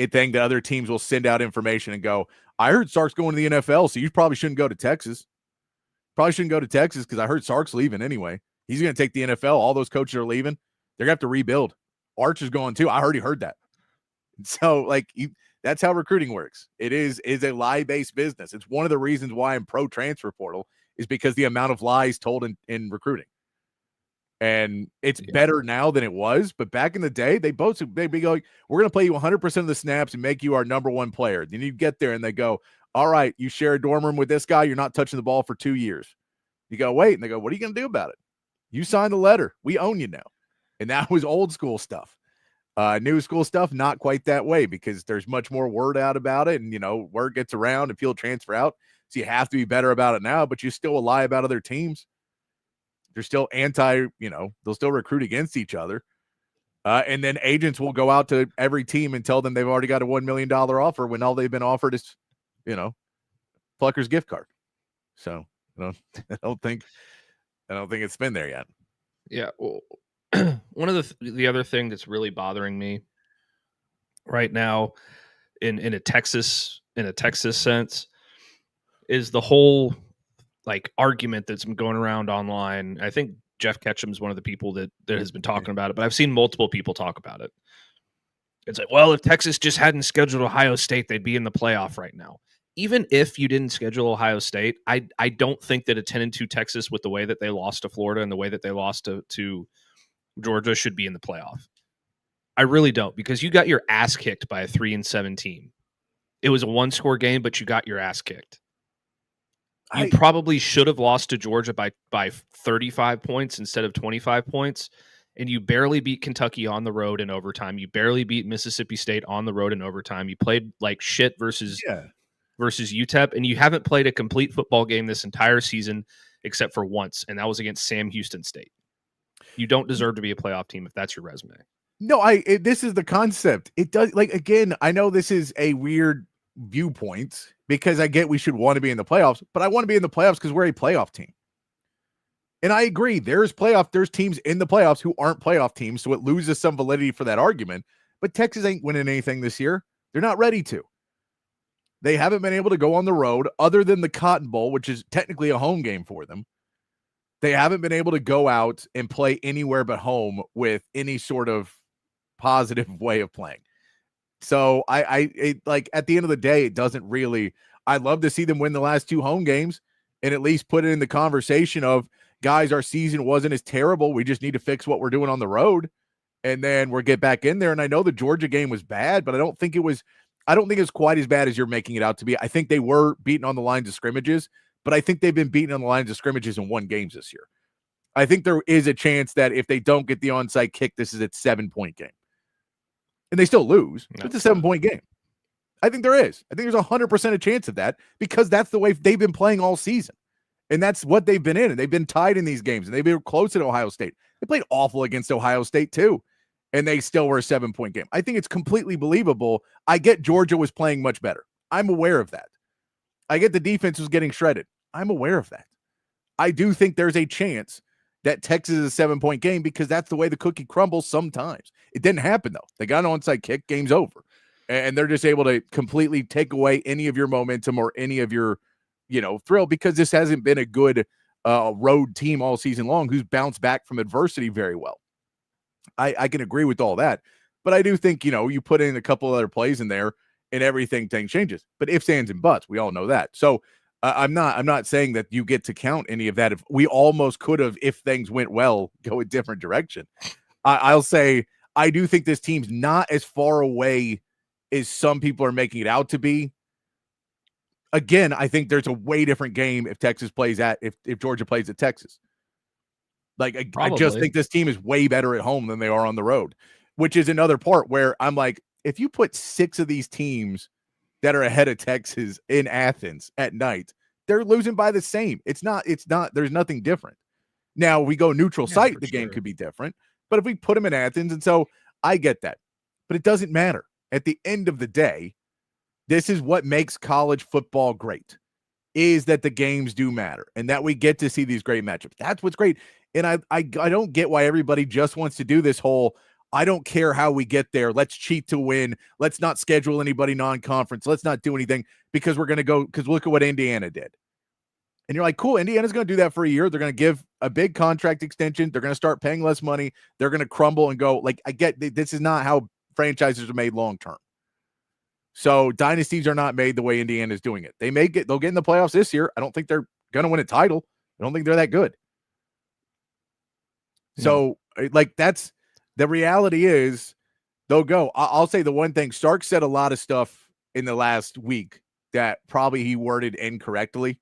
thing that other teams will send out information and go, I heard Sark's going to the NFL, so you probably shouldn't go to Texas. Probably shouldn't go to Texas because I heard Sark's leaving anyway. He's going to take the NFL. All those coaches are leaving. They're going to have to rebuild. Arch is going too. I already heard that. So, that's how recruiting works. It is a lie-based business. It's one of the reasons why I'm pro transfer portal, is because the amount of lies told in recruiting. And it's better now than it was. But back in the day, they'd be going, we're going to play you 100% of the snaps and make you our number one player. Then you get there and they go, all right, you share a dorm room with this guy. You're not touching the ball for 2 years. You go, wait. And they go, what are you going to do about it? You signed a letter. We own you now. And that was old school stuff. New school stuff, not quite that way, because there's much more word out about it. And, word gets around and people transfer out. So you have to be better about it now, but you still lie about other teams. They're still they'll still recruit against each other. And then agents will go out to every team and tell them they've already got a $1 million offer when all they've been offered is, Plucker's gift card. So I don't think it's been there yet. Yeah. Well, one of the other thing that's really bothering me right now in a Texas sense is the whole argument that's been going around online. I think Jeff Ketchum is one of the people that has been talking about it, but I've seen multiple people talk about it. It's like, well, if Texas just hadn't scheduled Ohio State, they'd be in the playoff right now. Even if you didn't schedule Ohio State, I don't think that a 10-2 Texas, with the way that they lost to Florida and the way that they lost to Georgia, should be in the playoff. I really don't, because you got your ass kicked by a 3-7 team. It was a 1-score game, but you got your ass kicked. You probably should have lost to Georgia by 35 points instead of 25 points, and you barely beat Kentucky on the road in overtime. You barely beat Mississippi State on the road in overtime. You played like shit versus UTEP, and you haven't played a complete football game this entire season except for once, and that was against Sam Houston State. You don't deserve to be a playoff team if that's your resume. No, this is the concept. It does, again, I know this is a weird viewpoint, because I get we should want to be in the playoffs, but I want to be in the playoffs because we're a playoff team. And I agree, there's teams in the playoffs who aren't playoff teams, so it loses some validity for that argument. But Texas ain't winning anything this year. They're not ready to. They haven't been able to go on the road other than the Cotton Bowl, which is technically a home game for them. They haven't been able to go out and play anywhere but home with any sort of positive way of playing. So like at the end of the day, it doesn't really, I'd love to see them win the last 2 home games and at least put it in the conversation of, guys, our season wasn't as terrible. We just need to fix what we're doing on the road. And then we'll get back in there. And I know the Georgia game was bad, but I don't think it's quite as bad as you're making it out to be. I think they were beaten on the lines of scrimmages, but I think they've been beaten on the lines of scrimmages and won games this year. I think there is a chance that if they don't get the onside kick, this is a 7-point game. And they still lose. No. It's a 7-point game. I think there is. I think there's 100% a chance of that because that's the way they've been playing all season. And that's what they've been in. And they've been tied in these games. And they've been close at Ohio State. They played awful against Ohio State too. And they still were a 7-point game. I think it's completely believable. I get Georgia was playing much better. I'm aware of that. I get the defense was getting shredded. I'm aware of that. I do think there's a chance that Texas is a 7-point game because that's the way the cookie crumbles sometimes. It didn't happen, though. They got an onside kick, game's over. And they're just able to completely take away any of your momentum or any of your, thrill because this hasn't been a good road team all season long who's bounced back from adversity very well. I can agree with all that. But I do think, you put in a couple other plays in there and everything changes. But ifs, ands, and buts, we all know that. So I'm not saying that you get to count any of that. If we almost could have, if things went well, go a different direction. I'll say I do think this team's not as far away as some people are making it out to be. Again, I think there's a way different game if Texas plays if Georgia plays at Texas. Like, I just think this team is way better at home than they are on the road, which is another part where I'm like, if you put 6 of these teams that are ahead of Texas in Athens at night, they're losing by the same. It's not, there's nothing different. Now we go neutral site, the game could be different, but if we put them in Athens, and so I get that, but it doesn't matter. At the end of the day, this is what makes college football great, is that the games do matter and that we get to see these great matchups. That's what's great. And I don't get why everybody just wants to do this whole, I don't care how we get there. Let's cheat to win. Let's not schedule anybody non-conference. Let's not do anything because we're going to go, because look at what Indiana did. And you're like, cool, Indiana's going to do that for a year. They're going to give a big contract extension. They're going to start paying less money. They're going to crumble and go. Like, I get, this is not how franchises are made long-term. So dynasties are not made the way Indiana's doing it. They'll get in the playoffs this year. I don't think they're going to win a title. I don't think they're that good. So, like, that's the reality is they'll go. I'll say the one thing, Stark said a lot of stuff in the last week that probably he worded incorrectly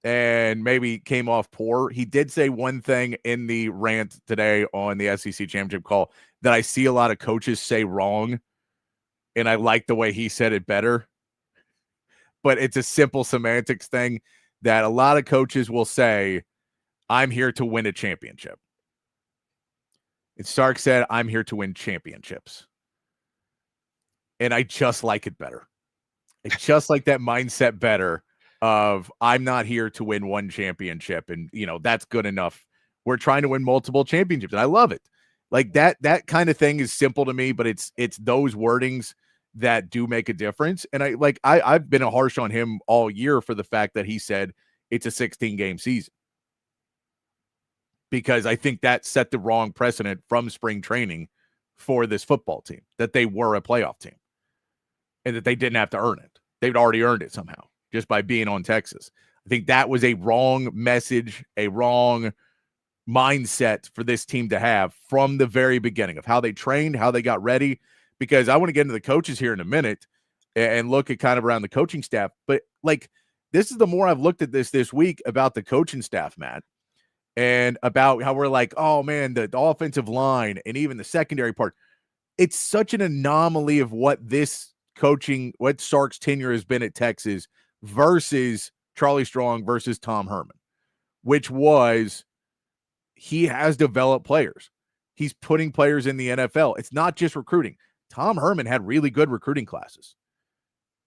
and maybe came off poor. He did say one thing in the rant today on the SEC championship call that I see a lot of coaches say wrong. And I like the way he said it better. But it's a simple semantics thing that a lot of coaches will say, I'm here to win a championship. And Stark said, I'm here to win championships. And I just like it better. I just like that mindset better of I'm not here to win one championship. And, that's good enough. We're trying to win multiple championships. And I love it. Like that kind of thing is simple to me, but it's those wordings that do make a difference. And I've been harsh on him all year for the fact that he said it's a 16-game season. Because I think that set the wrong precedent from spring training for this football team, that they were a playoff team and that they didn't have to earn it. They'd already earned it somehow just by being on Texas. I think that was a wrong message, a wrong mindset for this team to have from the very beginning of how they trained, how they got ready, because I want to get into the coaches here in a minute and look at kind of around the coaching staff. But like, this is the more I've looked at this week about the coaching staff, Matt, and about how we're like, oh man, the offensive line and even the secondary part, it's such an anomaly of what Sark's tenure has been at Texas versus Charlie Strong versus Tom Herman, which was he has developed players. He's putting players in the NFL. It's not just recruiting. Tom Herman had really good recruiting classes.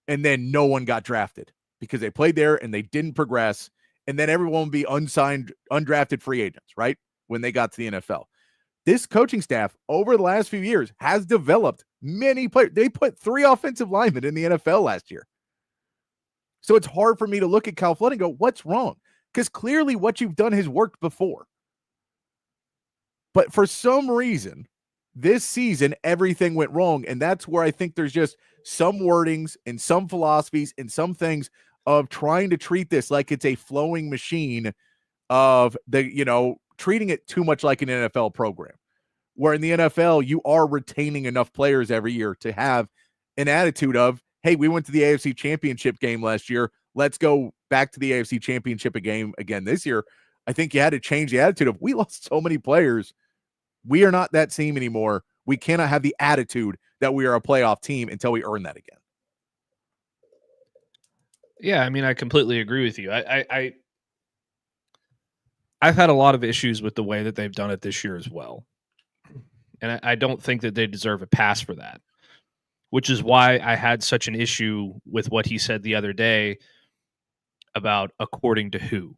And then no one got drafted because they played there and they didn't progress. And then everyone would be unsigned, undrafted free agents, right? When they got to the NFL. this coaching staff over the last few years has developed many players. They put 3 offensive linemen in the NFL last year. So it's hard for me to look at Kyle Flood and go, what's wrong? Because clearly what you've done has worked before. But for some reason, this season, everything went wrong. And that's where I think there's just some wordings and some philosophies and some things of trying to treat this like it's a flowing machine of treating it too much like an NFL program. Where in the NFL, you are retaining enough players every year to have an attitude of, hey, we went to the AFC Championship game last year. Let's go back to the AFC Championship game again this year. I think you had to change the attitude of, we lost so many players. We are not that team anymore. We cannot have the attitude that we are a playoff team until we earn that again. Yeah, I mean, I completely agree with you. I've had a lot of issues with the way that they've done it this year as well. And I don't think that they deserve a pass for that, which is why I had such an issue with what he said the other day about according to who.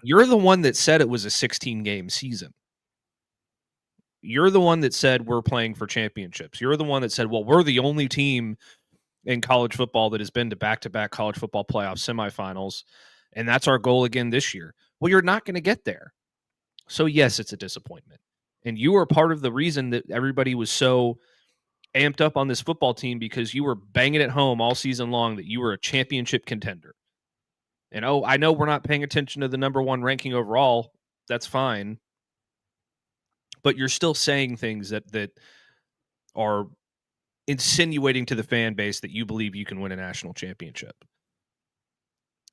You're the one that said it was a 16-game season. You're the one that said we're playing for championships. You're the one that said, well, we're the only team in college football that has been to back-to-back college football playoff semifinals, and that's our goal again this year. Well, you're not going to get there. So, yes, it's a disappointment. And you were part of the reason that everybody was so amped up on this football team, because you were banging it home all season long that you were a championship contender. And, I know we're not paying attention to the number 1 ranking overall. That's fine. But you're still saying things that are insinuating to the fan base that you believe you can win a national championship.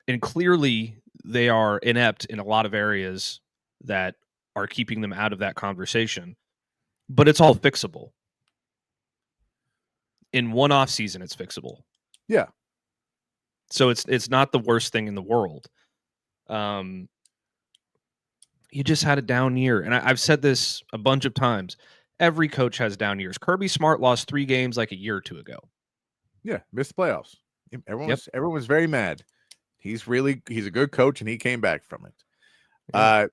And clearly they are inept in a lot of areas that are keeping them out of that conversation. But it's all fixable. In one off season, it's fixable. Yeah. So it's not the worst thing in the world. You just had a down year. And I've said this a bunch of times. Every coach has down years. Kirby Smart lost 3 games like a year or 2 ago. Yeah, missed the playoffs. Everyone's very mad. He's a good coach, and he came back from it. Yeah.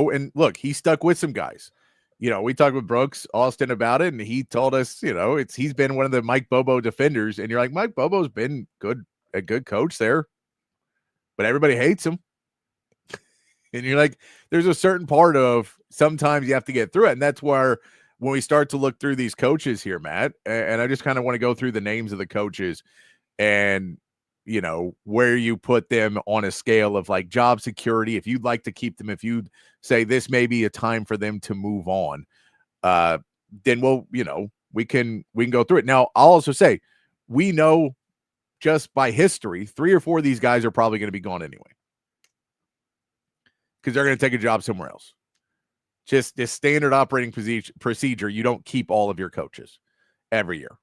And look, he stuck with some guys. We talked with Brooks Austin about it, and he told us, he's been one of the Mike Bobo defenders, and you're like, Mike Bobo's been a good coach there, but everybody hates him. And you're like, there's a certain part of sometimes you have to get through it. And that's where when we start to look through these coaches here, Matt, and I just kind of want to go through the names of the coaches and, where you put them on a scale of like job security. If you'd like to keep them, if you'd say this may be a time for them to move on, then we can go through it. Now, I'll also say, we know just by history, 3 or 4 of these guys are probably going to be gone anyway, because they're going to take a job somewhere else. Just this standard operating procedure. You don't keep all of your coaches every year.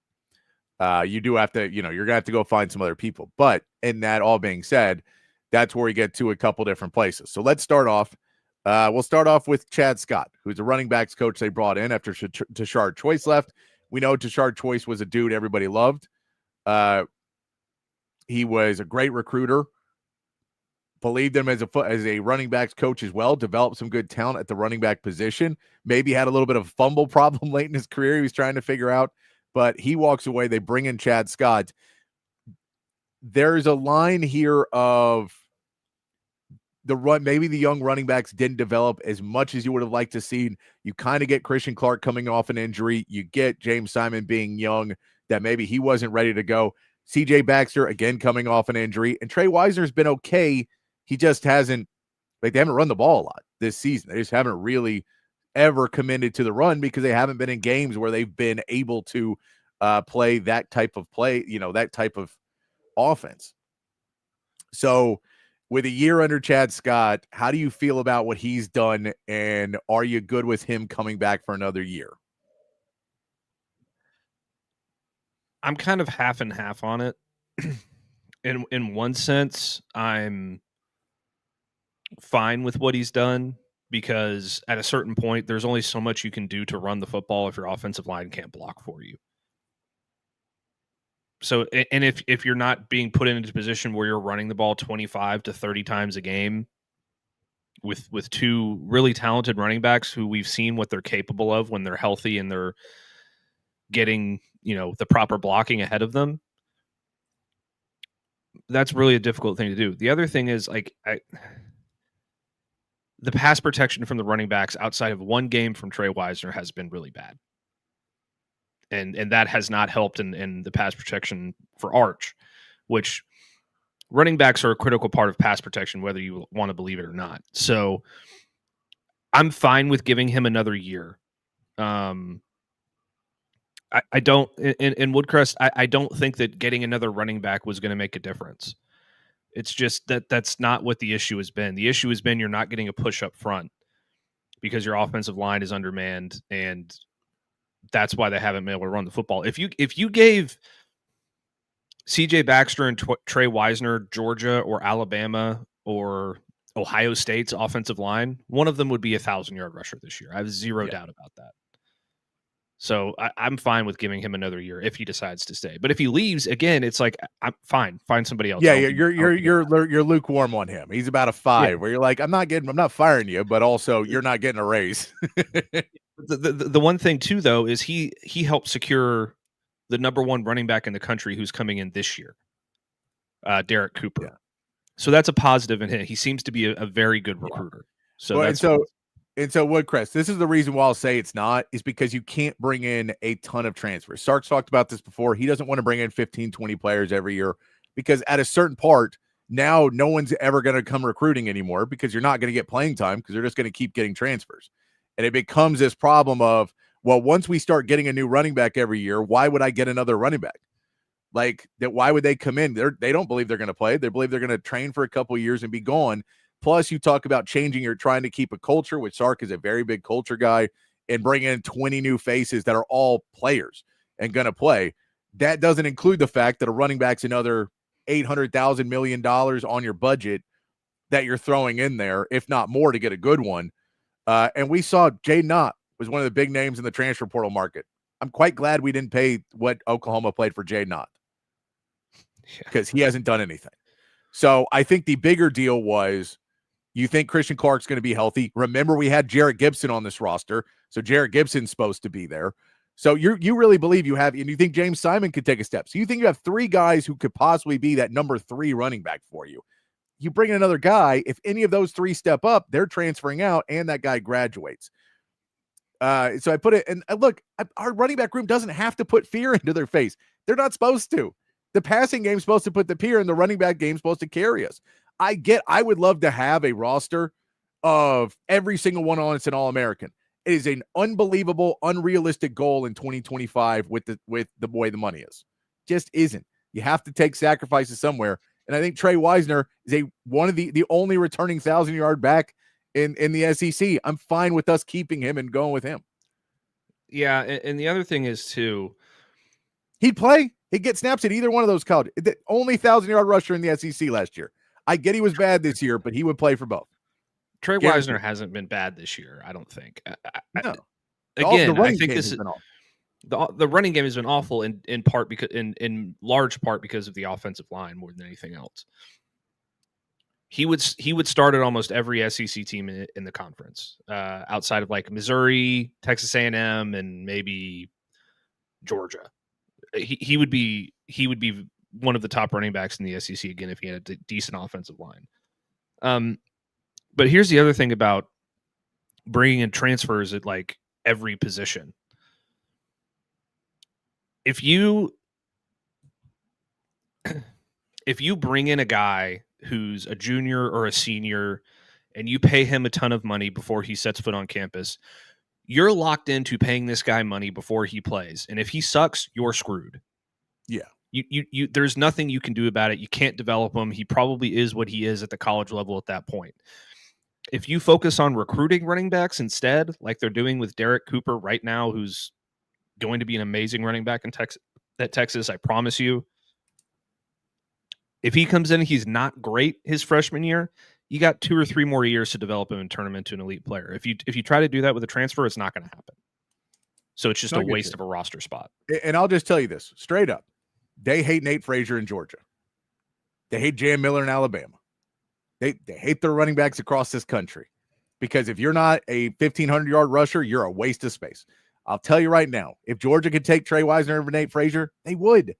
You do have to, you're going to have to go find some other people. But in that all being said, that's where you get to a couple different places. So let's start off. We'll start off with Chad Scott, who's a running backs coach they brought in after Tashard Choice left. We know Tashard Choice was a dude everybody loved. He was a great recruiter. Believed him as a running backs coach as well, developed some good talent at the running back position, maybe had a little bit of a fumble problem late in his career he was trying to figure out, but he walks away. They bring in Chad Scott. There's a line here of maybe the young running backs didn't develop as much as you would have liked to see. You kind of get Christian Clark coming off an injury. You get James Simon being young, that maybe he wasn't ready to go. CJ Baxter, again, coming off an injury. And Trey Wisner's been okay. He just hasn't, they haven't run the ball a lot this season. They just haven't really ever committed to the run because they haven't been in games where they've been able to play that type of play, that type of offense. So with a year under Chad Scott, how do you feel about what he's done? And are you good with him coming back for another year? I'm kind of half and half on it. In one sense, I'm fine with what he's done, because at a certain point, there's only so much you can do to run the football if your offensive line can't block for you. So, and if you're not being put into a position where you're running the ball 25 to 30 times a game, with two really talented running backs who we've seen what they're capable of when they're healthy and they're getting, the proper blocking ahead of them. That's really a difficult thing to do. The other thing is the pass protection from the running backs outside of one game from Trey Wisner has been really bad. And that has not helped in the pass protection for Arch, which running backs are a critical part of pass protection, whether you want to believe it or not. So I'm fine with giving him another year. I don't in Woodcrest. I don't think that getting another running back was going to make a difference. It's just that's not what the issue has been. The issue has been you're not getting a push up front because your offensive line is undermanned, and that's why they haven't been able to run the football. If you gave CJ Baxter and Trey Wisner Georgia or Alabama or Ohio State's offensive line, one of them would be 1,000-yard rusher this year. I have zero doubt about that. So I'm fine with giving him another year if he decides to stay. But if he leaves, again, it's like, I'm fine. Find somebody else. Yeah, you're lukewarm on him. He's about a 5 where you're like, I'm not firing you, but also you're not getting a raise. The one thing too, though, is he helped secure the number one running back in the country who's coming in this year, Derek Cooper. Yeah. So that's a positive in him. He seems to be a very good recruiter. So And so Woodcrest, this is the reason why I'll say it's not, is because you can't bring in a ton of transfers. Sark's talked about this before. He doesn't want to bring in 15, 20 players every year because at a certain part, now no one's ever going to come recruiting anymore because you're not going to get playing time because they're just going to keep getting transfers. And it becomes this problem of, well, once we start getting a new running back every year, why would I get another running back? Like that, why would they come in? They don't believe they're going to play. They believe they're going to train for a couple of years and be gone. Plus, you talk about changing, you're trying to keep a culture, which Sark is a very big culture guy, and bring in 20 new faces that are all players and going to play. That doesn't include the fact that a running back's another $800,000 million on your budget that you're throwing in there, if not more, to get a good one. And we saw Jaden Knott was one of the big names in the transfer portal market. I'm quite glad we didn't pay what Oklahoma played for Jaden Knott because he hasn't done anything. So I think the bigger deal was, you think Christian Clark's going to be healthy. Remember, we had Jarrett Gibson on this roster, so Jarrett Gibson's supposed to be there. So you really believe you have, and you think James Simon could take a step. So you think you have 3 guys who could possibly be that number 3 running back for you. You bring in another guy, if any of those 3 step up, they're transferring out, and that guy graduates. So I put it, and look, our running back room doesn't have to put fear into their face. They're not supposed to. The passing game's supposed to put the fear, and the running back game's supposed to carry us. I would love to have a roster of every single one on it's an All-American. It is an unbelievable, unrealistic goal in 2025 with the way the money is. Just isn't. You have to take sacrifices somewhere. And I think Trey Wisner is one of the only returning 1,000-yard back in the SEC. I'm fine with us keeping him and going with him. Yeah, and the other thing is too, he'd play. He'd get snaps at either one of those colleges. The only 1,000-yard rusher in the SEC last year. I get he was bad this year, but he would play for both. Trey Wisner hasn't been bad this year, I don't think. No. Again, I think this is the running game has been awful in part because in large part because of the offensive line more than anything else. He would start at almost every SEC team in the conference, outside of like Missouri, Texas A&M, and maybe Georgia. He would be one of the top running backs in the SEC again if he had a decent offensive line. But here's the other thing about bringing in transfers at like every position. If you bring in a guy who's a junior or a senior and you pay him a ton of money before he sets foot on campus, you're locked into paying this guy money before he plays. And if he sucks, you're screwed. Yeah. You there's nothing you can do about it. You can't develop him. He probably is what he is at the college level at that point. If you focus on recruiting running backs instead, like they're doing with Derek Cooper right now, who's going to be an amazing running back in Texas, I promise you. If he comes in, he's not great his freshman year. You got 2 or 3 more years to develop him and turn him into an elite player. If you try to do that with a transfer, it's not going to happen. So it's just a waste of a roster spot. And I'll just tell you this straight up. They hate Nate Frazier in Georgia. They hate Jam Miller in Alabama. They hate their running backs across this country. because if you're not a 1,500-yard rusher, you're a waste of space. I'll tell you right now, if Georgia could take Trey Wisner over Nate Frazier, they would.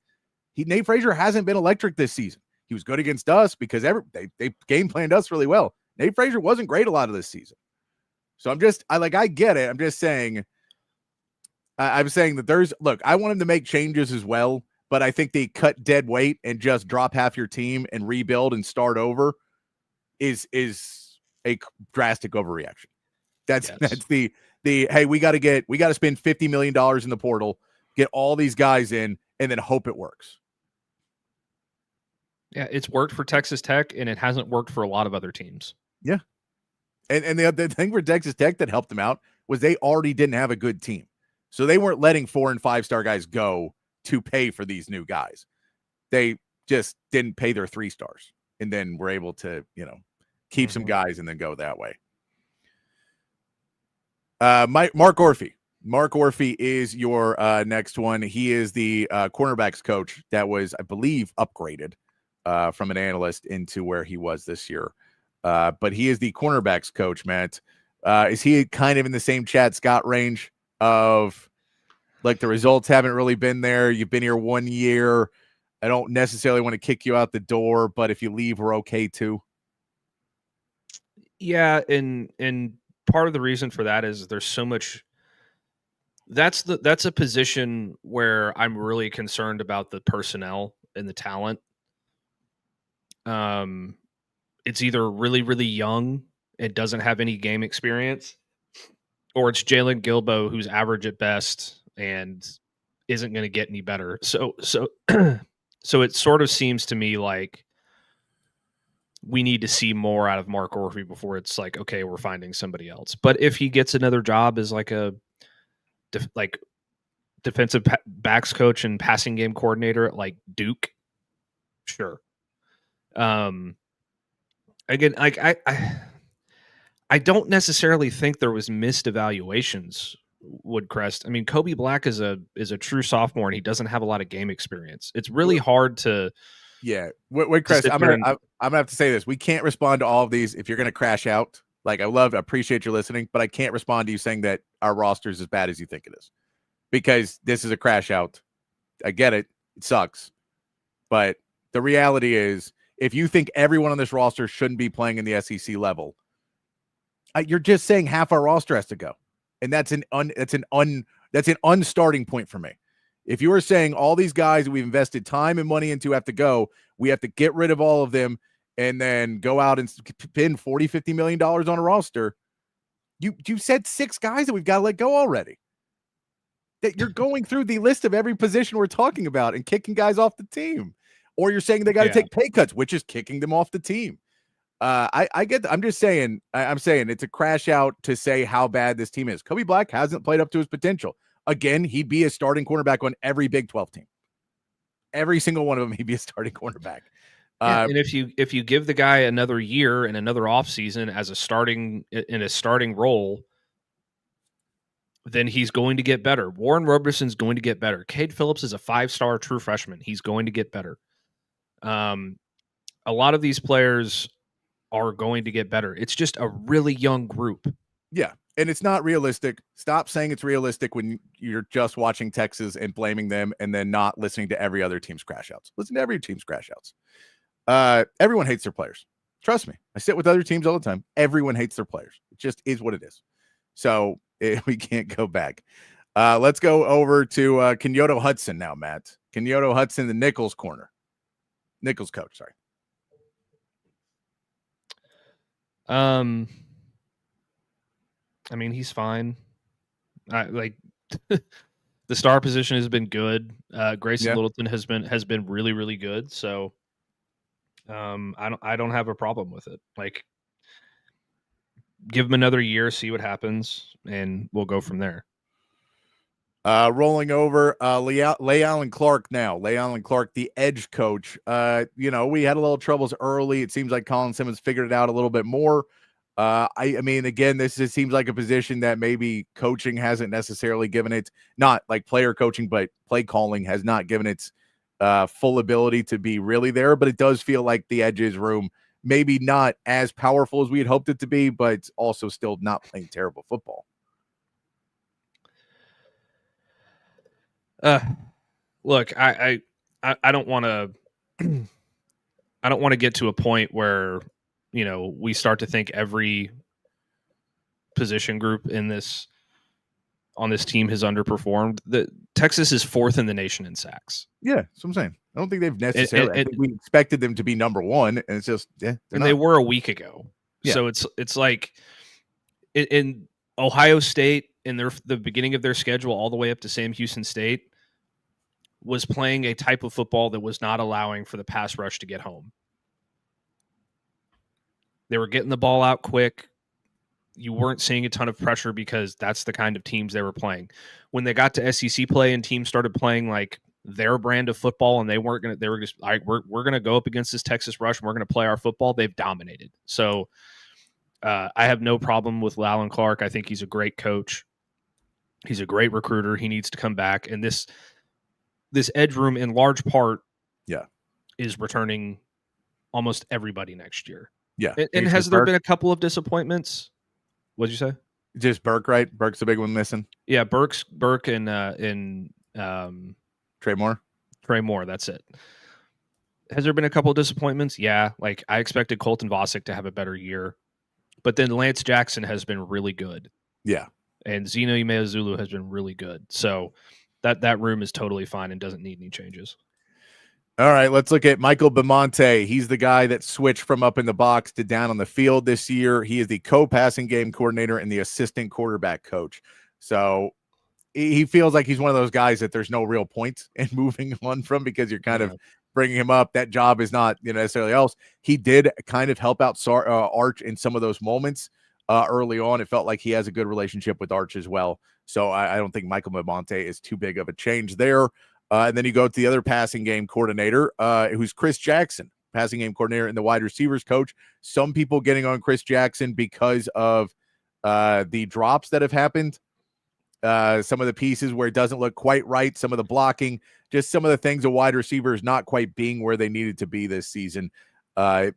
Nate Frazier hasn't been electric this season. He was good against us because they game planned us really well. Nate Frazier wasn't great a lot of this season. So I get it. I'm just saying, I'm saying that I want him to make changes as well, but I think they cut dead weight and just drop half your team and rebuild and start over is a drastic overreaction. That's the hey, we got to spend $50 million in the portal, get all these guys in, and then hope it works. Yeah, it's worked for Texas Tech, and it hasn't worked for a lot of other teams. Yeah. And the thing for Texas Tech that helped them out was they already didn't have a good team. So they weren't letting 4- and 5-star guys go to pay for these new guys. They just didn't pay their 3-stars and then were able to, keep some guys and then go that way. Mark Orphy. Mark Orphy is your next one. He is the cornerbacks coach that was, I believe, upgraded from an analyst into where he was this year. But he is the cornerbacks coach, Matt. Is he kind of in the same Chad Scott range of like the results haven't really been there? You've been here 1 year. I don't necessarily want to kick you out the door, but if you leave, we're okay too. Yeah, and part of the reason for that is there's so much. That's a position where I'm really concerned about the personnel and the talent. It's either really, really young and doesn't have any game experience, or it's Jalen Gilbo, who's average at best and isn't going to get any better. So it sort of seems to me like we need to see more out of Mark Orphy before it's like, okay, we're finding somebody else. But if he gets another job as like a defensive backs coach and passing game coordinator at like Duke, sure. Again, like I don't necessarily think there was missed evaluations, Woodcrest. I mean, Kobe Black is a true sophomore and he doesn't have a lot of game experience. It's really hard to. Yeah, Woodcrest. I'm gonna have to say this. We can't respond to all of these if you're gonna crash out. Like I appreciate your listening, but I can't respond to you saying that our roster is as bad as you think it is, because this is a crash out. I get it. It sucks, but the reality is, if you think everyone on this roster shouldn't be playing in the SEC level, you're just saying half our roster has to go, and that's an unstarting point for me. If you were saying all these guys that we've invested time and money into have to go, we have to get rid of all of them and then go out and spend $40-50 million on a roster. You said 6 guys that we've got to let go already. That you're going through the list of every position we're talking about and kicking guys off the team. Or you're saying they got to take pay cuts, which is kicking them off the team. I get that. I'm just saying, I'm saying it's a crash out to say how bad this team is. Kobe Black hasn't played up to his potential. Again, he'd be a starting cornerback on every Big 12 team. Every single one of them, he'd be a starting cornerback. And if you give the guy another year and another offseason as a starting role, then he's going to get better. Warren Roberson's going to get better. Cade Phillips is a 5-star true freshman. He's going to get better. A lot of these players are going to get better. It's just a really young group. Yeah. And it's not realistic. Stop saying it's realistic when you're just watching Texas and blaming them and then not listening to every other team's crash outs. Listen to every team's crash outs. Everyone hates their players. Trust me. I sit with other teams all the time. Everyone hates their players. It just is what it is. So we can't go back. Let's go over to Kenyatta Hudson now, Matt. Kenyatta Hudson, the Nichols corner. Nichols coach, sorry. I mean, he's fine. The star position has been good. Grayson Littleton has been really, really good. So, I don't have a problem with it. Like, give him another year, see what happens, and we'll go from there. Rolling over, Lay Allen Clark now. Lay Allen Clark, the edge coach. We had a little troubles early. It seems like Colin Simmons figured it out a little bit more. I mean, again, this just seems like a position that maybe coaching hasn't necessarily given it, not like player coaching, but play calling has not given its full ability to be really there. But it does feel like the edges room maybe not as powerful as we had hoped it to be, but also still not playing terrible football. Look, I don't want to I don't want to get to a point where, you know, we start to think every position group on this team has underperformed. The Texas is 4th in the nation in sacks. Yeah, that's what I'm saying. I don't think they've necessarily. I think we expected them to be number 1, and it's just they were a week ago. Yeah. So it's like in Ohio State in the beginning of their schedule all the way up to Sam Houston State was playing a type of football that was not allowing for the pass rush to get home. They were getting the ball out quick. You weren't seeing a ton of pressure because that's the kind of teams they were playing. When they got to SEC play and teams started playing like their brand of football and they were just like, we're going to go up against this Texas rush and we're going to play our football. They've dominated. So I have no problem with Lallin Clark. I think he's a great coach. He's a great recruiter. He needs to come back. And this edge room in large part is returning almost everybody next year. Yeah. And has there been a couple of disappointments? What'd you say? Just Burke, right? Burke's the big one missing. Yeah, Burke and Trey Moore. Trey Moore, that's it. Has there been a couple of disappointments? Yeah, like I expected Colton Vosick to have a better year. But then Lance Jackson has been really good. Yeah. And Zeno Imeazulu has been really good. So that room is totally fine and doesn't need any changes. All right, let's look at Michael Bemonte. He's the guy that switched from up in the box to down on the field this year. He is the co-passing game coordinator and the assistant quarterback coach. So he feels like he's one of those guys that there's no real point in moving on from because you're kind of bringing him up. That job is not necessarily else. He did kind of help out Arch in some of those moments early on. It felt like he has a good relationship with Arch as well. So I don't think Michael Bemonte is too big of a change there. And then you go to the other passing game coordinator, who's Chris Jackson, passing game coordinator and the wide receivers coach. Some people getting on Chris Jackson because of the drops that have happened. Some of the pieces where it doesn't look quite right, some of the blocking, just some of the things a wide receiver is not quite being where they needed to be this season. And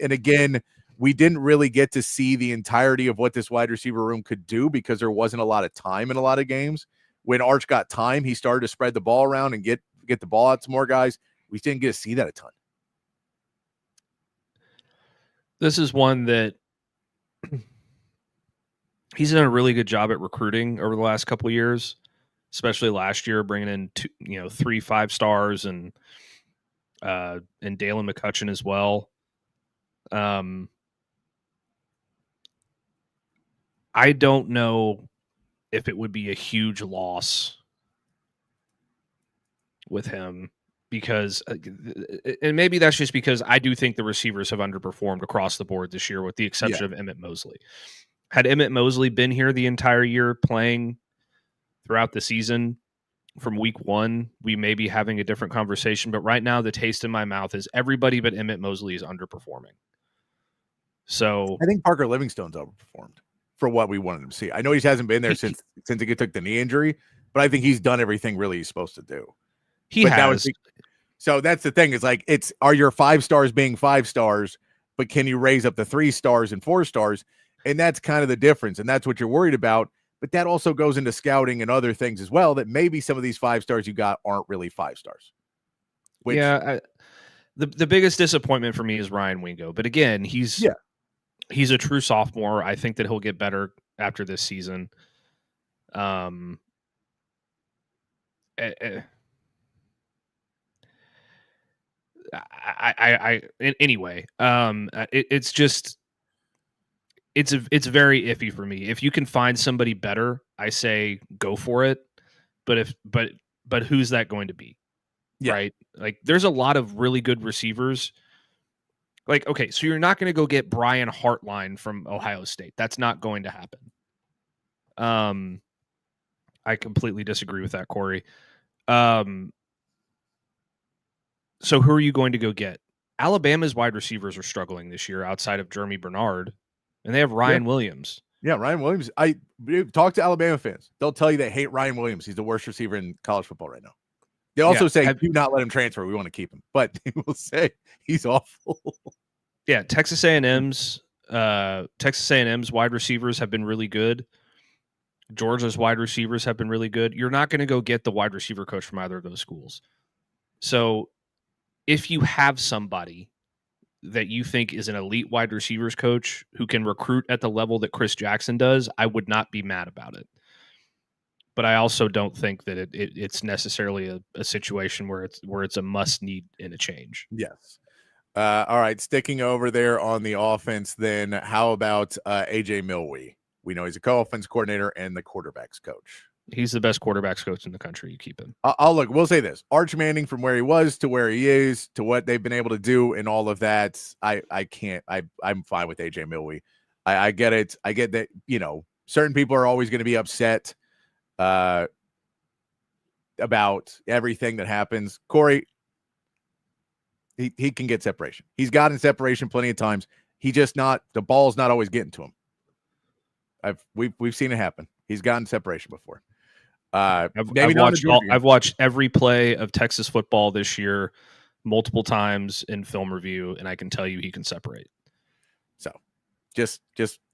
again, we didn't really get to see the entirety of what this wide receiver room could do because there wasn't a lot of time in a lot of games. When Arch got time, he started to spread the ball around and get the ball out to more guys. We didn't get to see that a ton. This is one that he's done a really good job at recruiting over the last couple of years, especially last year, bringing in 3 5-stars and Dalen McCutcheon as well. I don't know if it would be a huge loss with him because, and maybe that's just because I do think the receivers have underperformed across the board this year with the exception of Emmett Mosley. Had Emmett Mosley been here the entire year playing throughout the season from week 1, we may be having a different conversation. But right now, the taste in my mouth is everybody but Emmett Mosley is underperforming. So I think Parker Livingstone's overperformed for what we wanted him to see. I know he hasn't been there since he took the knee injury, but I think he's done everything really he's supposed to do. He has. So that's the thing is like, are your 5 stars being 5 stars, but can you raise up the 3 stars and 4 stars? And that's kind of the difference. And that's what you're worried about. But that also goes into scouting and other things as well, that maybe some of these 5 stars you got aren't really 5 stars. The biggest disappointment for me is Ryan Wingo. But again, he's a true sophomore. I think that he'll get better after this season. It's just it's very iffy for me. If you can find somebody better, I say go for it. But who's that going to be? Yeah. Right? Like there's a lot of really good receivers. Like, okay, so you're not going to go get Brian Hartline from Ohio State. That's not going to happen. I completely disagree with that, Corey. So who are you going to go get? Alabama's wide receivers are struggling this year outside of Jeremy Bernard, and they have Ryan Williams. Yeah, Ryan Williams. I talk to Alabama fans. They'll tell you they hate Ryan Williams. He's the worst receiver in college football right now. They also say, do not let him transfer. We want to keep him. But they will say he's awful. Yeah, Texas A&M's wide receivers have been really good. Georgia's wide receivers have been really good. You're not going to go get the wide receiver coach from either of those schools. So if you have somebody that you think is an elite wide receivers coach who can recruit at the level that Chris Jackson does, I would not be mad about it. But I also don't think that it's necessarily a situation where it's a must need in a change. Yes. All right. Sticking over there on the offense, then how about AJ Milwee? We know he's a co-offense coordinator and the quarterbacks coach. He's the best quarterbacks coach in the country. You keep him. I'll look. We'll say this: Arch Manning, from where he was to where he is to what they've been able to do and all of that. I can't. I'm fine with AJ Milwee. I get it. I get that. You know, certain people are always going to be upset about everything that happens. Corey, he can get separation. He's gotten separation plenty of times. He just not the ball's not always getting to him. We've seen it happen. He's gotten separation before. I've watched every play of Texas football this year multiple times in film review, and I can tell you he can separate. So just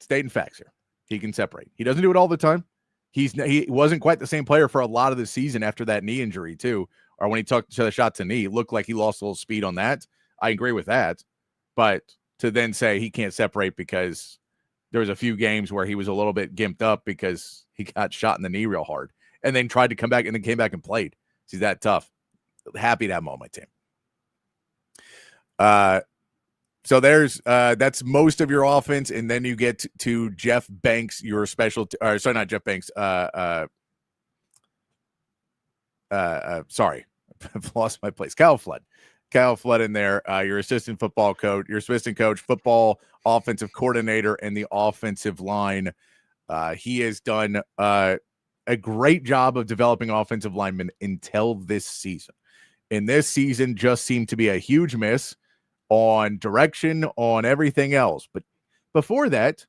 stating facts here. He can separate. He doesn't do it all the time. He wasn't quite the same player for a lot of the season after that knee injury too, or when he took the shot to knee. It looked like he lost a little speed on that. I agree with that. But to then say he can't separate because there was a few games where he was a little bit gimped up because he got shot in the knee real hard and then tried to come back and then came back and played. He's that tough. Happy to have him on my team. So there's that's most of your offense, and then you get to Jeff Banks, your special. Sorry, not Jeff Banks. Sorry, I've lost my place. Kyle Flood in there. Your assistant football coach, your assistant coach, football offensive coordinator, and the offensive line. He has done a great job of developing offensive linemen until this season. And this season just seemed to be a huge miss on direction, on everything else. But before that,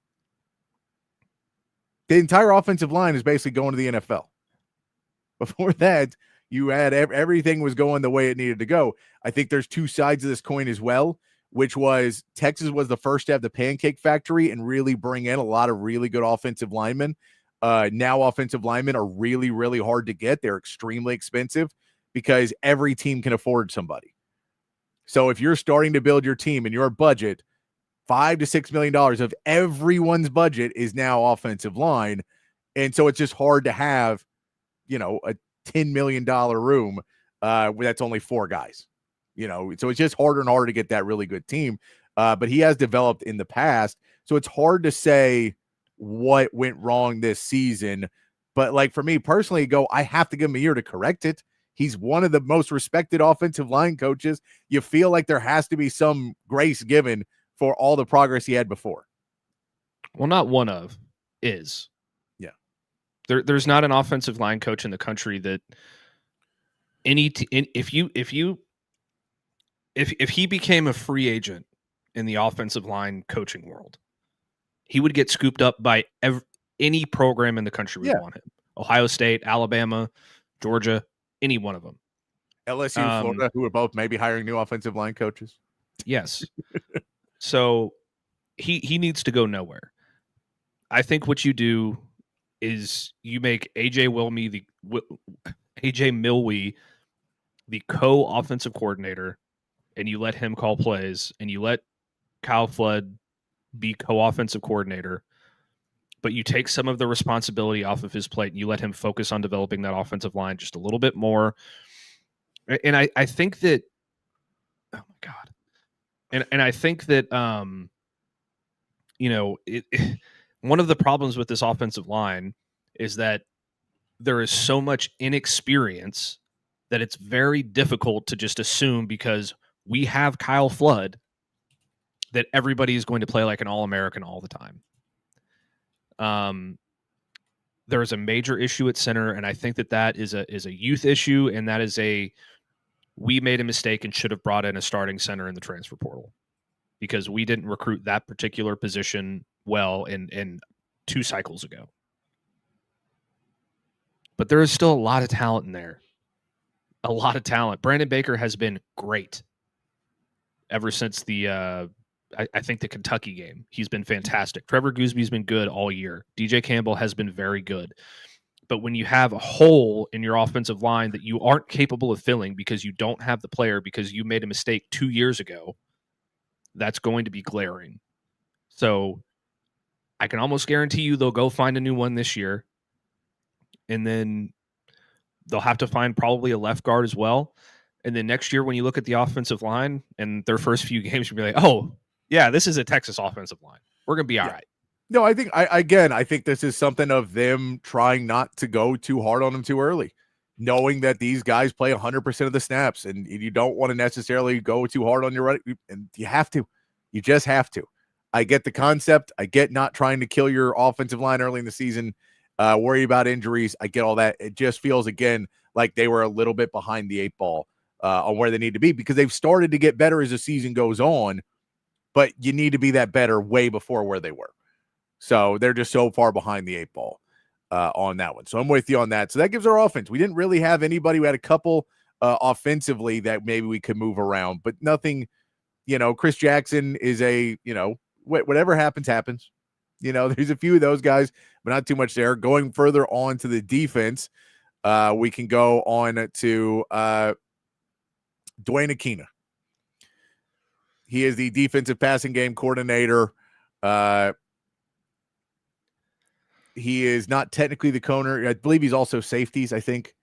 the entire offensive line is basically going to the NFL. Before that, you had everything was going the way it needed to go. I think there's two sides of this coin as well, which was Texas was the first to have the pancake factory and really bring in a lot of really good offensive linemen. Now offensive linemen are really, really hard to get. They're extremely expensive because every team can afford somebody. So if you're starting to build your team and your budget, $5 to $6 million of everyone's budget is now offensive line. And so it's just hard to have, a $10 million room where that's only 4 guys, so it's just harder and harder to get that really good team. But he has developed in the past. So it's hard to say what went wrong this season. But like for me personally, I have to give him a year to correct it. He's one of the most respected offensive line coaches. You feel like there has to be some grace given for all the progress he had before. Well, not one of, is. Yeah. There's not an offensive line coach in the country that if he became a free agent in the offensive line coaching world, he would get scooped up by any program in the country would want him. Ohio State, Alabama, Georgia, any one of them. LSU, Florida, who are both maybe hiring new offensive line coaches. Yes. So he needs to go nowhere. I think what you do is you make AJ Milwee the co-offensive coordinator, and you let him call plays, and you let Kyle Flood be co-offensive coordinator, but you take some of the responsibility off of his plate and you let him focus on developing that offensive line just a little bit more. And I think that, oh my God. And I think that, one of the problems with this offensive line is that there is so much inexperience that it's very difficult to just assume because we have Kyle Flood that everybody is going to play like an All-American all the time. There is a major issue at center, and I think that is a youth issue, and that is we made a mistake and should have brought in a starting center in the transfer portal because we didn't recruit that particular position well in 2 cycles ago. But there is still a lot of talent in there. A lot of talent. Brandon Baker has been great ever since the I think the Kentucky game, he's been fantastic. Trevor Goosby's been good all year. DJ Campbell has been very good. But when you have a hole in your offensive line that you aren't capable of filling because you don't have the player because you made a mistake 2 years ago, that's going to be glaring. So I can almost guarantee you they'll go find a new one this year. And then they'll have to find probably a left guard as well. And then next year, when you look at the offensive line and their first few games, you'll be like, oh, yeah, this is a Texas offensive line. We're going to be all right. No, I think this is something of them trying not to go too hard on them too early, knowing that these guys play 100% of the snaps, and you don't want to necessarily go too hard on your right. And you have to. You just have to. I get the concept. I get not trying to kill your offensive line early in the season, worry about injuries. I get all that. It just feels, again, like they were a little bit behind the 8-ball on where they need to be, because they've started to get better as the season goes on, but you need to be that better way before where they were. So they're just so far behind the 8-ball on that one. So I'm with you on that. So that gives our offense. We didn't really have anybody. We had a couple offensively that maybe we could move around, but nothing, Chris Jackson is whatever happens, happens. There's a few of those guys, but not too much there. Going further on to the defense, we can go on to Dwayne Aquina. He is the defensive passing game coordinator. He is not technically the corner. I believe he's also safeties, I think.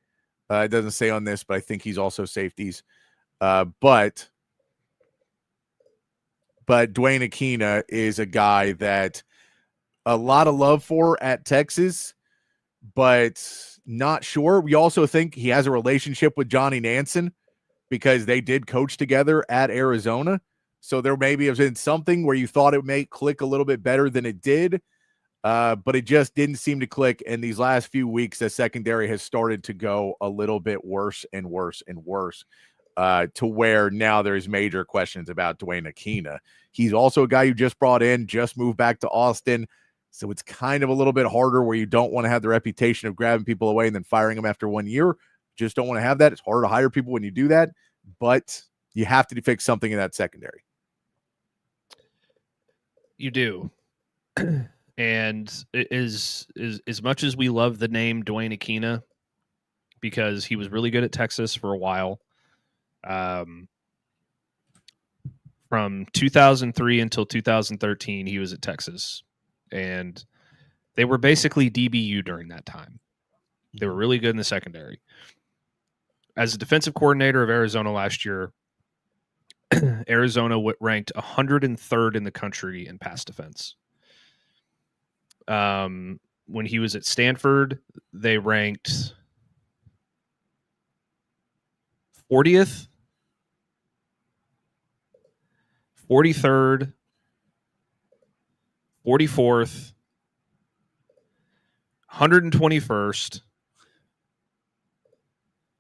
It doesn't say on this, but I think he's also safeties. But Dwayne Aquina is a guy that a lot of love for at Texas, but not sure. We also think he has a relationship with Johnny Nansen because they did coach together at Arizona. So there maybe has been something where you thought it may click a little bit better than it did. But it just didn't seem to click. And these last few weeks, the secondary has started to go a little bit worse and worse and worse, to where now there's major questions about Dwayne Aquina. He's also a guy you just brought in, just moved back to Austin. So it's kind of a little bit harder where you don't want to have the reputation of grabbing people away and then firing them after 1 year. Just don't want to have that. It's harder to hire people when you do that, but you have to fix something in that secondary. You do. And as much as we love the name Dwayne Aquina, because he was really good at Texas for a while, from 2003 until 2013, he was at Texas, and they were basically DBU during that time. They were really good in the secondary. As a defensive coordinator of Arizona last year, Arizona ranked 103rd in the country in pass defense. When he was at Stanford, they ranked 40th, 43rd, 44th, 121st,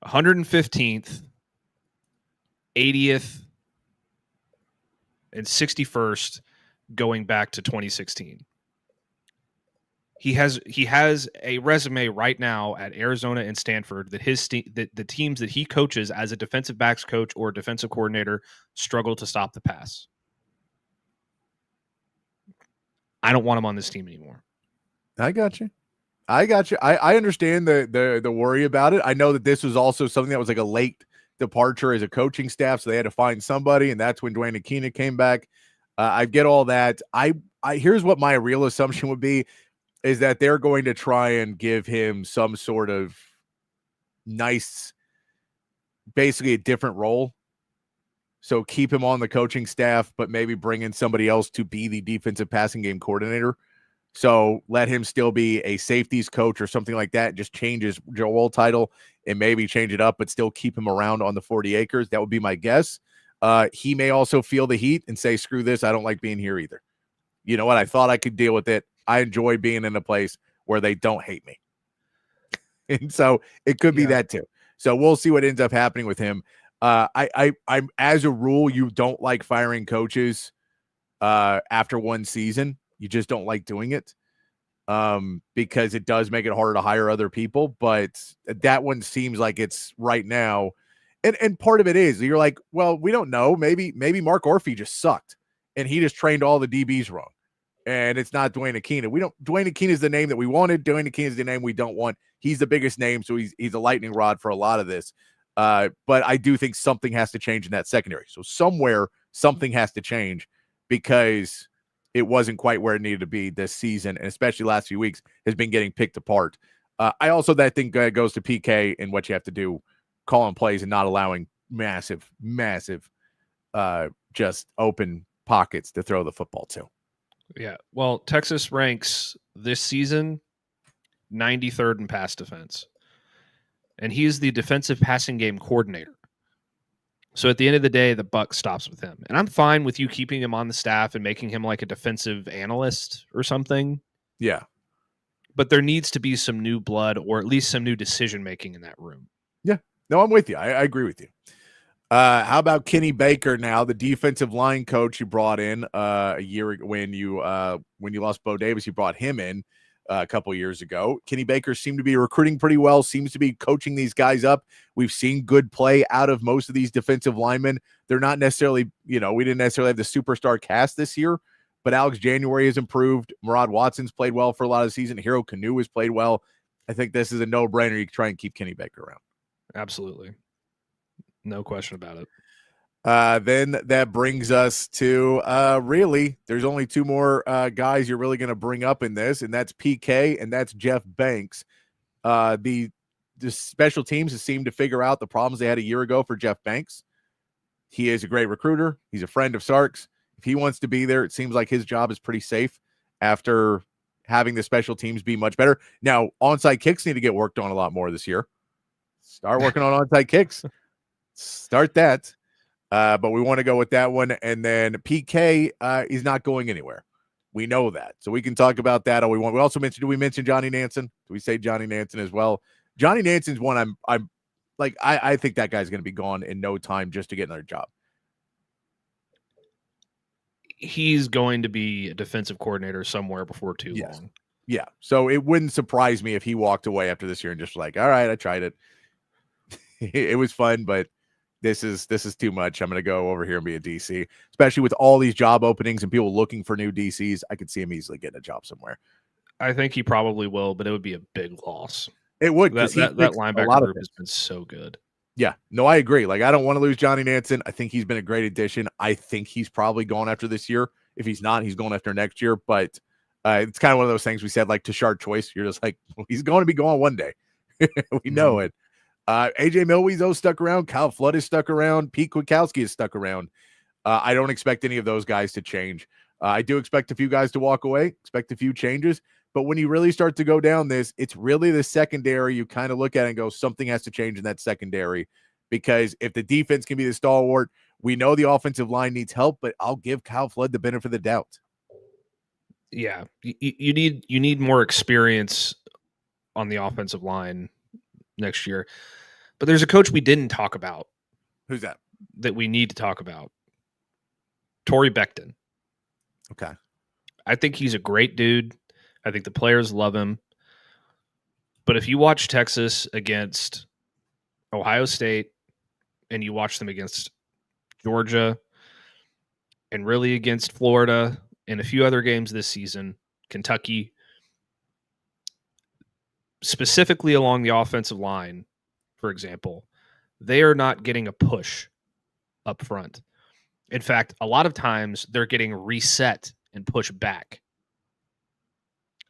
115th, 80th, and 61st going back to 2016. He has a resume right now at Arizona and Stanford that the teams that he coaches as a defensive backs coach or defensive coordinator struggle to stop the pass. I don't want him on this team anymore. I got you. I understand the worry about it. I know that this was also something that was like a late departure as a coaching staff, so they had to find somebody, and that's when Dwayne Aquina came back. I get all that. I here's what my real assumption would be, is that they're going to try and give him some sort of nice, basically a different role. So keep him on the coaching staff, but maybe bring in somebody else to be the defensive passing game coordinator. So let him still be a safeties coach or something like that. Just change his role title and maybe change it up, but still keep him around on the 40 acres. That would be my guess. He may also feel the heat and say, screw this, I don't like being here either. You know what? I thought I could deal with it. I enjoy being in a place where they don't hate me. And so it could be that too. So we'll see what ends up happening with him. I'm as a rule, you don't like firing coaches after one season. You just don't like doing it because it does make it harder to hire other people. But that one seems like it's right now. And part of it is you're like, well, we don't know. Maybe Mark Orphy just sucked and he just trained all the DBs wrong. And it's not Dwayne Akina. Dwayne Akina is the name that we wanted. Dwayne Akina is the name we don't want. He's the biggest name, so he's a lightning rod for a lot of this. But I do think something has to change in that secondary. So somewhere something has to change because it wasn't quite where it needed to be this season, and especially last few weeks has been getting picked apart. I also think goes to PK and what you have to do, calling plays and not allowing massive just open pockets to throw the football to. Yeah. Well, Texas ranks this season 93rd in pass defense. And he is the defensive passing game coordinator. So at the end of the day, the buck stops with him. And I'm fine with you keeping him on the staff and making him like a defensive analyst or something. Yeah. But there needs to be some new blood or at least some new decision making in that room. Yeah. No, I'm with you. I agree with you. How about Kenny Baker now, the defensive line coach you brought in a year ago when you lost Bo Davis, you brought him in a couple years ago. Kenny Baker seemed to be recruiting pretty well, seems to be coaching these guys up. We've seen good play out of most of these defensive linemen. They're not necessarily, we didn't necessarily have the superstar cast this year, but Alex January has improved. Murad Watson's played well for a lot of the season. Hero Canoe has played well. I think this is a no-brainer. You can try and keep Kenny Baker around. Absolutely. No question about it. Then that brings us to really, there's only two more guys you're really going to bring up in this, and that's PK and that's Jeff Banks. The special teams have seemed to figure out the problems they had a year ago for Jeff Banks. He is a great recruiter. He's a friend of Sark's. If he wants to be there, it seems like his job is pretty safe after having the special teams be much better. Now, onside kicks need to get worked on a lot more this year. Start working on onside kicks. Start that. But we want to go with that one. And then PK is not going anywhere. We know that. So we can talk about that all we want. We also mentioned, do we mention Johnny Nansen? Do we say Johnny Nansen as well? Johnny Nansen's one I'm like, I think that guy's going to be gone in no time just to get another job. He's going to be a defensive coordinator somewhere before too long. Yeah. So it wouldn't surprise me if he walked away after this year and just like, all right, I tried it. It was fun, but this is too much. I'm going to go over here and be a DC, especially with all these job openings and people looking for new DCs. I could see him easily getting a job somewhere. I think he probably will, but it would be a big loss. It would. That linebacker group has been so good. Yeah, no, I agree. Like, I don't want to lose Johnny Nansen. I think he's been a great addition. I think he's probably going after this year. If he's not, he's going after next year. But it's kind of one of those things we said, like Tashard Choice. You're just like, well, he's going to be gone one day. We know it. AJ Milweezo stuck around. Kyle Flood is stuck around. Pete Kwiatkowski is stuck around. I don't expect any of those guys to change. I do expect a few guys to walk away, expect a few changes. But when you really start to go down this, it's really the secondary. You kind of look at it and go, something has to change in that secondary. Because if the defense can be the stalwart, we know the offensive line needs help, but I'll give Kyle Flood the benefit of the doubt. Yeah, you need more experience on the offensive line next year. But there's a coach we didn't talk about. Who's that? That we need to talk about. Torrey Becton. Okay. I think he's a great dude. I think the players love him. But if you watch Texas against Ohio State and you watch them against Georgia and really against Florida and a few other games this season, Kentucky, specifically along the offensive line, for example, they are not getting a push up front. In fact, a lot of times they're getting reset and pushed back.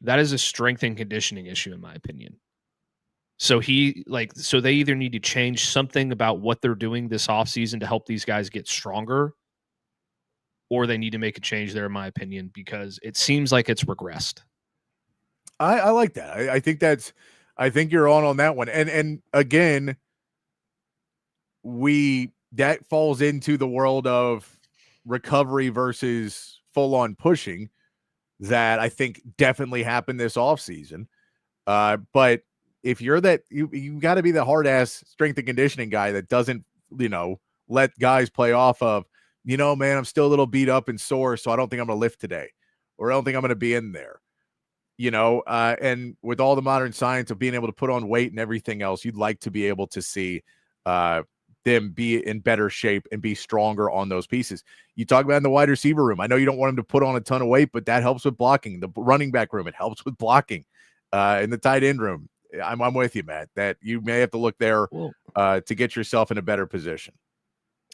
That is a strength and conditioning issue, in my opinion. So they either need to change something about what they're doing this offseason to help these guys get stronger, or they need to make a change there, in my opinion, because it seems like it's regressed. I like that. I think you're on that one. And again, that falls into the world of recovery versus full on pushing that I think definitely happened this offseason. But if you're that, you got to be the hard ass strength and conditioning guy that doesn't, let guys play off of, man, I'm still a little beat up and sore, so I don't think I'm going to lift today, or I don't think I'm going to be in there. And with all the modern science of being able to put on weight and everything else, you'd like to be able to see them be in better shape and be stronger on those pieces. You talk about in the wide receiver room. I know you don't want him to put on a ton of weight, but that helps with blocking. The running back room, it helps with blocking. In the tight end room, I'm with you, Matt, that you may have to look there to get yourself in a better position.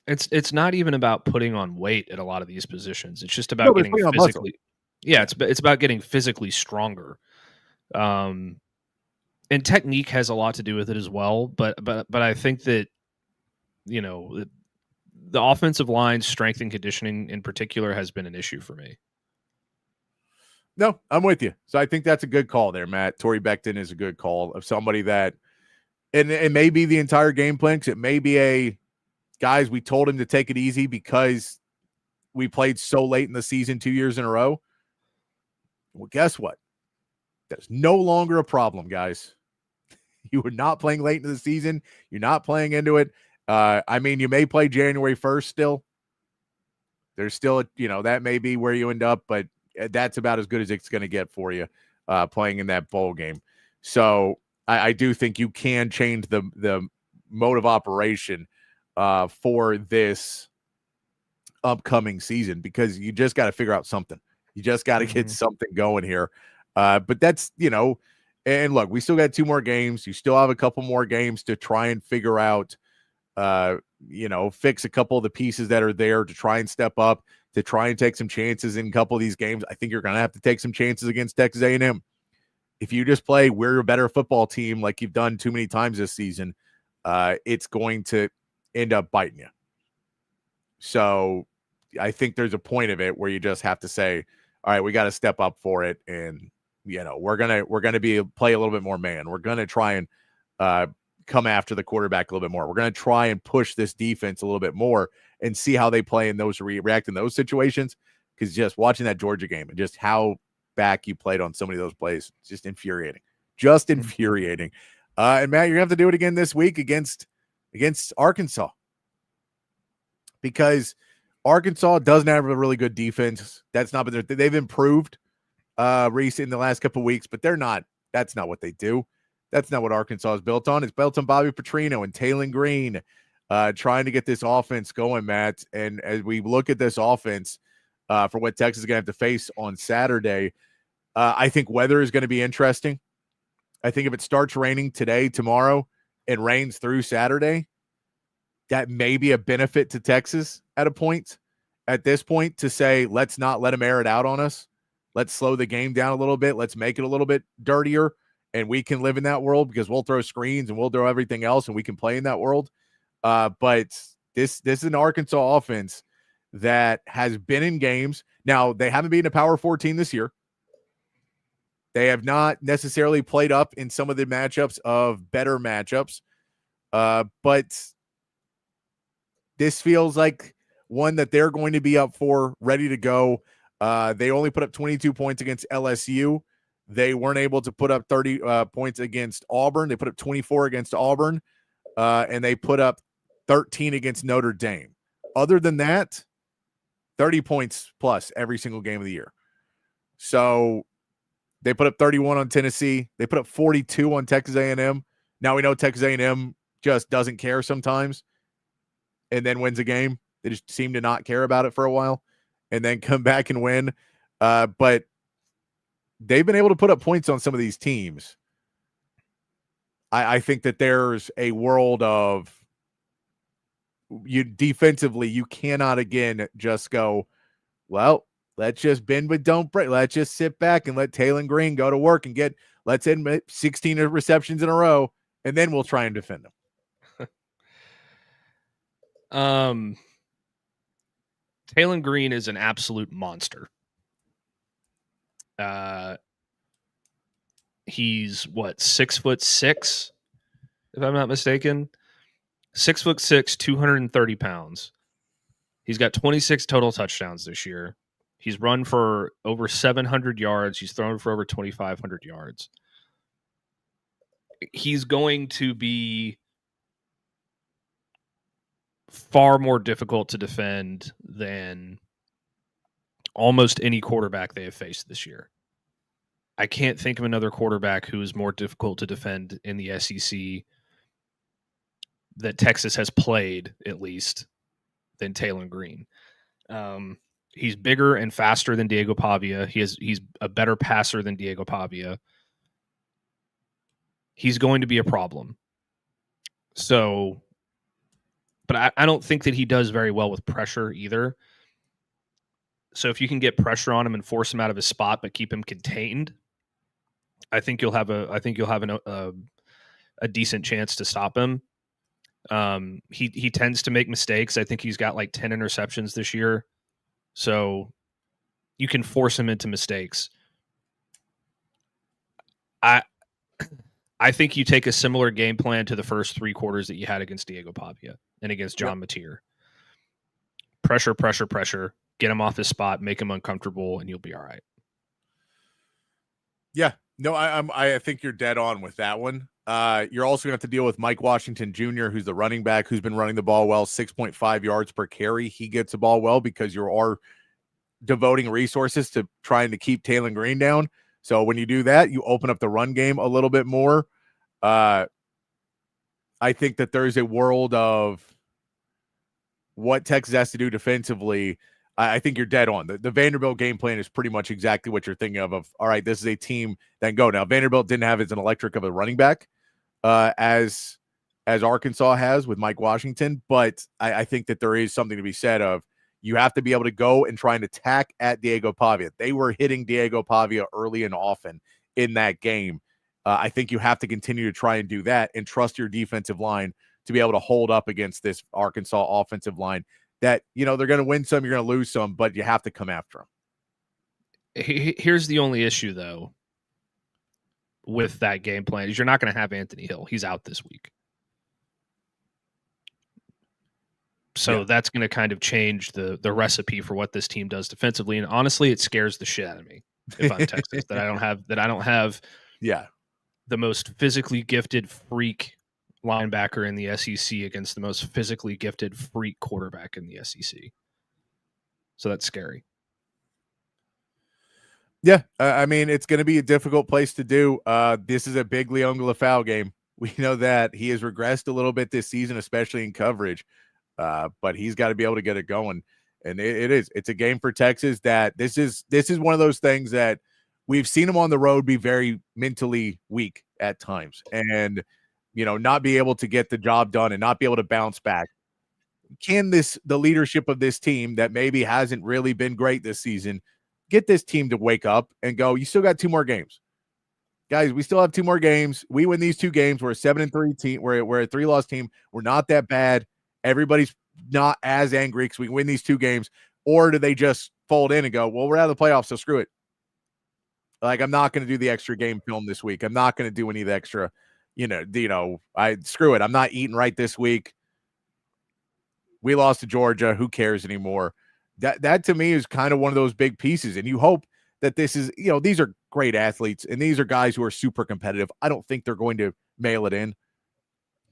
It's not even about putting on weight at a lot of these positions. It's just about getting physically. Yeah, it's about getting physically stronger. And technique has a lot to do with it as well. But I think that, you know, the offensive line strength and conditioning in particular has been an issue for me. No, I'm with you. So I think that's a good call there, Matt. Torrey Becton is a good call of somebody that, and it may be the entire game plan, because it may be guys, we told him to take it easy because we played so late in the season 2 years in a row. Well, guess what? That's no longer a problem, guys. You are not playing late in the season. You're not playing into it. I mean, you may play January 1st still. There's still, that may be where you end up, but that's about as good as it's going to get for you playing in that bowl game. So I do think you can change the mode of operation for this upcoming season, because you just got to figure out something. You just got to get something going here. But that's, and look, we still got 2 more games. You still have a couple more games to try and figure out, fix a couple of the pieces that are there to try and step up, to try and take some chances in a couple of these games. I think you're going to have to take some chances against Texas A&M. If you just play, we're a better football team like you've done too many times this season, it's going to end up biting you. So I think there's a point of it where you just have to say, all right, we got to step up for it. And, we're going to play a little bit more man. We're going to try and come after the quarterback a little bit more. We're going to try and push this defense a little bit more and see how they play in those, react in those situations. Because just watching that Georgia game and just how back you played on so many of those plays, it's just infuriating. Just infuriating. And Matt, you're going to have to do it again this week against Arkansas, because Arkansas doesn't have a really good defense. That's not been they've improved recently in the last couple of weeks, but that's not what they do. That's not what Arkansas is built on. It's built on Bobby Petrino and Talon Green trying to get this offense going, Matt. And as we look at this offense for what Texas is going to have to face on Saturday, I think weather is going to be interesting. I think if it starts raining today, tomorrow, and rains through Saturday, that may be a benefit to Texas at this point to say, let's not let them air it out on us. Let's slow the game down a little bit. Let's make it a little bit dirtier, and we can live in that world because we'll throw screens and we'll throw everything else, and we can play in that world. But this is an Arkansas offense that has been in games. Now, they haven't been a Power 14 this year. They have not necessarily played up in some of the matchups of better matchups. But this feels like one that they're going to be up for, ready to go. They only put up 22 points against LSU. They weren't able to put up 30 points against Auburn. They put up 24 against Auburn, and they put up 13 against Notre Dame. Other than that, 30 points plus every single game of the year. So they put up 31 on Tennessee. They put up 42 on Texas A&M. Now we know Texas A&M just doesn't care sometimes and then wins a game. They just seem to not care about it for a while and then come back and win. But they've been able to put up points on some of these teams. I think that there's a world of defensively, you cannot again just go, well, let's just bend but don't break. Let's just sit back and let Talon Green go to work and let's end 16 receptions in a row, and then we'll try and defend them. Talon Green is an absolute monster. He's 6'6", if I'm not mistaken. 6'6", 230 pounds. He's got 26 total touchdowns this year. He's run for over 700 yards. He's thrown for over 2,500 yards. He's going to be far more difficult to defend than almost any quarterback they have faced this year. I can't think of another quarterback who is more difficult to defend in the SEC that Texas has played, at least, than Taylor Green. He's bigger and faster than Diego Pavia. He's a better passer than Diego Pavia. He's going to be a problem. So, but I don't think that he does very well with pressure either. So if you can get pressure on him and force him out of his spot, but keep him contained, I think you'll have a decent chance to stop him. He tends to make mistakes. I think he's got like 10 interceptions this year. So you can force him into mistakes. I think you take a similar game plan to the first 3 quarters that you had against Diego Pavia and against John Mateer. Pressure, pressure, pressure. Get him off his spot, make him uncomfortable, and you'll be all right. Yeah. No, I think you're dead on with that one. You're also going to have to deal with Mike Washington Jr., who's the running back, who's been running the ball well, 6.5 yards per carry. He gets the ball well because you are devoting resources to trying to keep Taylor Green down. So when you do that, you open up the run game a little bit more. I think that there's a world of what Texas has to do defensively. I think you're dead on. The Vanderbilt game plan is pretty much exactly what you're thinking of, all right, this is a team that can go. Now, Vanderbilt didn't have as an electric of a running back as Arkansas has with Mike Washington, but I think that there is something to be said of you have to be able to go and try and attack at Diego Pavia. They were hitting Diego Pavia early and often in that game. I think you have to continue to try and do that and trust your defensive line to be able to hold up against this Arkansas offensive line that, they're going to win some, you're going to lose some, but you have to come after them. Here's the only issue, though, with that game plan is you're not going to have Anthony Hill. He's out this week. So that's going to kind of change the recipe for what this team does defensively. And honestly, it scares the shit out of me if I'm Texas that I don't have the most physically gifted freak linebacker in the SEC against the most physically gifted freak quarterback in the SEC. So that's scary. Yeah, I mean, it's going to be a difficult place to do. This is a big Leon Lafau game. We know that he has regressed a little bit this season, especially in coverage. But he's got to be able to get it going. And it's a game for Texas that this is one of those things that we've seen him on the road be very mentally weak at times and, not be able to get the job done and not be able to bounce back. Can the leadership of this team that maybe hasn't really been great this season, get this team to wake up and go, you still got 2 more games. Guys, we still have 2 more games. We win these 2 games. We're a 7-3 team. We're a 3-loss team. We're not that bad. Everybody's not as angry because we win these 2 games. Or do they just fold in and go, well, we're out of the playoffs, so screw it. Like, I'm not going to do the extra game film this week. I'm not going to do any of the extra, screw it. I'm not eating right this week. We lost to Georgia. Who cares anymore? That to me is kind of one of those big pieces. And you hope that this is, these are great athletes and these are guys who are super competitive. I don't think they're going to mail it in.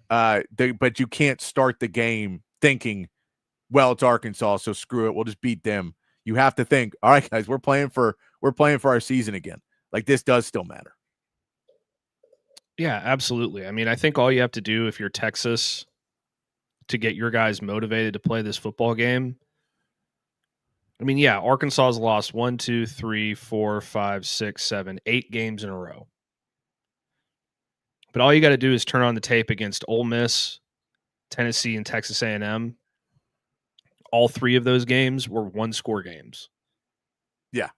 But you can't start the game thinking, well, it's Arkansas, so screw it. We'll just beat them. You have to think, all right, guys, we're playing for our season again. Like, this does still matter. Yeah, absolutely. I mean, I think all you have to do if you're Texas to get your guys motivated to play this football game. I mean, yeah, Arkansas has lost 1, 2, 3, 4, 5, 6, 7, 8 games in a row. But all you got to do is turn on the tape against Ole Miss, Tennessee, and Texas A&M. All 3 of those games were 1-score games. Yeah.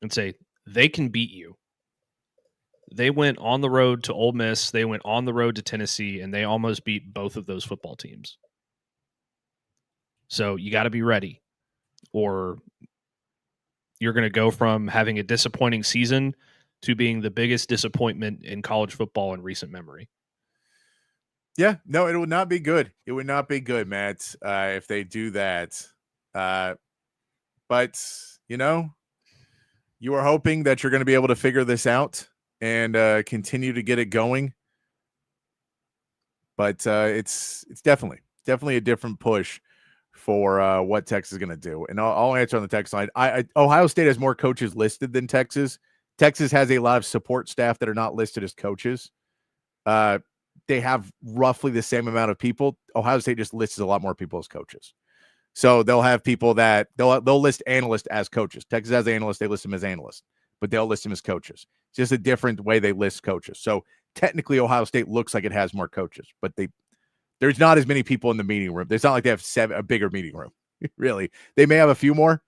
And say, they can beat you. They went on the road to Ole Miss. They went on the road to Tennessee, and they almost beat both of those football teams. So you got to be ready, or you're going to go from having a disappointing season to being the biggest disappointment in college football in recent memory. Yeah, no, it would not be good. It would not be good, Matt, if they do that. But, you are hoping that you're going to be able to figure this out and continue to get it going. But it's definitely a different push for what Texas is going to do. And I'll answer on the Texas line. Ohio State has more coaches listed than Texas. Texas has a lot of support staff that are not listed as coaches. They they have roughly the same amount of people. Ohio State just lists a lot more people as coaches. So they'll have people that they'll list analysts as coaches. Texas has analysts, they list them as analysts, but they'll list them as coaches. It's just a different way they list coaches. So technically Ohio State looks like it has more coaches, but there's not as many people in the meeting room. It's not like they have a bigger meeting room. Really. They may have a few more,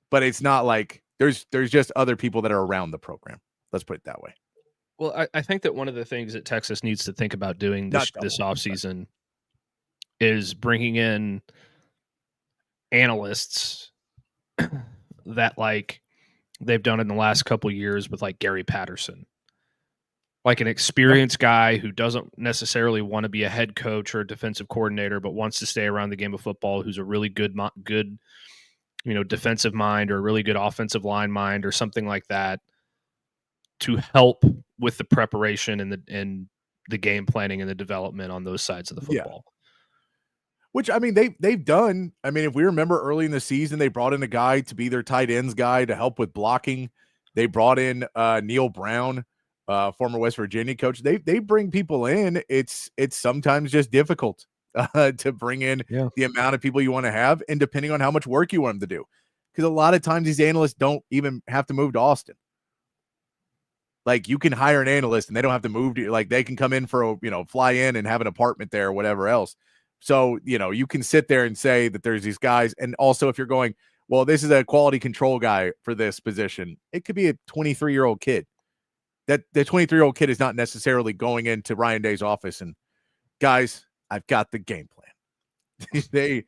but it's not like there's just other people that are around the program. Let's put it that way. Well, I think that one of the things that Texas needs to think about doing this offseason is bringing in analysts that like they've done in the last couple of years with like Gary Patterson, like an experienced guy who doesn't necessarily want to be a head coach or a defensive coordinator, but wants to stay around the game of football, who's a really good, defensive mind or a really good offensive line mind or something like that to help with the preparation and the game planning and the development on those sides of the football. Yeah. Which, I mean, they've done. I mean, if we remember early in the season, they brought in a guy to be their tight ends guy to help with blocking. They brought in Neil Brown, former West Virginia coach. They bring people in. It's sometimes just difficult to bring in the amount of people you want to have, and depending on how much work you want them to do. Because a lot of times these analysts don't even have to move to Austin. Like, you can hire an analyst and they don't have to move to, like, they can come in for fly in and have an apartment there or whatever else. So, you can sit there and say that there's these guys. And also, if you're going, well, this is a quality control guy for this position, it could be a 23-year-old kid. That the 23-year-old kid is not necessarily going into Ryan Day's office and, guys, I've got the game plan.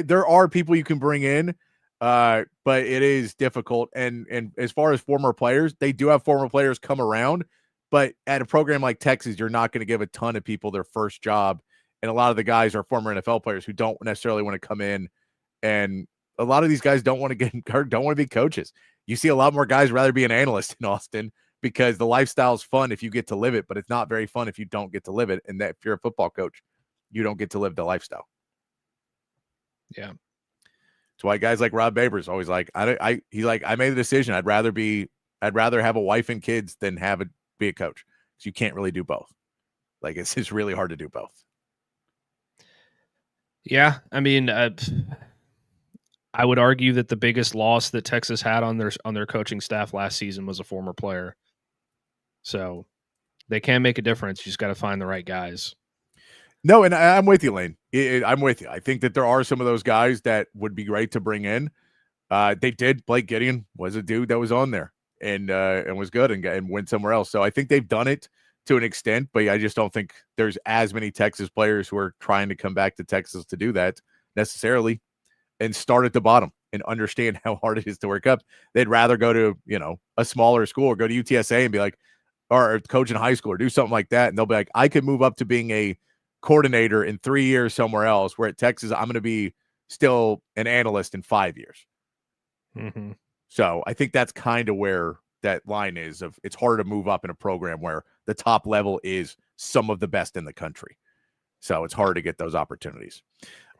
There are people you can bring in, but it is difficult. And as far as former players, they do have former players come around, but at a program like Texas, you're not going to give a ton of people their first job. And a lot of the guys are former NFL players who don't necessarily want to come in. And a lot of these guys don't want to be coaches. You see a lot more guys rather be an analyst in Austin because the lifestyle is fun if you get to live it, but it's not very fun if you don't get to live it. And that if you're a football coach, you don't get to live the lifestyle. Yeah. That's why guys like Rob Babers always like, he's like, I made the decision. I'd rather have a wife and kids than be a coach. Because you can't really do both. Like, it's just really hard to do both. Yeah. I mean, I would argue that the biggest loss that Texas had on their coaching staff last season was a former player. So they can make a difference. You just got to find the right guys. No, and I'm with you, Lane. I'm with you. I think that there are some of those guys that would be great to bring in. They did. Blake Gideon was a dude that was on there and was good and went somewhere else. So I think they've done it to an extent, but I just don't think there's as many Texas players who are trying to come back to Texas to do that necessarily and start at the bottom and understand how hard it is to work up. They'd rather go to, a smaller school or go to UTSA and be like, or coach in high school or do something like that. And they'll be like, I could move up to being a coordinator in 3 years somewhere else, where at Texas, I'm going to be still an analyst in 5 years. Mm-hmm. So I think that's kind of where that line is of it's harder to move up in a program where the top level is some of the best in the country. So it's hard to get those opportunities.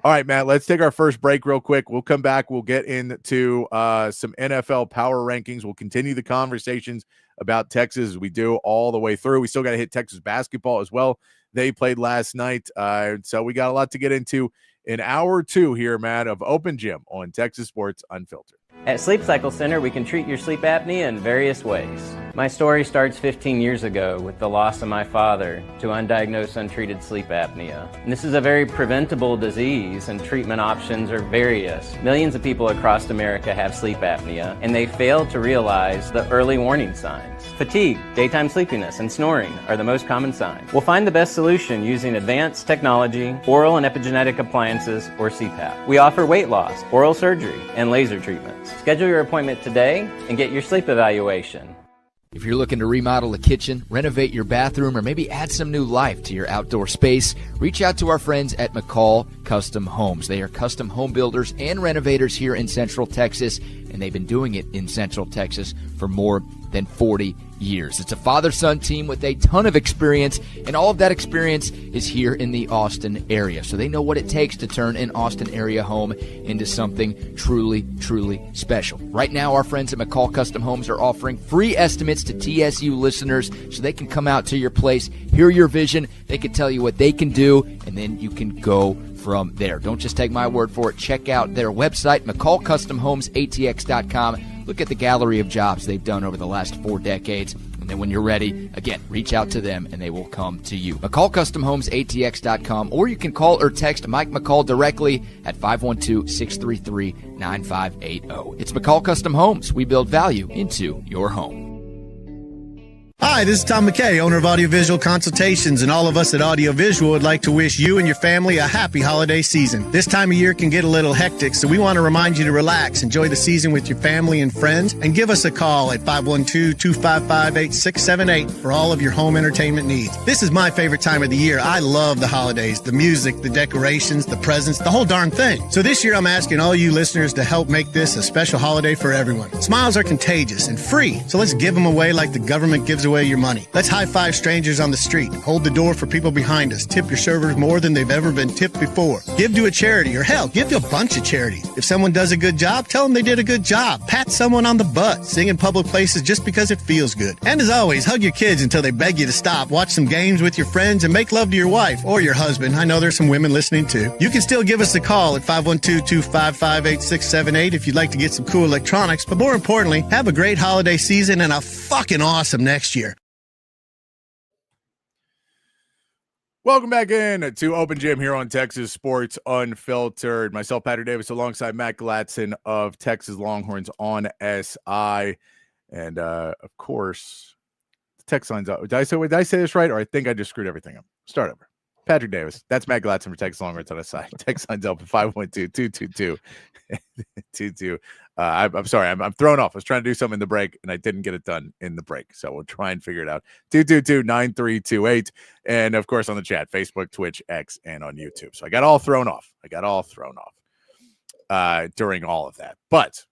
All right, Matt, let's take our first break real quick. We'll come back. We'll get into some NFL power rankings. We'll continue the conversations about Texas as we do all the way through. We still got to hit Texas basketball as well. They played last night. So we got a lot to get into in hour 2 here, Matt, of Open Gym on Texas Sports Unfiltered. At Sleep Cycle Center, we can treat your sleep apnea in various ways. My story starts 15 years ago with the loss of my father to undiagnosed untreated sleep apnea. And this is a very preventable disease, and treatment options are various. Millions of people across America have sleep apnea, and they fail to realize the early warning signs. Fatigue, daytime sleepiness, and snoring are the most common signs. We'll find the best solution using advanced technology, oral and epigenetic appliances, or CPAP. We offer weight loss, oral surgery, and laser treatments. Schedule your appointment today and get your sleep evaluation. If you're looking to remodel a kitchen, renovate your bathroom, or maybe add some new life to your outdoor space, reach out to our friends at McCall Custom Homes. They are custom home builders and renovators here in Central Texas, and they've been doing it in Central Texas for more than 40 years. It's a father-son team with a ton of experience, and all of that experience is here in the Austin area. So they know what it takes to turn an Austin area home into something truly, truly special. Right now, our friends at McCall Custom Homes are offering free estimates to TSU listeners so they can come out to your place, hear your vision, they can tell you what they can do, and then you can go from there. Don't just take my word for it. Check out their website, McCallCustomHomesATX.com. Look at the gallery of jobs they've done over the last 4 decades. And then when you're ready, again, reach out to them and they will come to you. McCallCustomHomesATX.com, or you can call or text Mike McCall directly at 512-633-9580. It's McCall Custom Homes. We build value into your home. Hi, this is Tom McKay, owner of Audiovisual Consultations, and all of us at Audiovisual would like to wish you and your family a happy holiday season. This time of year can get a little hectic, so we want to remind you to relax, enjoy the season with your family and friends, and give us a call at 512-255-8678 for all of your home entertainment needs. This is my favorite time of the year. I love the holidays, the music, the decorations, the presents, the whole darn thing. So this year I'm asking all you listeners to help make this a special holiday for everyone. Smiles are contagious and free, so let's give them away like the government gives away your money. Let's high-five strangers on the street. Hold the door for people behind us. Tip your servers more than they've ever been tipped before. Give to a charity, or hell, give to a bunch of charities. If someone does a good job, tell them they did a good job. Pat someone on the butt. Sing in public places just because it feels good. And as always, hug your kids until they beg you to stop. Watch some games with your friends and make love to your wife or your husband. I know there's some women listening too. You can still give us a call at 512-255-8678 if you'd like to get some cool electronics. But more importantly, have a great holiday season and a fucking awesome next year. Welcome back in to Open Gym here on Texas Sports Unfiltered. Myself, Patrick Davis, alongside Matt Galatzan of Texas Longhorns on SI. And, of course, the text line's up. Did I say this right? Or I think I just screwed everything up. Start over. Patrick Davis. That's Matt Galatzan for Texas Longhorns on SI. Text line's up at 512-222-2222. I'm sorry, I'm thrown off. I was trying to do something in the break, and I didn't get it done in the break. So we'll try and figure it out. 222-9328. And, of course, on the chat, Facebook, Twitch, X, and on YouTube. So I got all thrown off. During all of that. But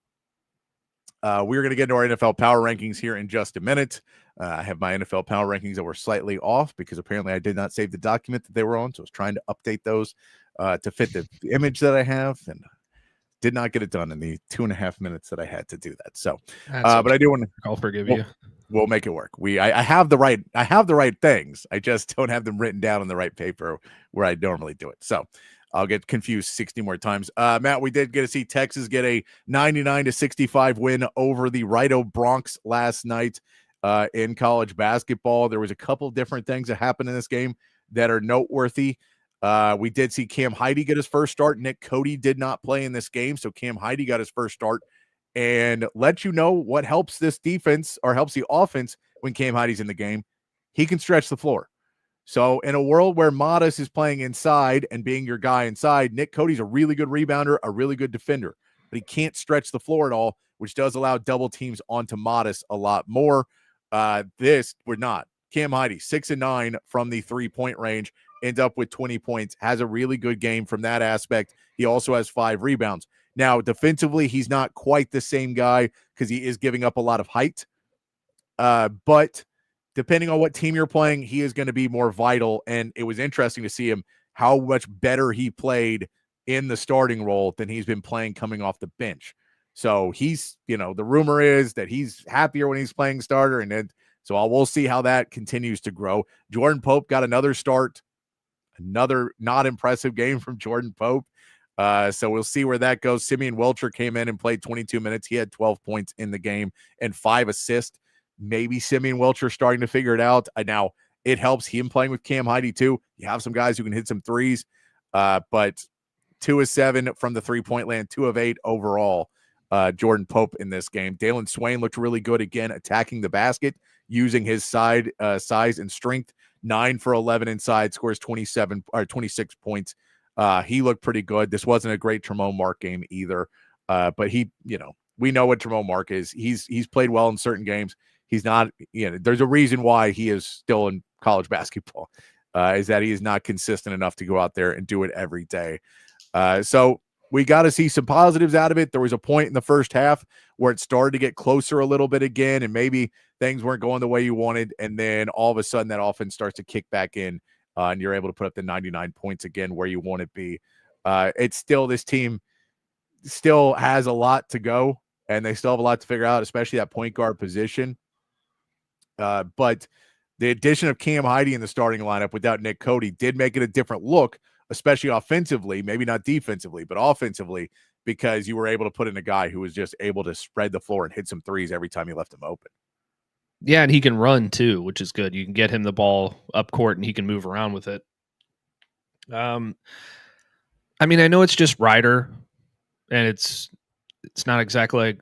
we're going to get into our NFL power rankings here in just a minute. I have my NFL power rankings that were slightly off because apparently I did not save the document that they were on. So I was trying to update those to fit the image that I have, and did not get it done in the 2.5 minutes that I had to do that. So, but I do want to. I'll forgive you. We'll make it work. I have the right things. I just don't have them written down on the right paper where I normally do it. So I'll get confused 60 more times. Matt, we did get to see Texas get a 99-65 win over the Rideau Broncs last night in college basketball. There was a couple different things that happened in this game that are noteworthy. We did see Cam Heide get his first start. Nick Cody did not play in this game, so Cam Heide got his first start. And let you know what helps this defense or helps the offense when Cam Heide's in the game. He can stretch the floor. So in a world where Modest is playing inside and being your guy inside, Nick Cody's a really good rebounder, a really good defender, but he can't stretch the floor at all, which does allow double teams onto Modest a lot more. This would not. Cam Heide, 6-9 from the 3-point range, ends up with 20 points, has a really good game from that aspect. He also has 5 rebounds. Now, defensively, he's not quite the same guy because he is giving up a lot of height. But depending on what team you're playing, he is going to be more vital. And it was interesting to see him, how much better he played in the starting role than he's been playing coming off the bench. So he's, the rumor is that he's happier when he's playing starter. And so we'll see how that continues to grow. Jordan Pope got another start, another not impressive game from Jordan Pope. So we'll see where that goes. Simeon Welcher came in and played 22 minutes. He had 12 points in the game and 5 assists. Maybe Simeon Welcher starting to figure it out. Now, it helps him playing with Cam Heide too. You have some guys who can hit some threes, but 2 of 7 from the 3-point land, 2 of 8 overall. Jordan Pope in this game. Dalen Swain looked really good again, attacking the basket, using his size and strength. 9 for 11 inside, scores 26 points. He looked pretty good. This wasn't a great Tremont Mark game either. But he, we know what Tremont Mark is. He's played well in certain games. He's not, there's a reason why he is still in college basketball, is that he is not consistent enough to go out there and do it every day. So we got to see some positives out of it. There was a point in the first half where it started to get closer a little bit again, and maybe things weren't going the way you wanted. And then all of a sudden that offense starts to kick back in, and you're able to put up the 99 points again where you want to be. It's still, this team still has a lot to go, and they still have a lot to figure out, especially that point guard position. But the addition of Cam Heide in the starting lineup without Nick Cody did make it a different look, especially offensively, maybe not defensively, but offensively, because you were able to put in a guy who was just able to spread the floor and hit some threes every time you left him open. Yeah, and he can run too, which is good. You can get him the ball up court and he can move around with it. I mean, I know it's just Ryder, and it's not exactly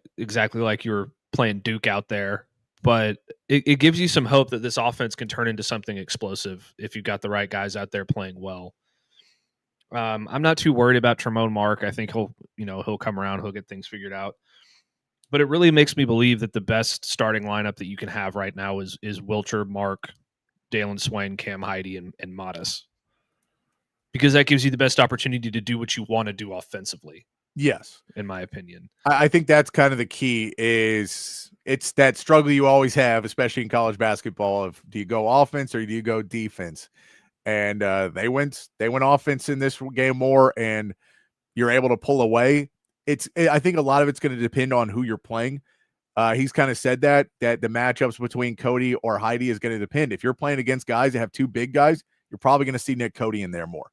like you were playing Duke out there, but it gives you some hope that this offense can turn into something explosive if you've got the right guys out there playing well. I'm not too worried about Tremont Mark. I think he'll come around, he'll get things figured out. But it really makes me believe that the best starting lineup that you can have right now is Wilcher, Mark, Dalen Swain, Cam Heide, and Modis. Because that gives you the best opportunity to do what you want to do offensively. Yes. In my opinion. I think that's kind of the key. Is it's that struggle you always have, especially in college basketball, of do you go offense or do you go defense? And they went offense in this game more, and you're able to pull away. I think a lot of it's going to depend on who you're playing. He's kind of said that the matchups between Cody or Heide is going to depend. If you're playing against guys that have two big guys, you're probably going to see Nick Cody in there more.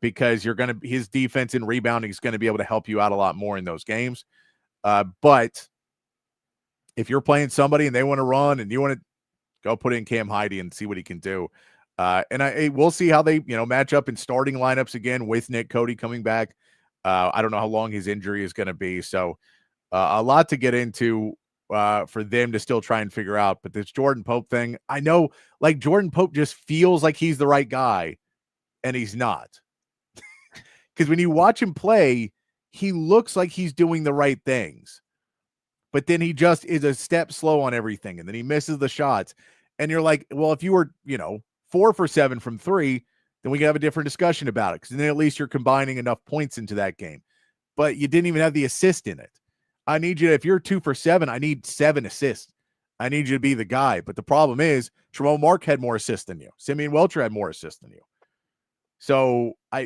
Because his defense and rebounding is going to be able to help you out a lot more in those games. But if you're playing somebody and they want to run and you want to go put in Cam Heide and see what he can do. We'll see how they, match up in starting lineups again with Nick Cody coming back. I don't know how long his injury is going to be. So a lot to get into for them to still try and figure out. But this Jordan Pope thing, I know, like, Jordan Pope just feels like he's the right guy. And he's not. Because when you watch him play, he looks like he's doing the right things. But then he just is a step slow on everything. And then he misses the shots. And you're like, well, if you were, 4 for 7 from 3, then we can have a different discussion about it. Because then at least you're combining enough points into that game. But you didn't even have the assist in it. I need you, if you're 2 for 7, I need 7 assists. I need you to be the guy. But the problem is, Tremont Mark had more assists than you. Simeon Welcher had more assists than you. So I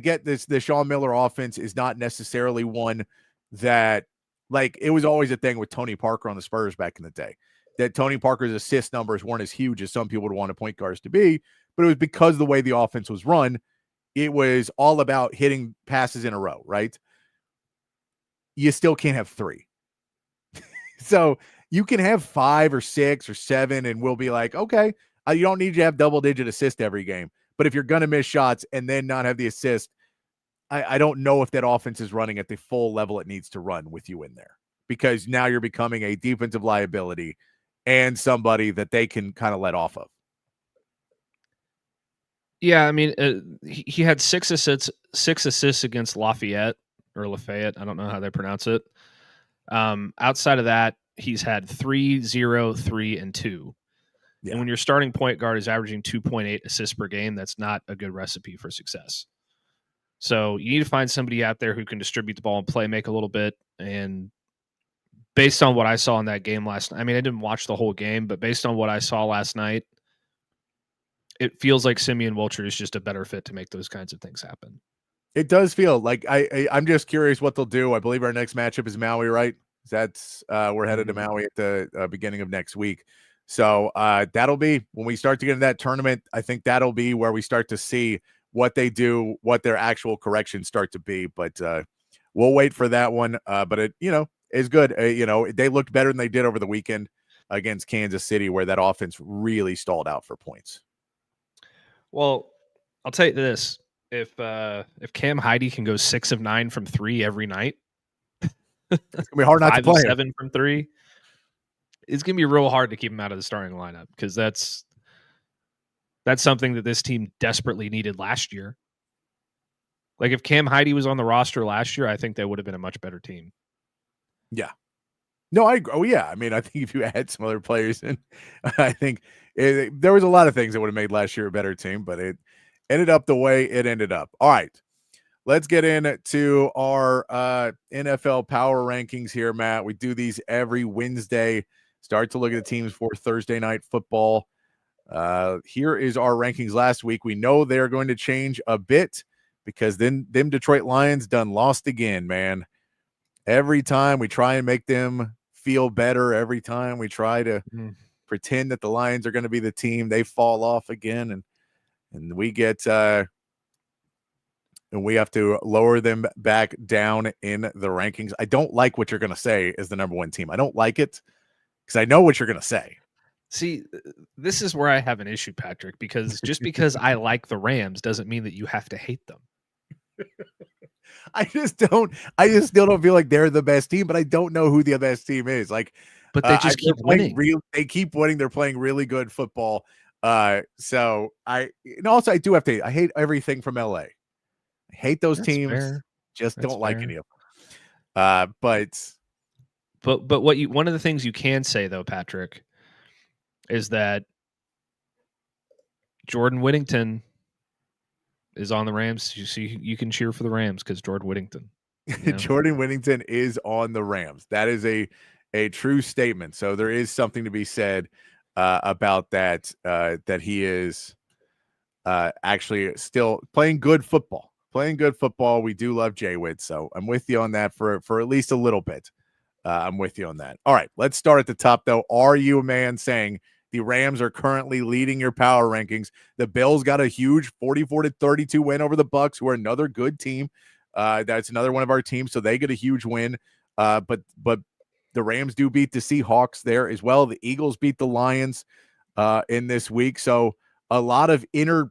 get this. The Sean Miller offense is not necessarily one that, like, it was always a thing with Tony Parker on the Spurs back in the day, that Tony Parker's assist numbers weren't as huge as some people would want point guards to be, but it was because of the way the offense was run. It was all about hitting passes in a row, right? You still can't have 3. So you can have 5 or 6 or 7, and we'll be like, okay, you don't need to have double-digit assist every game. But if you're going to miss shots and then not have the assist, I don't know if that offense is running at the full level it needs to run with you in there, because now you're becoming a defensive liability and somebody that they can kind of let off of. Yeah, I mean, he had 6 assists against Lafayette. I don't know how they pronounce it. Outside of that, he's had 3, 0, 3, and 2. Yeah. And when your starting point guard is averaging 2.8 assists per game, that's not a good recipe for success. So you need to find somebody out there who can distribute the ball and play make a little bit. And based on what I saw in that game last night, I mean, I didn't watch the whole game, but based on what I saw last night, it feels like Simeon Welcher is just a better fit to make those kinds of things happen. It does feel like I'm just curious what they'll do. I believe our next matchup is Maui, right? That's we're headed to Maui at the beginning of next week. So that'll be when we start to get into that tournament. I think that'll be where we start to see what they do, what their actual corrections start to be. But we'll wait for that one. But it, is good. They looked better than they did over the weekend against Kansas City, where that offense really stalled out for points. Well, I'll tell you this: if Cam Heide can go 6 of 9 from 3 every night, it's gonna be hard not to play 7 from 3. It's going to be real hard to keep him out of the starting lineup, because that's something that this team desperately needed last year. Like, if Cam Heide was on the roster last year, I think they would have been a much better team. Yeah. No, I agree. Oh, yeah. I mean, I think if you had some other players in, I think there was a lot of things that would have made last year a better team, but it ended up the way it ended up. All right. let's get into our NFL power rankings here, Matt. We do these every Wednesday. Start to look at the teams for Thursday night football. Here is our rankings last week. We know they're going to change a bit because them Detroit Lions done lost again, man. Every time we try and make them feel better, every time we try to pretend that the Lions are going to be the team, they fall off again, and we get and we have to lower them back down in the rankings. I don't like what you're going to say is the number one team. I don't like it because I know what you're going to say. See, this is where I have an issue, Patrick, because just because I like the Rams doesn't mean that you have to hate them. I still don't feel like they're the best team, but I don't know who the best team is. Like, but they just keep winning. They keep winning. They're playing really good football. So I do have to. I hate everything from LA. I hate those teams. Fair. Just That's don't like fair. any of them. But one of the things you can say though, Patrick, is that Jordan Whittington is on the Rams. So you can cheer for the Rams because Jordan Whittington. You know? Jordan Whittington is on the Rams. That is a true statement. So there is something to be said about that. That he is actually still playing good football. We do love Jay-Wit, so I'm with you on that for at least a little bit. I'm with you on that. All right, let's start at the top, though. Are you a man saying the Rams are currently leading your power rankings? The Bills got a huge 44-32 win over the Bucks, who are another good team. That's another one of our teams, so they get a huge win. But the Rams do beat the Seahawks there as well. The Eagles beat the Lions in this week. So a lot of inner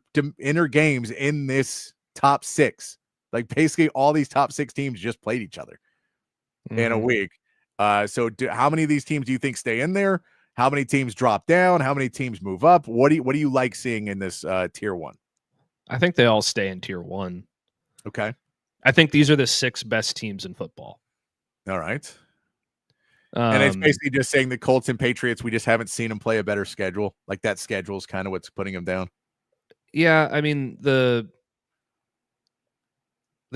games in this top six. Like basically all these top six teams just played each other in a week. So how many of these teams do you think stay in there? How many teams drop down? How many teams move up? What do you like seeing in this tier one? I think they all stay in tier one. Okay. I think these are the 6 best teams in football. All right. And it's basically just saying the Colts and Patriots, we just haven't seen them play a better schedule. Like that schedule is kind of what's putting them down. Yeah, I mean the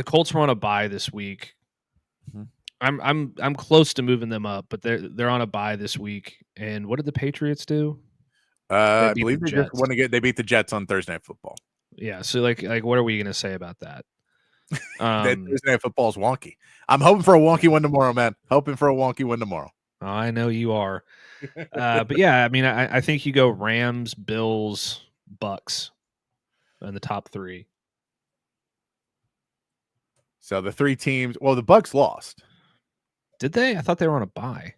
Colts were on a bye this week. I'm close to moving them up, but they're on a bye this week. And what did the Patriots do? I believe they just want to they beat the Jets on Thursday Night Football. Yeah, so like what are we gonna say about that? That Thursday Night Football is wonky. I'm hoping for a wonky one tomorrow, man. Hoping for a wonky one tomorrow. I know you are. But yeah, I mean, I think you go Rams, Bills, Bucks in the top 3. So the 3 teams. Well, the Bucks lost. Did they? I thought they were on a bye.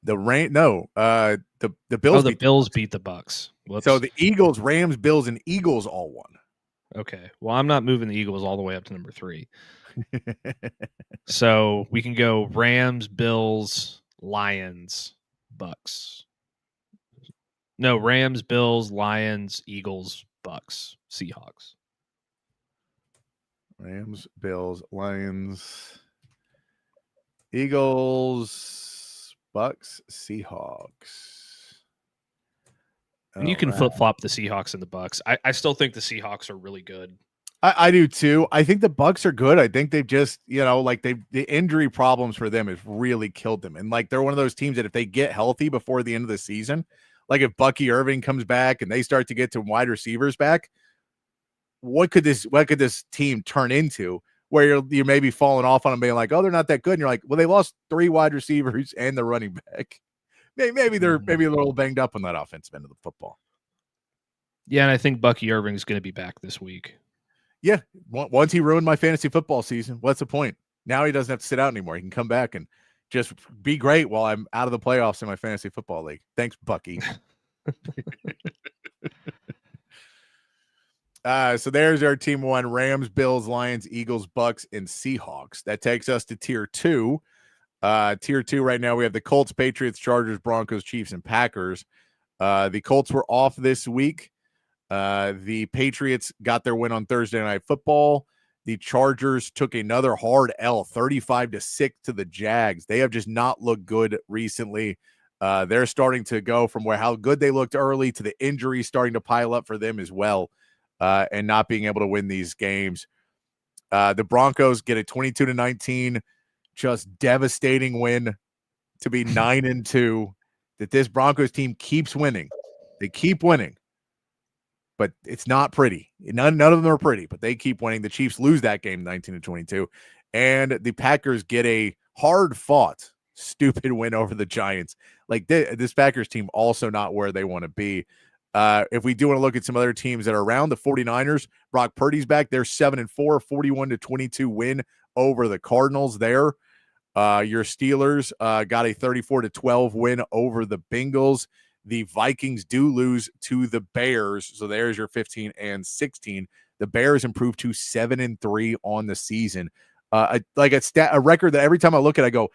The Bills. Oh, the Bills beat the Bucks. Whoops. So the Eagles, Rams, Bills, and Eagles all won. Okay. Well, I'm not moving the Eagles all the way up to number 3. So we can go Rams, Bills, Lions, Bucks. No, Rams, Bills, Lions, Eagles, Bucks, Seahawks. Rams, Bills, Lions, Eagles, Bucks, Seahawks. And you can flip-flop the Seahawks and the Bucks. I still think the Seahawks are really good. I do too. I think the Bucks are good. I think they've just, the injury problems for them has really killed them. And like they're one of those teams that if they get healthy before the end of the season, like if Bucky Irving comes back and they start to get to wide receivers back, what could this team turn into? Where you're maybe falling off on them, being like, oh, they're not that good. And you're like, well, they lost 3 wide receivers and the running back. Maybe they're a little banged up on that offensive end of the football. Yeah, and I think Bucky Irving is going to be back this week. Yeah, once he ruined my fantasy football season, what's the point? Now he doesn't have to sit out anymore. He can come back and just be great while I'm out of the playoffs in my fantasy football league. Thanks, Bucky. So there's our team 1: Rams, Bills, Lions, Eagles, Bucks, and Seahawks. That takes us to tier 2. Tier 2 right now, we have the Colts, Patriots, Chargers, Broncos, Chiefs, and Packers. The Colts were off this week. The Patriots got their win on Thursday Night Football. The Chargers took another hard L, 35-6 to the Jags. They have just not looked good recently. They're starting to go from how good they looked early to the injuries starting to pile up for them as well, and not being able to win these games. The Broncos get a 22-19, just devastating win to be 9-2. That this Broncos team keeps winning. They keep winning, but it's not pretty. None of them are pretty, but they keep winning. The Chiefs lose that game 19-22, and the Packers get a hard-fought, stupid win over the Giants. Like this Packers team also not where they want to be. If we do want to look at some other teams that are around, the 49ers, Brock Purdy's back. They're 7-4, 41-22 win over the Cardinals there. Your Steelers got a 34-12 win over the Bengals. The Vikings do lose to the Bears, so there's your 15-16. The Bears improved to 7-3 on the season. A record that every time I look at, I go,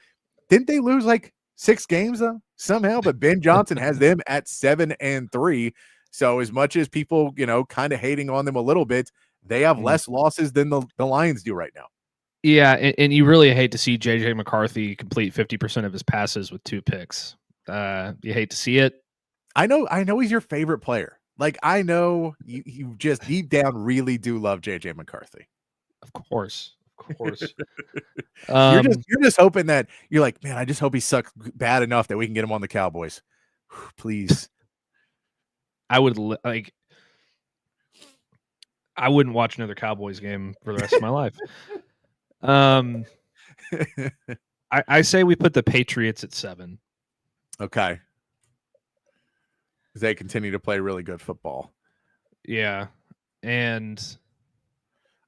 didn't they lose like 6 games though somehow? But Ben Johnson has them at 7-3. So as much as people, kind of hating on them a little bit, they have less losses than the Lions do right now. Yeah, and you really hate to see JJ McCarthy complete 50% of his passes with 2 picks. You hate to see it. I know he's your favorite player. Like, I know you just deep down really do love JJ McCarthy. Of course. You're just hoping that you're like, man, I just hope he sucks bad enough that we can get him on the Cowboys. Please. I wouldn't watch another Cowboys game for the rest of my life. I say we put the Patriots at 7. Okay. They continue to play really good football. Yeah. And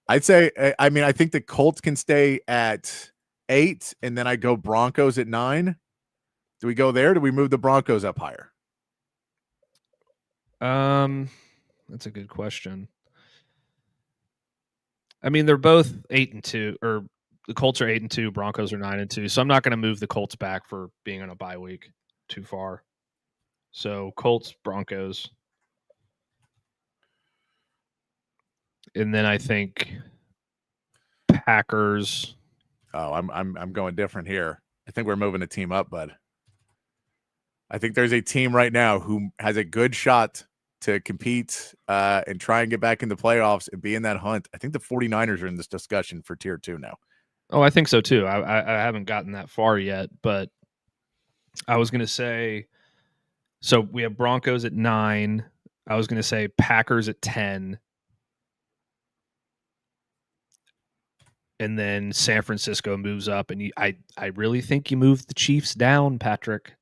I'd say, I think the Colts can stay at 8, and then I go Broncos at 9. Do we go there? Do we move the Broncos up higher? That's a good question. I mean, they're both 8-2, or the Colts are 8-2, Broncos are 9-2. So I'm not going to move the Colts back for being on a bye week too far. So Colts, Broncos. And then I think Packers. Oh, I'm going different here. I think we're moving a team up, bud. I think there's a team right now who has a good shot to compete and try and get back in the playoffs and be in that hunt. I think the 49ers are in this discussion for tier 2 now. Oh, I think so too. I haven't gotten that far yet, but I was going to say, so we have Broncos at 9. I was going to say Packers at 10. And then San Francisco moves up, and I really think you move the Chiefs down, Patrick.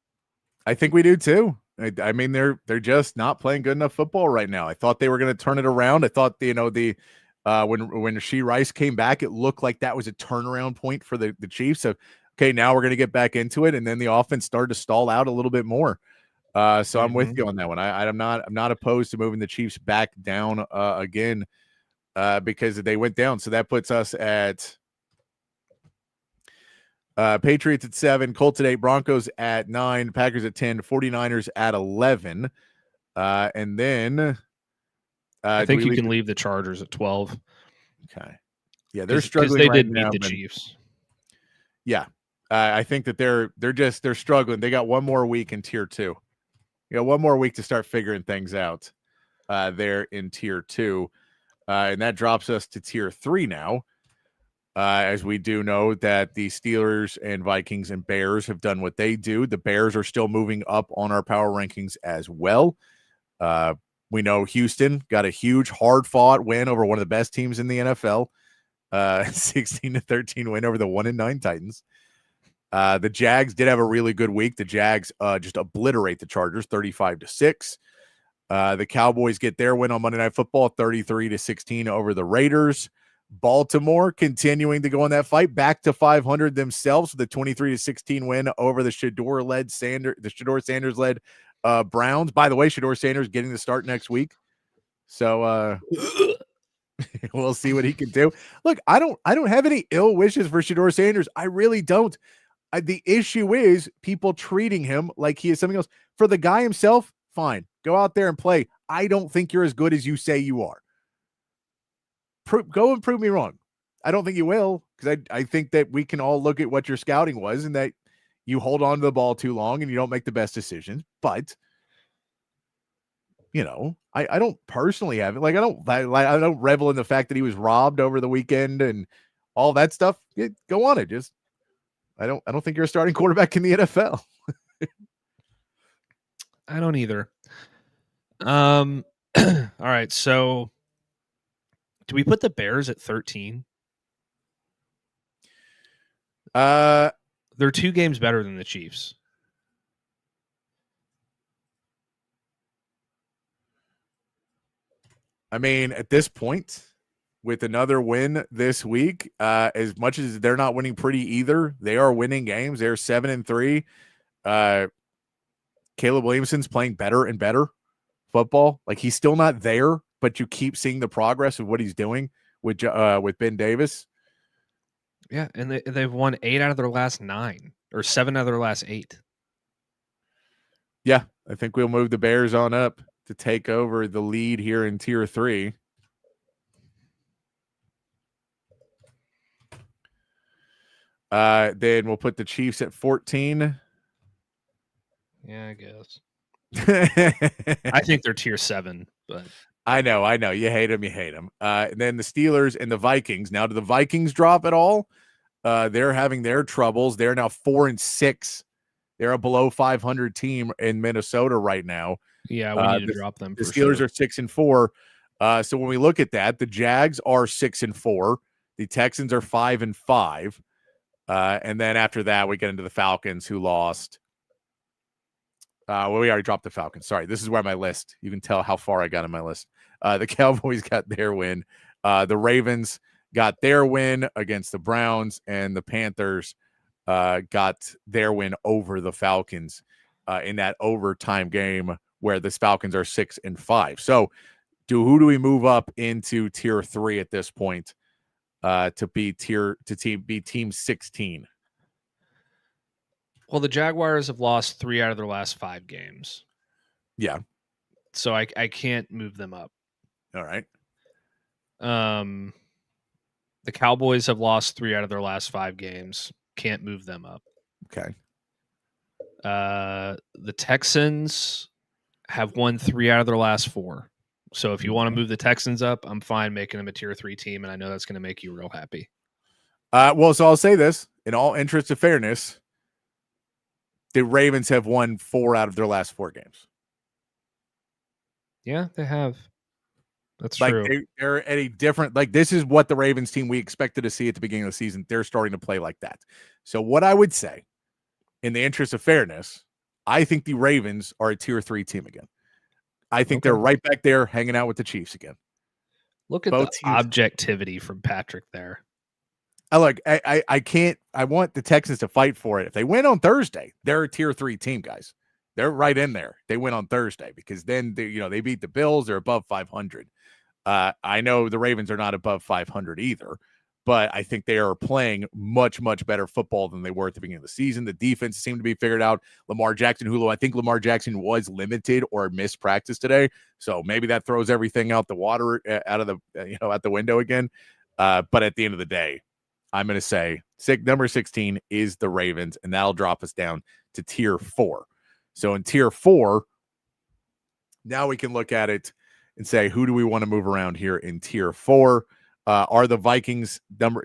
I think we do too. I mean, they're just not playing good enough football right now. I thought they were going to turn it around. I thought when Rashee Rice came back, it looked like that was a turnaround point for the Chiefs. So okay, now we're going to get back into it, and then the offense started to stall out a little bit more. So I'm with you on that one. I'm not opposed to moving the Chiefs back down again. Because they went down. So that puts us at Patriots at 7, Colts at 8, Broncos at 9, Packers at 10, 49ers at 11. And then I think you can leave the Chargers at 12. Okay. Yeah, they're struggling. They right did now, beat the Chiefs. Yeah. I think that they're struggling. They got one more week in tier 2. You got one more week to start figuring things out there in tier 2. And that drops us to tier 3 now, as we do know that the Steelers and Vikings and Bears have done what they do. The Bears are still moving up on our power rankings as well. We know Houston got a huge, hard-fought win over one of the best teams in the NFL, 16-13 win over the 1-9 Titans. The Jags did have a really good week. The Jags just obliterate the Chargers, 35-6. The Cowboys get their win on Monday Night Football, 33-16 over the Raiders. Baltimore continuing to go in that fight, back to 500 themselves with a 23-16 win over the Shador Sanders-led Browns. By the way, Shador Sanders getting the start next week, so we'll see what he can do. Look, I don't have any ill wishes for Shador Sanders. I really don't. The issue is people treating him like he is something else. For the guy himself, fine. Go out there and play. I don't think you're as good as you say you are. Go and prove me wrong. I don't think you will, because I think that we can all look at what your scouting was and that you hold on to the ball too long and you don't make the best decisions. But I don't personally have it. Like, I don't revel in the fact that he was robbed over the weekend and all that stuff. Go on it. Just, I don't think you're a starting quarterback in the NFL. I don't either. All right. So do we put the Bears at 13? They're 2 games better than the Chiefs. I mean, at this point, with another win this week, as much as they're not winning pretty either, they are winning games. They're 7-3. Caleb Williamson's playing better and better football. Like, he's still not there, but you keep seeing the progress of what he's doing with Ben Davis. Yeah, and they've won 8 out of their last 9, or 7 out of their last 8. Yeah, I think we'll move the Bears on up to take over the lead here in Tier 3. Then we'll put the Chiefs at 14. Yeah, I guess. I think they're Tier 7, but I know. You hate them. And then the Steelers and the Vikings. Now, do the Vikings drop at all? They're having their troubles. They're now 4-6. They're a below 500 team in Minnesota right now. Yeah, we need to drop them. The Steelers are 6-4. So when we look at that, the Jags are 6-4. The Texans are 5-5. And then after that, we get into the Falcons, who lost. We already dropped the Falcons. Sorry, this is where my list. You can tell how far I got in my list. The Cowboys got their win. The Ravens got their win against the Browns, and the Panthers got their win over the Falcons in that overtime game where the Falcons are 6-5. So, who do we move up into Tier 3 at this point to be Team 16? Well, the Jaguars have lost 3 out of their last 5 games. Yeah. So I can't move them up. All right. The Cowboys have lost 3 out of their last 5 games. Can't move them up. Okay. The Texans have won 3 out of their last 4. So if you want to move the Texans up, I'm fine making them a Tier 3 team, and I know that's going to make you real happy. So I'll say this, in all interest of fairness, the Ravens have won 4 out of their last 4 games. Yeah, they have. That's like true. They're at a different, like, this is what the Ravens team we expected to see at the beginning of the season. They're starting to play like that. So what I would say, in the interest of fairness, I think the Ravens are a Tier 3 team again. I think they're right back there hanging out with the Chiefs again. Look at Both the teams. objectivity from Patrick there. I can't. I want the Texans to fight for it. If they win on Thursday, they're a Tier 3 team, guys. They're right in there. They win on Thursday because then they beat the Bills. They're above 500. I know the Ravens are not above 500 either, but I think they are playing much, much better football than they were at the beginning of the season. The defense seemed to be figured out. Lamar Jackson, I think Lamar Jackson was limited or missed practice today, so maybe that throws everything out the water, out the window again. But at the end of the day, I'm going to say number 16 is the Ravens, and that'll drop us down to Tier 4. So in Tier 4, now we can look at it and say, who do we want to move around here in Tier 4? Are the Vikings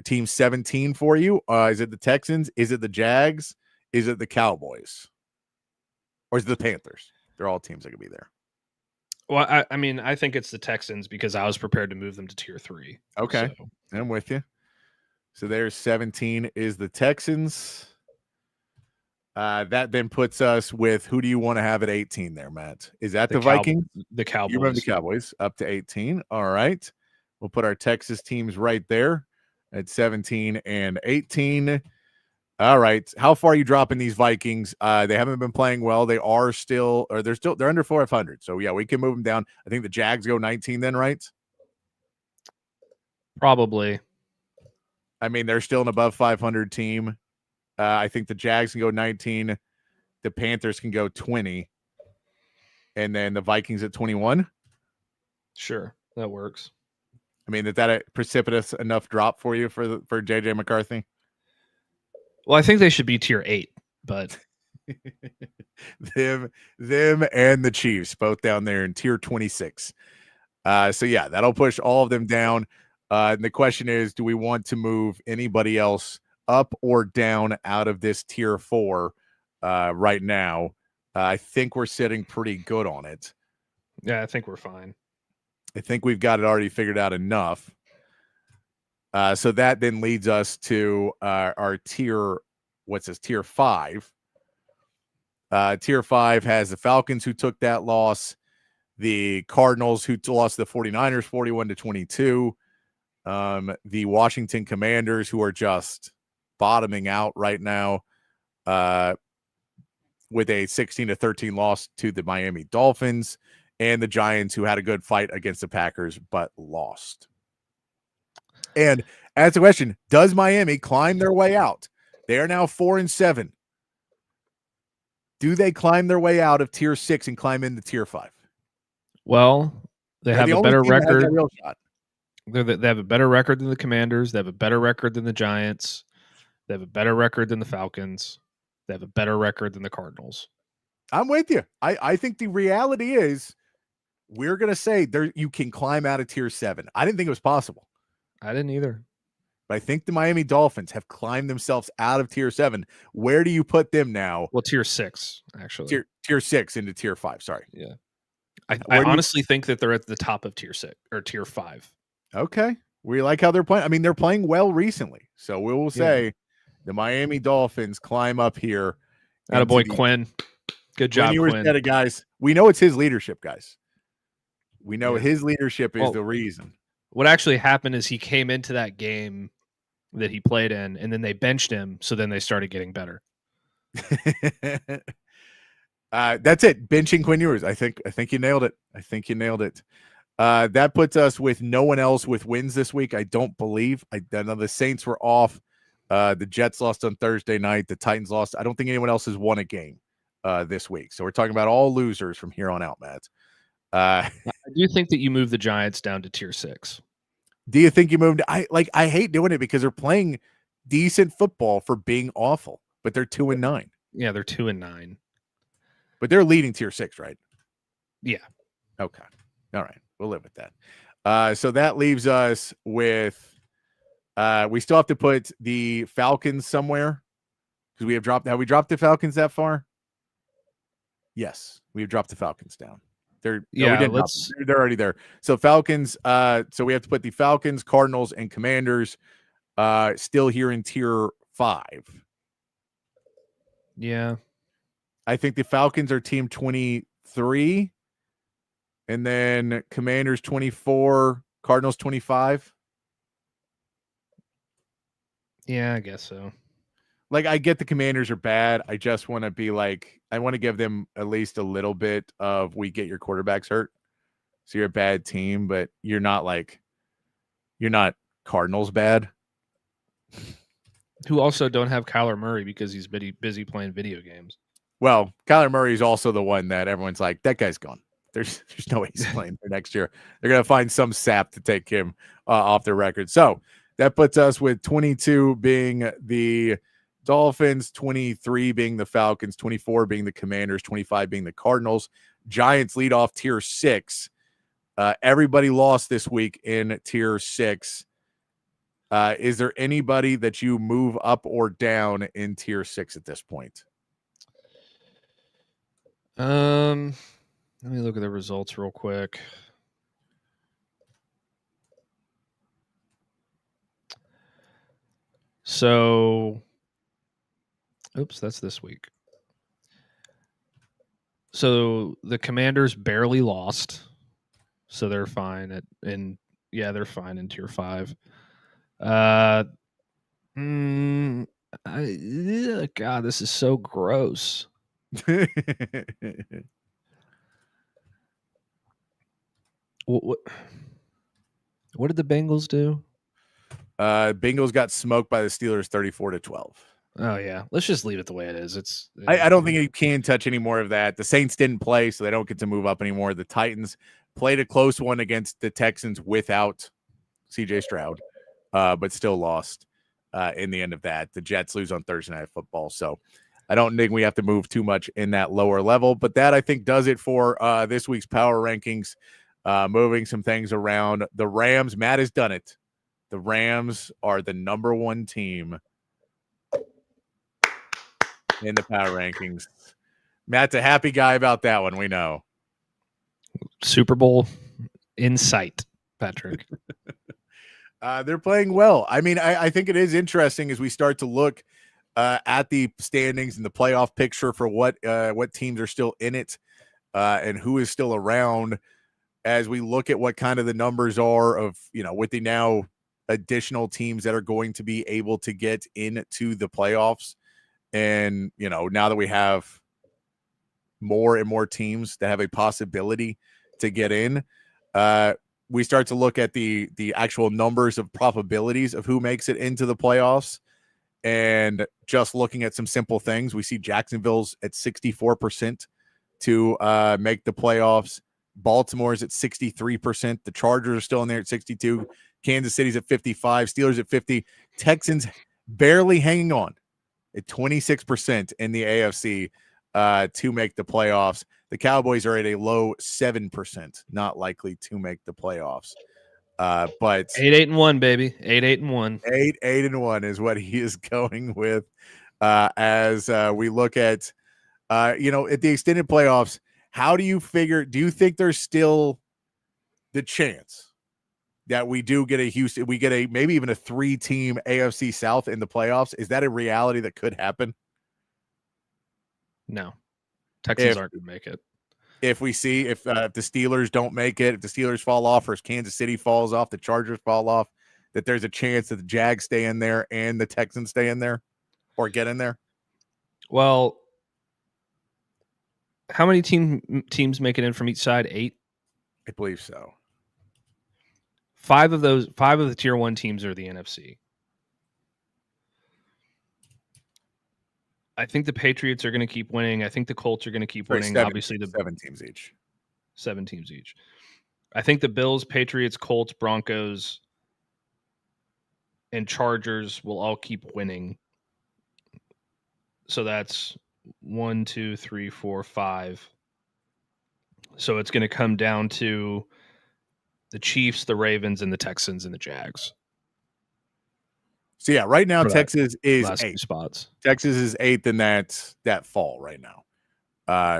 team 17 for you? Is it the Texans? Is it the Jags? Is it the Cowboys? Or is it the Panthers? They're all teams that could be there. Well, I mean, I think it's the Texans because I was prepared to move them to Tier 3. Okay, so. I'm with you. So there's 17 is the Texans. That then puts us with, who do you want to have at 18 there, Matt? Is that the Vikings? The Cowboys. You remember the Cowboys up to 18. All right. We'll put our Texas teams right there at 17 and 18. All right. How far are you dropping these Vikings? They haven't been playing well. They're under 400. So yeah, we can move them down. I think the Jags go 19 then, right? Probably. I mean, they're still an above 500 team. I think the Jags can go 19. The Panthers can go 20. And then the Vikings at 21. Sure, that works. I mean, is that a precipitous enough drop for you for JJ McCarthy? Well, I think they should be Tier 8, but them and the Chiefs both down there in tier 26. So yeah, that'll push all of them down. And the question is, do we want to move anybody else up or down out of this tier 4 right now? I think we're sitting pretty good on it. Yeah, I think we're fine. I think we've got it already figured out enough. So that then leads us to our tier, what's this, tier 5. Tier 5 has the Falcons, who took that loss, the Cardinals, who lost to the 49ers 41-22, the Washington Commanders, who are just bottoming out right now with a 16-13 loss to the Miami Dolphins, and the Giants, who had a good fight against the Packers but lost. And as a question, does Miami climb their way out? They are now 4-7. Do they climb their way out of tier 6 and climb into tier 5? Well, they have a better record. They have a better record than the Commanders. They have a better record than the Giants. They have a better record than the Falcons. They have a better record than the Cardinals. I'm with you. I think the reality is we're going to say there you can climb out of tier 7. I didn't think it was possible. I didn't either. But I think the Miami Dolphins have climbed themselves out of tier 7. Where do you put them now? Well, tier 6, actually. Tier 6 into tier 5. Sorry. Yeah. I honestly think that they're at the top of tier 6 or tier 5. Okay. We like how they're playing. I mean, they're playing well recently. So we will say the Miami Dolphins climb up here. Attaboy Quinn. Good job, Quinn. Guys. We know it's his leadership, guys. We know his leadership is the reason. What actually happened is he came into that game that he played in, and then they benched him, so then they started getting better. That's it. Benching Quinn Ewers. I think you nailed it. That puts us with no one else with wins this week. I don't believe. I know the Saints were off. The Jets lost on Thursday night. The Titans lost. I don't think anyone else has won a game this week. So we're talking about all losers from here on out, Matt. I do think that you moved the Giants down to tier 6. Do you think you moved? I hate doing it because they're playing decent football for being awful, but they're 2-9. Yeah, they're 2-9. But they're leading tier 6, right? Yeah. Okay. All right. We'll live with that. So that leaves us with we still have to put the Falcons somewhere because we have dropped. Have we dropped the Falcons that far? Yes, we've dropped the Falcons down. They're they're already there. So Falcons. So we have to put the Falcons, Cardinals, and Commanders still here in tier 5. Yeah. I think the Falcons are team 23, and then Commanders 24, Cardinals 25. Yeah, I guess so. Like, I get the Commanders are bad. I just want to be like, I want to give them at least a little bit of we get your quarterbacks hurt. So you're a bad team, but you're not Cardinals bad. Who also don't have Kyler Murray because he's busy playing video games. Well, Kyler Murray is also the one that everyone's like, that guy's gone. There's no way he's playing for next year. They're going to find some sap to take him off their record. So that puts us with 22 being the Dolphins, 23 being the Falcons, 24 being the Commanders, 25 being the Cardinals. Giants lead off tier 6. Everybody lost this week in tier 6. Is there anybody that you move up or down in tier 6 at this point? Let me look at the results real quick. So, oops, that's this week. So the Commanders barely lost, so they're fine they're fine in tier 5. God, this is so gross. What did the Bengals do? Bengals got smoked by the Steelers 34-12. Oh yeah, let's just leave it the way it is. I don't think you can touch any more of that. The Saints didn't play, so they don't get to move up anymore. The Titans played a close one against the Texans without CJ Stroud, but still lost in the end of that. The Jets lose on Thursday Night Football. So I don't think we have to move too much in that lower level. But that, I think, does it for this week's power rankings. Moving some things around. The Rams, Matt has done it. The Rams are the number one team in the power rankings. Matt's a happy guy about that one, we know. Super Bowl in sight, Patrick. They're playing well. I mean, I think it is interesting as we start to look at the standings and the playoff picture for what teams are still in it and who is still around. As we look at what kind of the numbers are of, with the now additional teams that are going to be able to get into the playoffs. And, now that we have more and more teams that have a possibility to get in, we start to look at the actual numbers of probabilities of who makes it into the playoffs. And just looking at some simple things, we see Jacksonville's at 64% to make the playoffs. Baltimore's at 63%. The Chargers are still in there at 62%. Kansas City's at 55%. Steelers at 50%. Texans barely hanging on at 26% in the AFC to make the playoffs. The Cowboys are at a low 7%, not likely to make the playoffs. But 8-1, baby. 8-1. 8-1 is what he is going with as we look at, at the extended playoffs. How do you think there's still the chance that we do get maybe even a 3-team AFC South in the playoffs? Is that a reality that could happen? No. Texans aren't going to make it. If the Steelers don't make it, if the Steelers fall off or if Kansas City falls off, the Chargers fall off, that there's a chance that the Jags stay in there and the Texans stay in there or get in there? Well, how many teams make it in from each side? 8? I believe so. 5 of the tier 1 teams are the NFC. I think the Patriots are going to keep winning. I think the Colts are going to keep winning. Obviously, the 7 teams each. 7 teams each. I think the Bills, Patriots, Colts, Broncos, and Chargers will all keep winning. So that's 1, 2, 3, 4, 5. So it's going to come down to the Chiefs, the Ravens, and the Texans and the Jags. So yeah, right now Texas is 8 spots. Texas is 8th in that fall right now.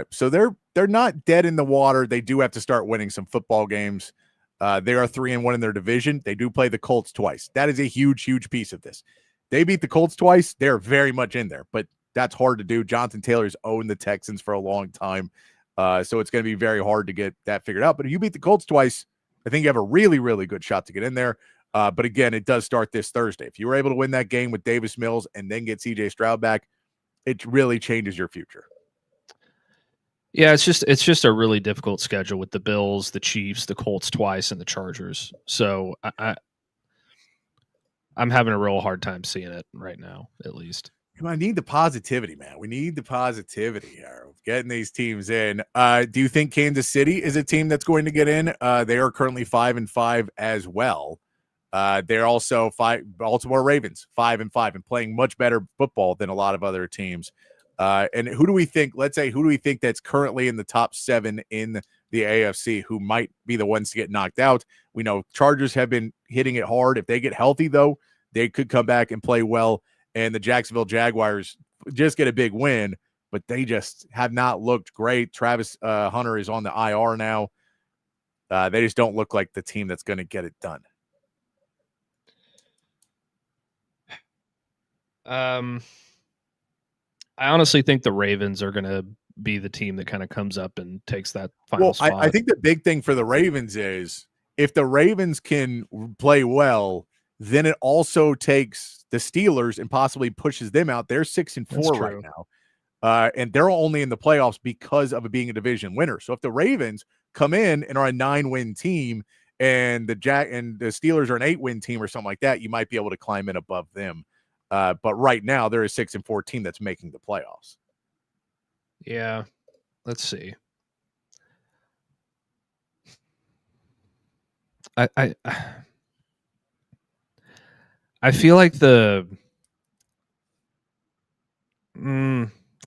So they're not dead in the water. They do have to start winning some football games. They are 3-1 in their division. They do play the Colts twice. That is a huge, huge piece of this. They beat the Colts twice. They're very much in there, but that's hard to do. Jonathan Taylor's owned the Texans for a long time. So it's going to be very hard to get that figured out. But if you beat the Colts twice, I think you have a really, really good shot to get in there. But again, it does start this Thursday. If you were able to win that game with Davis Mills and then get CJ Stroud back, it really changes your future. Yeah, it's just a really difficult schedule with the Bills, the Chiefs, the Colts twice, and the Chargers. So I'm having a real hard time seeing it right now, at least. I need the positivity, man. We need the positivity here of getting these teams in. Do you think Kansas City is a team that's going to get in? They are currently 5-5 as well. They're also Baltimore Ravens 5-5 and playing much better football than a lot of other teams. And who do we think that's currently in the top 7 in the AFC who might be the ones to get knocked out? We know Chargers have been hitting it hard. If they get healthy, though, they could come back and play well. And the Jacksonville Jaguars just get a big win, but they just have not looked great. Travis Hunter is on the IR now. They just don't look like the team that's going to get it done. I honestly think the Ravens are going to be the team that kind of comes up and takes that final spot. I think the big thing for the Ravens is if the Ravens can play well, then it also takes the Steelers and possibly pushes them out. They're 6-4 right now. And they're only in the playoffs because of it being a division winner. So if the Ravens come in and are a 9-win team and the Steelers are an 8-win team or something like that, you might be able to climb in above them. But right now they're a 6-4 team that's making the playoffs. Yeah. Let's see. I feel like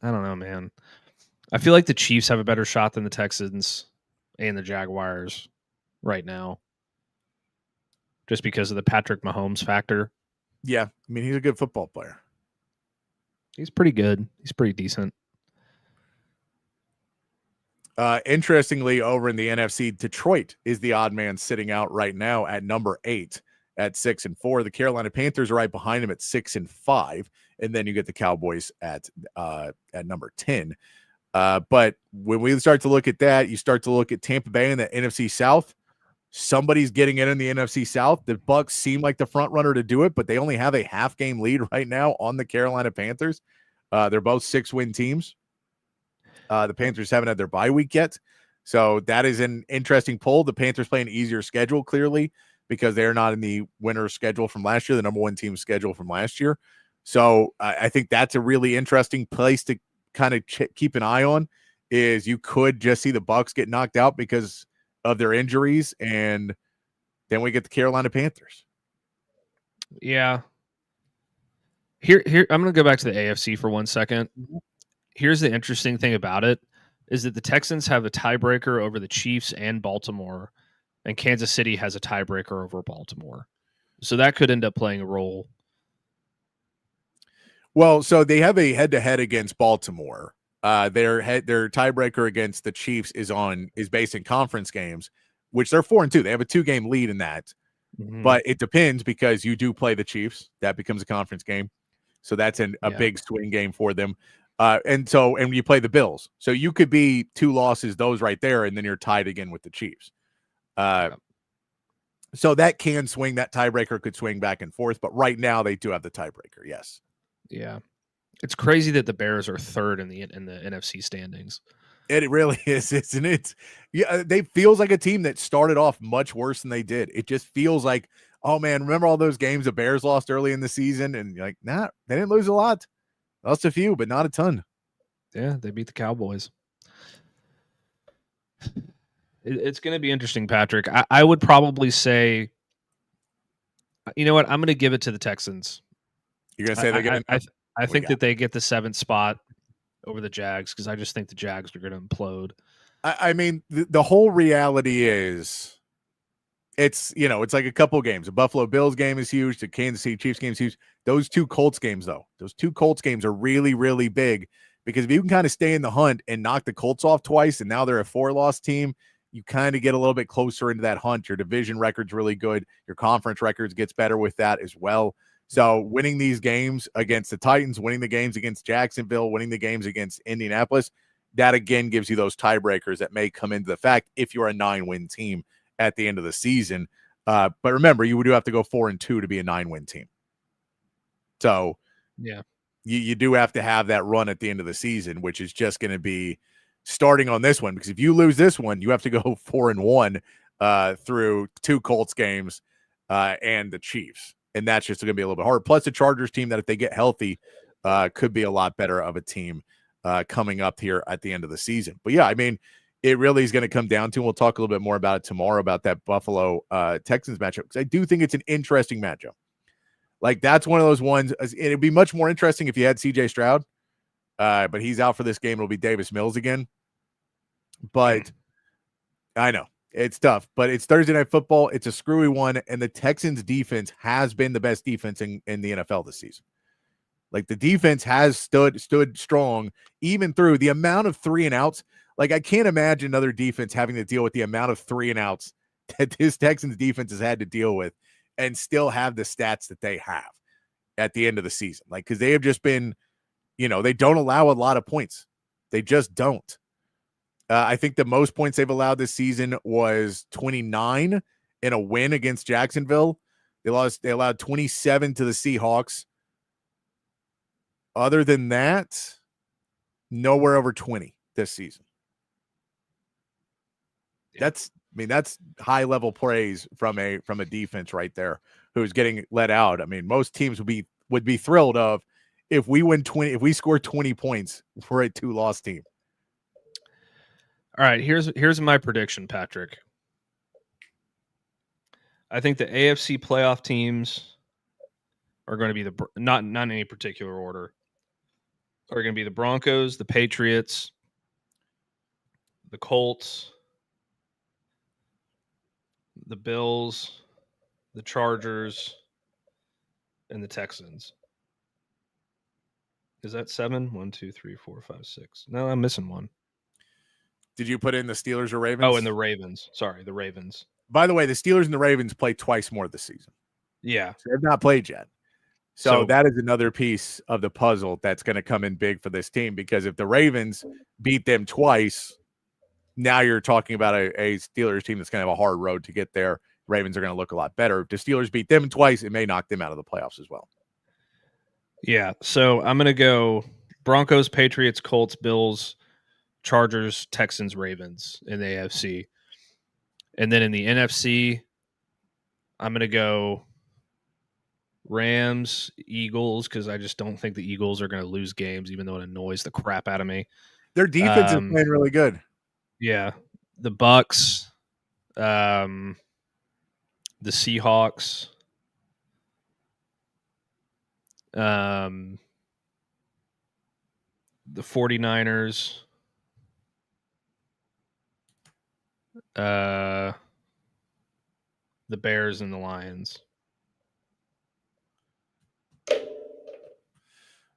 I don't know, man. I feel like the Chiefs have a better shot than the Texans and the Jaguars right now, just because of the Patrick Mahomes factor. Yeah, I mean, he's a good football player. He's pretty good. He's pretty decent. Interestingly, over in the NFC, Detroit is the odd man sitting out right now at number 8 at 6-4. The Carolina Panthers are right behind him at 6-5, and then you get the Cowboys at number 10. But when we start to look at that, you start to look at Tampa Bay in the NFC South. Somebody's getting in the NFC South. The Bucks seem like the front runner to do it, but they only have a half-game lead right now on the Carolina Panthers. They're both 6-win teams. The Panthers haven't had their bye week yet. So that is an interesting poll. The Panthers play an easier schedule, clearly, because they're not in the winner's schedule from last year, the number 1 team schedule from last year. So I think that's a really interesting place to kind of keep an eye on, is you could just see the Bucks get knocked out because of their injuries, and then we get the Carolina Panthers. Yeah. Here I'm going to go back to the AFC for 1 second. Here's the interesting thing about it is that the Texans have a tiebreaker over the Chiefs and Baltimore, and Kansas City has a tiebreaker over Baltimore. So that could end up playing a role. Well, so they have a head-to-head against Baltimore. Their tiebreaker against the Chiefs is based in conference games, which they're 4-2. They have a 2-game lead in that. Mm-hmm. But it depends, because you do play the Chiefs. That becomes a conference game. So that's a big swing game for them. And you play the Bills. So you could be 2 losses, those right there, and then you're tied again with the Chiefs. So that can swing. That tiebreaker could swing back and forth. But right now they do have the tiebreaker, yes. Yeah. It's crazy that the Bears are 3rd in the NFC standings. It really is, isn't it? Yeah, they feels like a team that started off much worse than they did. It just feels like, oh man, remember all those games the Bears lost early in the season? And you're like, nah, they didn't lose a lot. Lost a few, but not a ton. Yeah, they beat the Cowboys. It's going to be interesting, Patrick. I would probably say, you know what? I'm going to give it to the Texans. You're going to say they're going to? I think that they get the 7th spot over the Jags, because I just think the Jags are going to implode. I mean, the whole reality is, it's like a couple games. The Buffalo Bills game is huge. The Kansas City Chiefs game is huge. Those 2 Colts games, though, are really, really big, because if you can kind of stay in the hunt and knock the Colts off twice, and now they're a 4-loss team, you kind of get a little bit closer into that hunt. Your division record's really good. Your conference records gets better with that as well. So winning these games against the Titans, winning the games against Jacksonville, winning the games against Indianapolis, that again gives you those tiebreakers that may come into the fact if you're a 9-win team at the end of the season. But remember, you do have to go 4-2 to be a 9-win team. So yeah, you do have to have that run at the end of the season, which is just going to be starting on this one, because if you lose this one, you have to go 4-1 through 2 Colts games and the Chiefs. And that's just going to be a little bit hard. Plus the Chargers team that, if they get healthy, could be a lot better of a team coming up here at the end of the season. But yeah, I mean, it really is going to come down to, and we'll talk a little bit more about it tomorrow, about that Buffalo Texans matchup, because I do think it's an interesting matchup. Like, that's one of those ones. It'd be much more interesting if you had CJ Stroud, but he's out for this game. It'll be Davis Mills again. But I know it's tough, but it's Thursday Night Football. It's a screwy one, and the Texans defense has been the best defense in the NFL this season. Like, the defense has stood strong, even through the amount of 3-and-outs. Like, I can't imagine another defense having to deal with the amount of 3-and-outs that this Texans defense has had to deal with, and still have the stats that they have at the end of the season. Like, because they have just been, they don't allow a lot of points. They just don't. I think the most points they've allowed this season was 29 in a win against Jacksonville. They allowed 27 to the Seahawks. Other than that, nowhere over 20 this season. That's high level praise from a defense right there, who's getting let out. I mean, most teams would be thrilled if we score 20 points, we're a 2-loss team. All right, here's my prediction, Patrick. I think the AFC playoff teams are going to be not in any particular order. are going to be the Broncos, the Patriots, the Colts, the Bills, the Chargers, and the Texans. Is that 7? 1, 2, 3, 4, 5, 6. No, I'm missing one. Did you put in the Steelers or Ravens? Oh, and the Ravens. Sorry, the Ravens. By the way, the Steelers and the Ravens play twice more this season. Yeah. So they've not played yet. So that is another piece of the puzzle that's going to come in big for this team, because if the Ravens beat them twice, now you're talking about a Steelers team that's going to have a hard road to get there. Ravens are going to look a lot better. If the Steelers beat them twice, it may knock them out of the playoffs as well. Yeah. So I'm going to go Broncos, Patriots, Colts, Bills, Chargers, Texans, Ravens in the AFC. And then in the NFC, I'm going to go Rams, Eagles, because I just don't think the Eagles are going to lose games, even though it annoys the crap out of me. Their defense is playing really good. Yeah. The Bucks, the Seahawks, the 49ers, the Bears, and the Lions.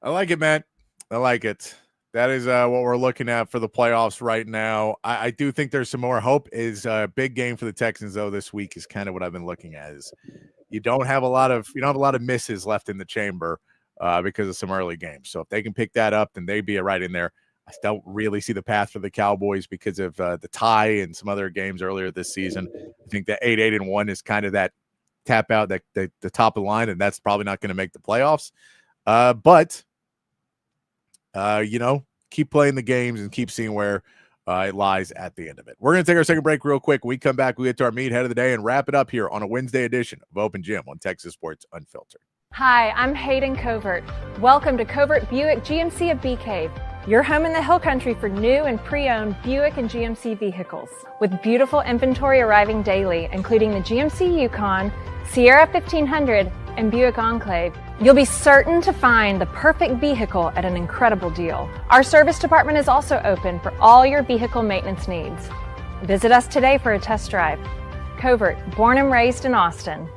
I like it, man. I like it. That is what we're looking at for the playoffs right now. I do think there's some more hope. Is a big game for the Texans though this week is kind of what I've been looking at. Is you don't have a lot of misses left in the chamber because of some early games. So if they can pick that up, then they'd be right in there. I don't really see the path for the Cowboys because of the tie and some other games earlier this season. I think that 8-1 is kind of that tap out, that the top of the line, and that's probably not going to make the playoffs. But keep playing the games and keep seeing where it lies at the end of it. We're going to take our second break real quick. When we come back, we get to our meathead of the day and wrap it up here on a Wednesday edition of Open Gym on Texas Sports Unfiltered. Hi, I'm Hayden Covert. Welcome to Covert Buick GMC of Bee Cave, your home in the Hill Country for new and pre-owned Buick and GMC vehicles. With beautiful inventory arriving daily, including the GMC Yukon, Sierra 1500, and Buick Enclave, you'll be certain to find the perfect vehicle at an incredible deal. Our service department is also open for all your vehicle maintenance needs. Visit us today for a test drive. Covert, born and raised in Austin.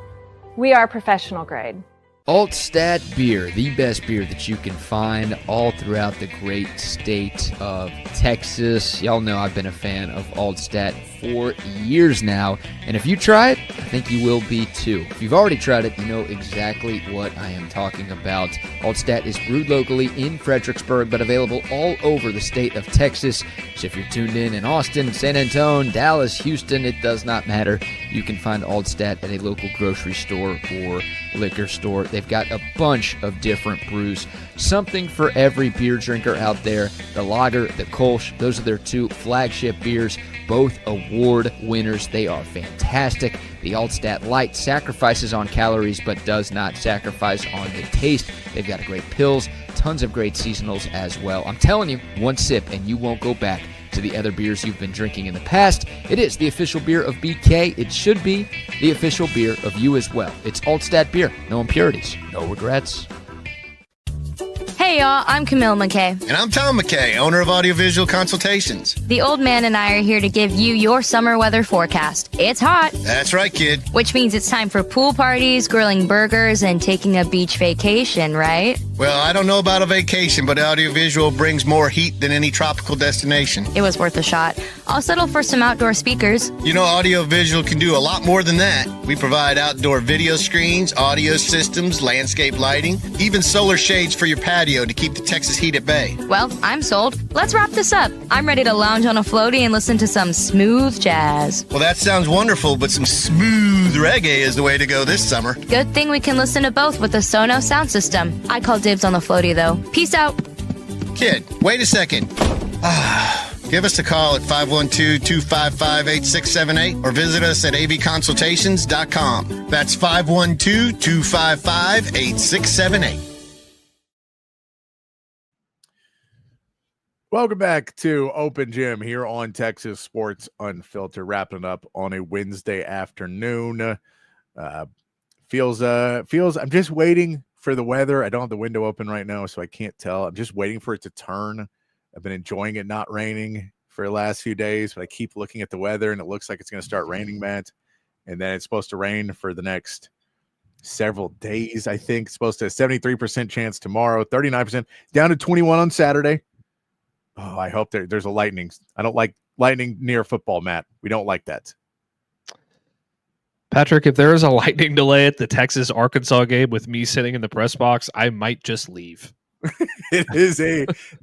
We are professional grade. Altstadt Beer, the best beer that you can find all throughout the great state of Texas. Y'all know I've been a fan of Altstadt for years now, and if you try it, I think you will be too. If you've already tried it, you know exactly what I am talking about. Altstadt is brewed locally in Fredericksburg, but available all over the state of Texas. So if you're tuned in Austin, San Antonio, Dallas, Houston, it does not matter. You can find Altstadt at a local grocery store or liquor store. They've got a bunch of different brews, something for every beer drinker out there. The lager, the Kolsch, those are their two flagship beers, both award winners. They are fantastic. The Altstadt Light sacrifices on calories but does not sacrifice on the taste. They've got great pills, tons of great seasonals as well. I'm telling you, one sip and you won't go back to the other beers you've been drinking in the past. It is the official beer of BK. It should be the official beer of you as well. It's Altstadt Beer. No impurities, no regrets. Hey y'all, I'm Camille McKay. And I'm Tom McKay, owner of Audiovisual Consultations. The old man and I are here to give you your summer weather forecast. It's hot. That's right, kid. Which means it's time for pool parties, grilling burgers, and taking a beach vacation, right? Well, I don't know about a vacation, but Audiovisual brings more heat than any tropical destination. It was worth a shot. I'll settle for some outdoor speakers. You know, Audiovisual can do a lot more than that. We provide outdoor video screens, audio systems, landscape lighting, even solar shades for your patio to keep the Texas heat at bay. Well, I'm sold. Let's wrap this up. I'm ready to lounge on a floaty and listen to some smooth jazz. Well, that sounds wonderful, but some smooth reggae is the way to go this summer. Good thing we can listen to both with the Sonos sound system. I call dibs on the floaty, though. Peace out. Kid, wait a second. Give us a call at 512-255-8678 or visit us at avconsultations.com. That's 512-255-8678. Welcome back to Open Gym here on Texas Sports Unfiltered, wrapping up on a Wednesday afternoon. Feels I'm just waiting for the weather. I don't have the window open right now, so I can't tell. I'm just waiting for it to turn. I've been enjoying it not raining for the last few days, but I keep looking at the weather, and it looks like it's going to start raining, Matt. And then it's supposed to rain for the next several days, I think. It's supposed to have 73% chance tomorrow, 39%, down to 21 on Saturday. Oh, I hope there's a lightning. I don't like lightning near football, Matt. We don't like that. Patrick, if there is a lightning delay at the Texas-Arkansas game with me sitting in the press box, I might just leave.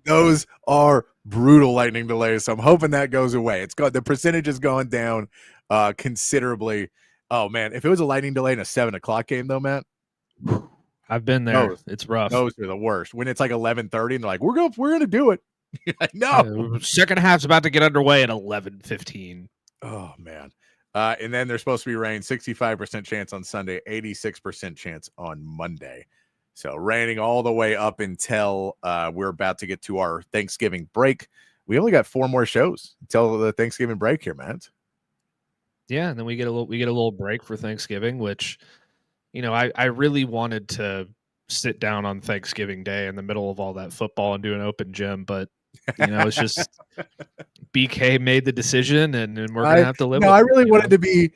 Those are brutal lightning delays. So I'm hoping that goes away. The percentage is going down considerably. Oh man, if it was a lightning delay in a 7:00 game though, Matt, I've been there. It's rough. Those are the worst. When it's like 11:30 and they're like, we're gonna do it. No, second half's about to get underway at 11:15. Oh man. And then there's supposed to be rain, 65% chance on Sunday, 86% chance on Monday. So raining all the way up until we're about to get to our Thanksgiving break. We only got 4 more shows until the Thanksgiving break here, Matt. Yeah, and then we get a little break for Thanksgiving, which, I really wanted to sit down on Thanksgiving Day in the middle of all that football and do an open gym, but it's just BK made the decision, and we're gonna have to live with it. I really wanted to be,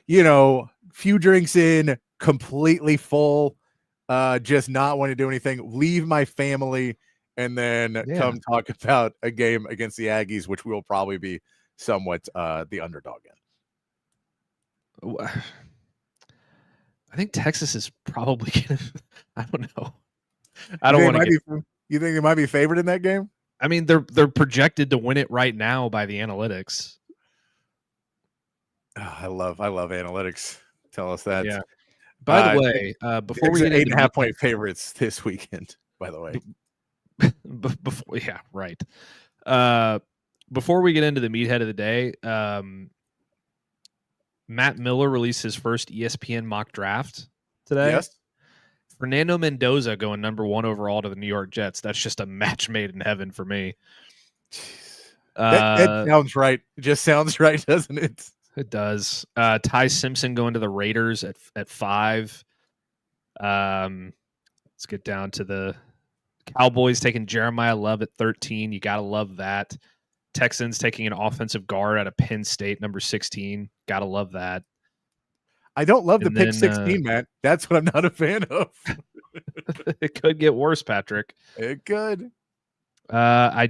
few drinks in, completely full, just not want to do anything, leave my family, and then come talk about a game against the Aggies, which will probably be somewhat the underdog in. I think Texas is probably gonna. I don't know. I don't want to. You think they might be favored in that game? I mean, they're projected to win it right now by the analytics. Oh, I love analytics. Tell us that. Yeah. By the way, before we get 8.5 point favorites this weekend. By the way, before we get into the meathead of the day, Matt Miller released his first ESPN mock draft today. Yes. Fernando Mendoza going number 1 overall to the New York Jets. That's just a match made in heaven for me. That sounds right. It just sounds right, doesn't it? It does. Ty Simpson going to the Raiders at 5. Let's get down to the Cowboys taking Jeremiah Love at 13. You got to love that. Texans taking an offensive guard out of Penn State, number 16. Got to love that. I don't love the pick 16, Matt. That's what I'm not a fan of. It could get worse, Patrick. It could. I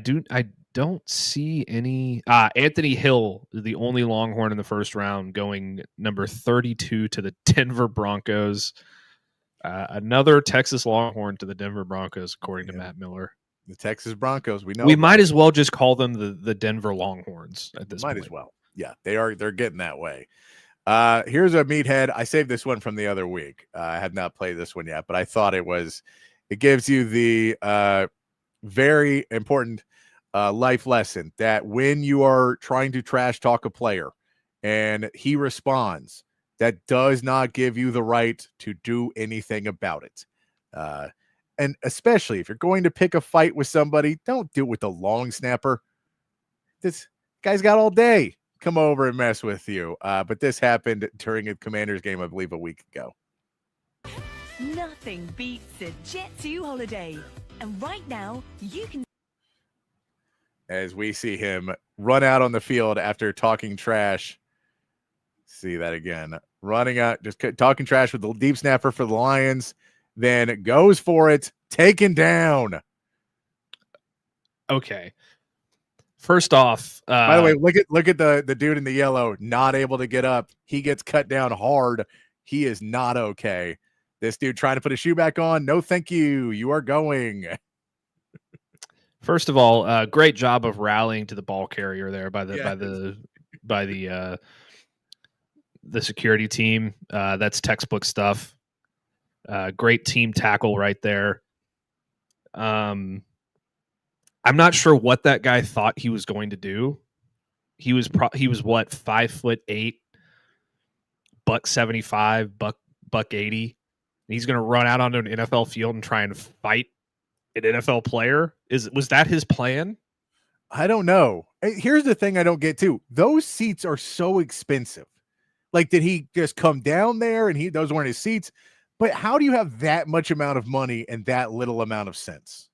don't see any. Anthony Hill, the only Longhorn in the first round, going number 32 to the Denver Broncos. Another Texas Longhorn to the Denver Broncos, according to Matt Miller. The Texas Broncos. We might as well just call them the Denver Longhorns at this point. Might as well. Yeah, they're getting that way. Here's a meathead. I saved this one from the other week. I have not played this one yet, but I thought it gives you the very important life lesson that when you are trying to trash talk a player and he responds, that does not give you the right to do anything about it. And especially if you're going to pick a fight with somebody, don't do it with the long snapper. This guy's got all day. Come over and mess with you. But this happened during a Commanders game, I believe, a week ago. Nothing beats a Jet 2 holiday. And right now, you can... As we see him run out on the field after talking trash. See that again. Running out, just talking trash with the deep snapper for the Lions. Then goes for it. Taken down. Okay. First off, by the way, look at the dude in the yellow, not able to get up. He gets cut down hard. He is not okay. This dude trying to put his shoe back on. No, thank you. You are going. First of all, great job of rallying to the ball carrier there by the security team. That's textbook stuff. Great team tackle right there. I'm not sure what that guy thought he was going to do. He was what, 5'8", $175, $180. He's going to run out onto an NFL field and try and fight an NFL player. Was that his plan? I don't know. Here's the thing I don't get too. Those seats are so expensive. Like, did he just come down there and those weren't his seats? But how do you have that much amount of money and that little amount of sense?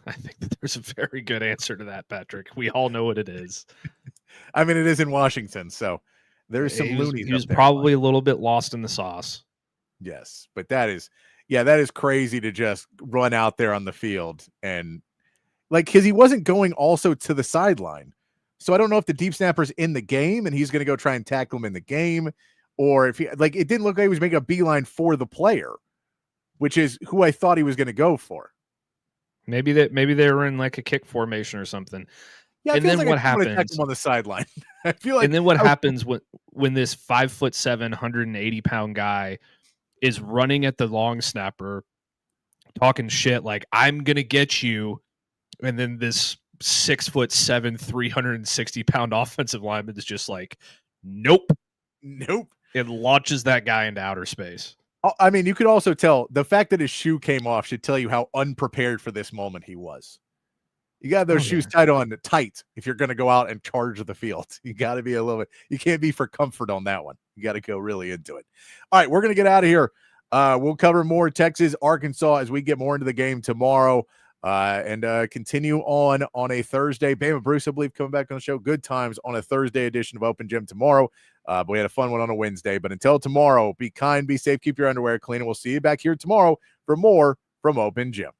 I think that there's a very good answer to that, Patrick. We all know what it is. I mean, it is in Washington, so there's some loonies. He was up there. probably a little bit lost in the sauce. Yes, but that is crazy to just run out there on the field and because he wasn't going also to the sideline. So I don't know if the deep snapper's in the game and he's going to go try and tackle him in the game, or if it didn't look like he was making a beeline for the player, which is who I thought he was going to go for. Maybe they were in like a kick formation or something. Yeah, and then like what happens him on the sideline? I feel like. And then what happens when this 5'7", 180-pound guy is running at the long snapper, talking shit like "I'm gonna get you," and then this 6'7", 360-pound offensive lineman is just like, "Nope." It launches that guy into outer space. I mean, you could also tell the fact that his shoe came off should tell you how unprepared for this moment he was. You got those shoes tight if you're going to go out and charge the field. You got to be a little bit, you can't be for comfort on that one. You got to go really into it. All right, we're going to get out of here. We'll cover more Texas, Arkansas as we get more into the game tomorrow and continue on a Thursday. Bama Bruce, I believe, coming back on the show. Good times on a Thursday edition of Open Gym tomorrow. But we had a fun one on a Wednesday. But until tomorrow, be kind, be safe, keep your underwear clean, and we'll see you back here tomorrow for more from Open Gym.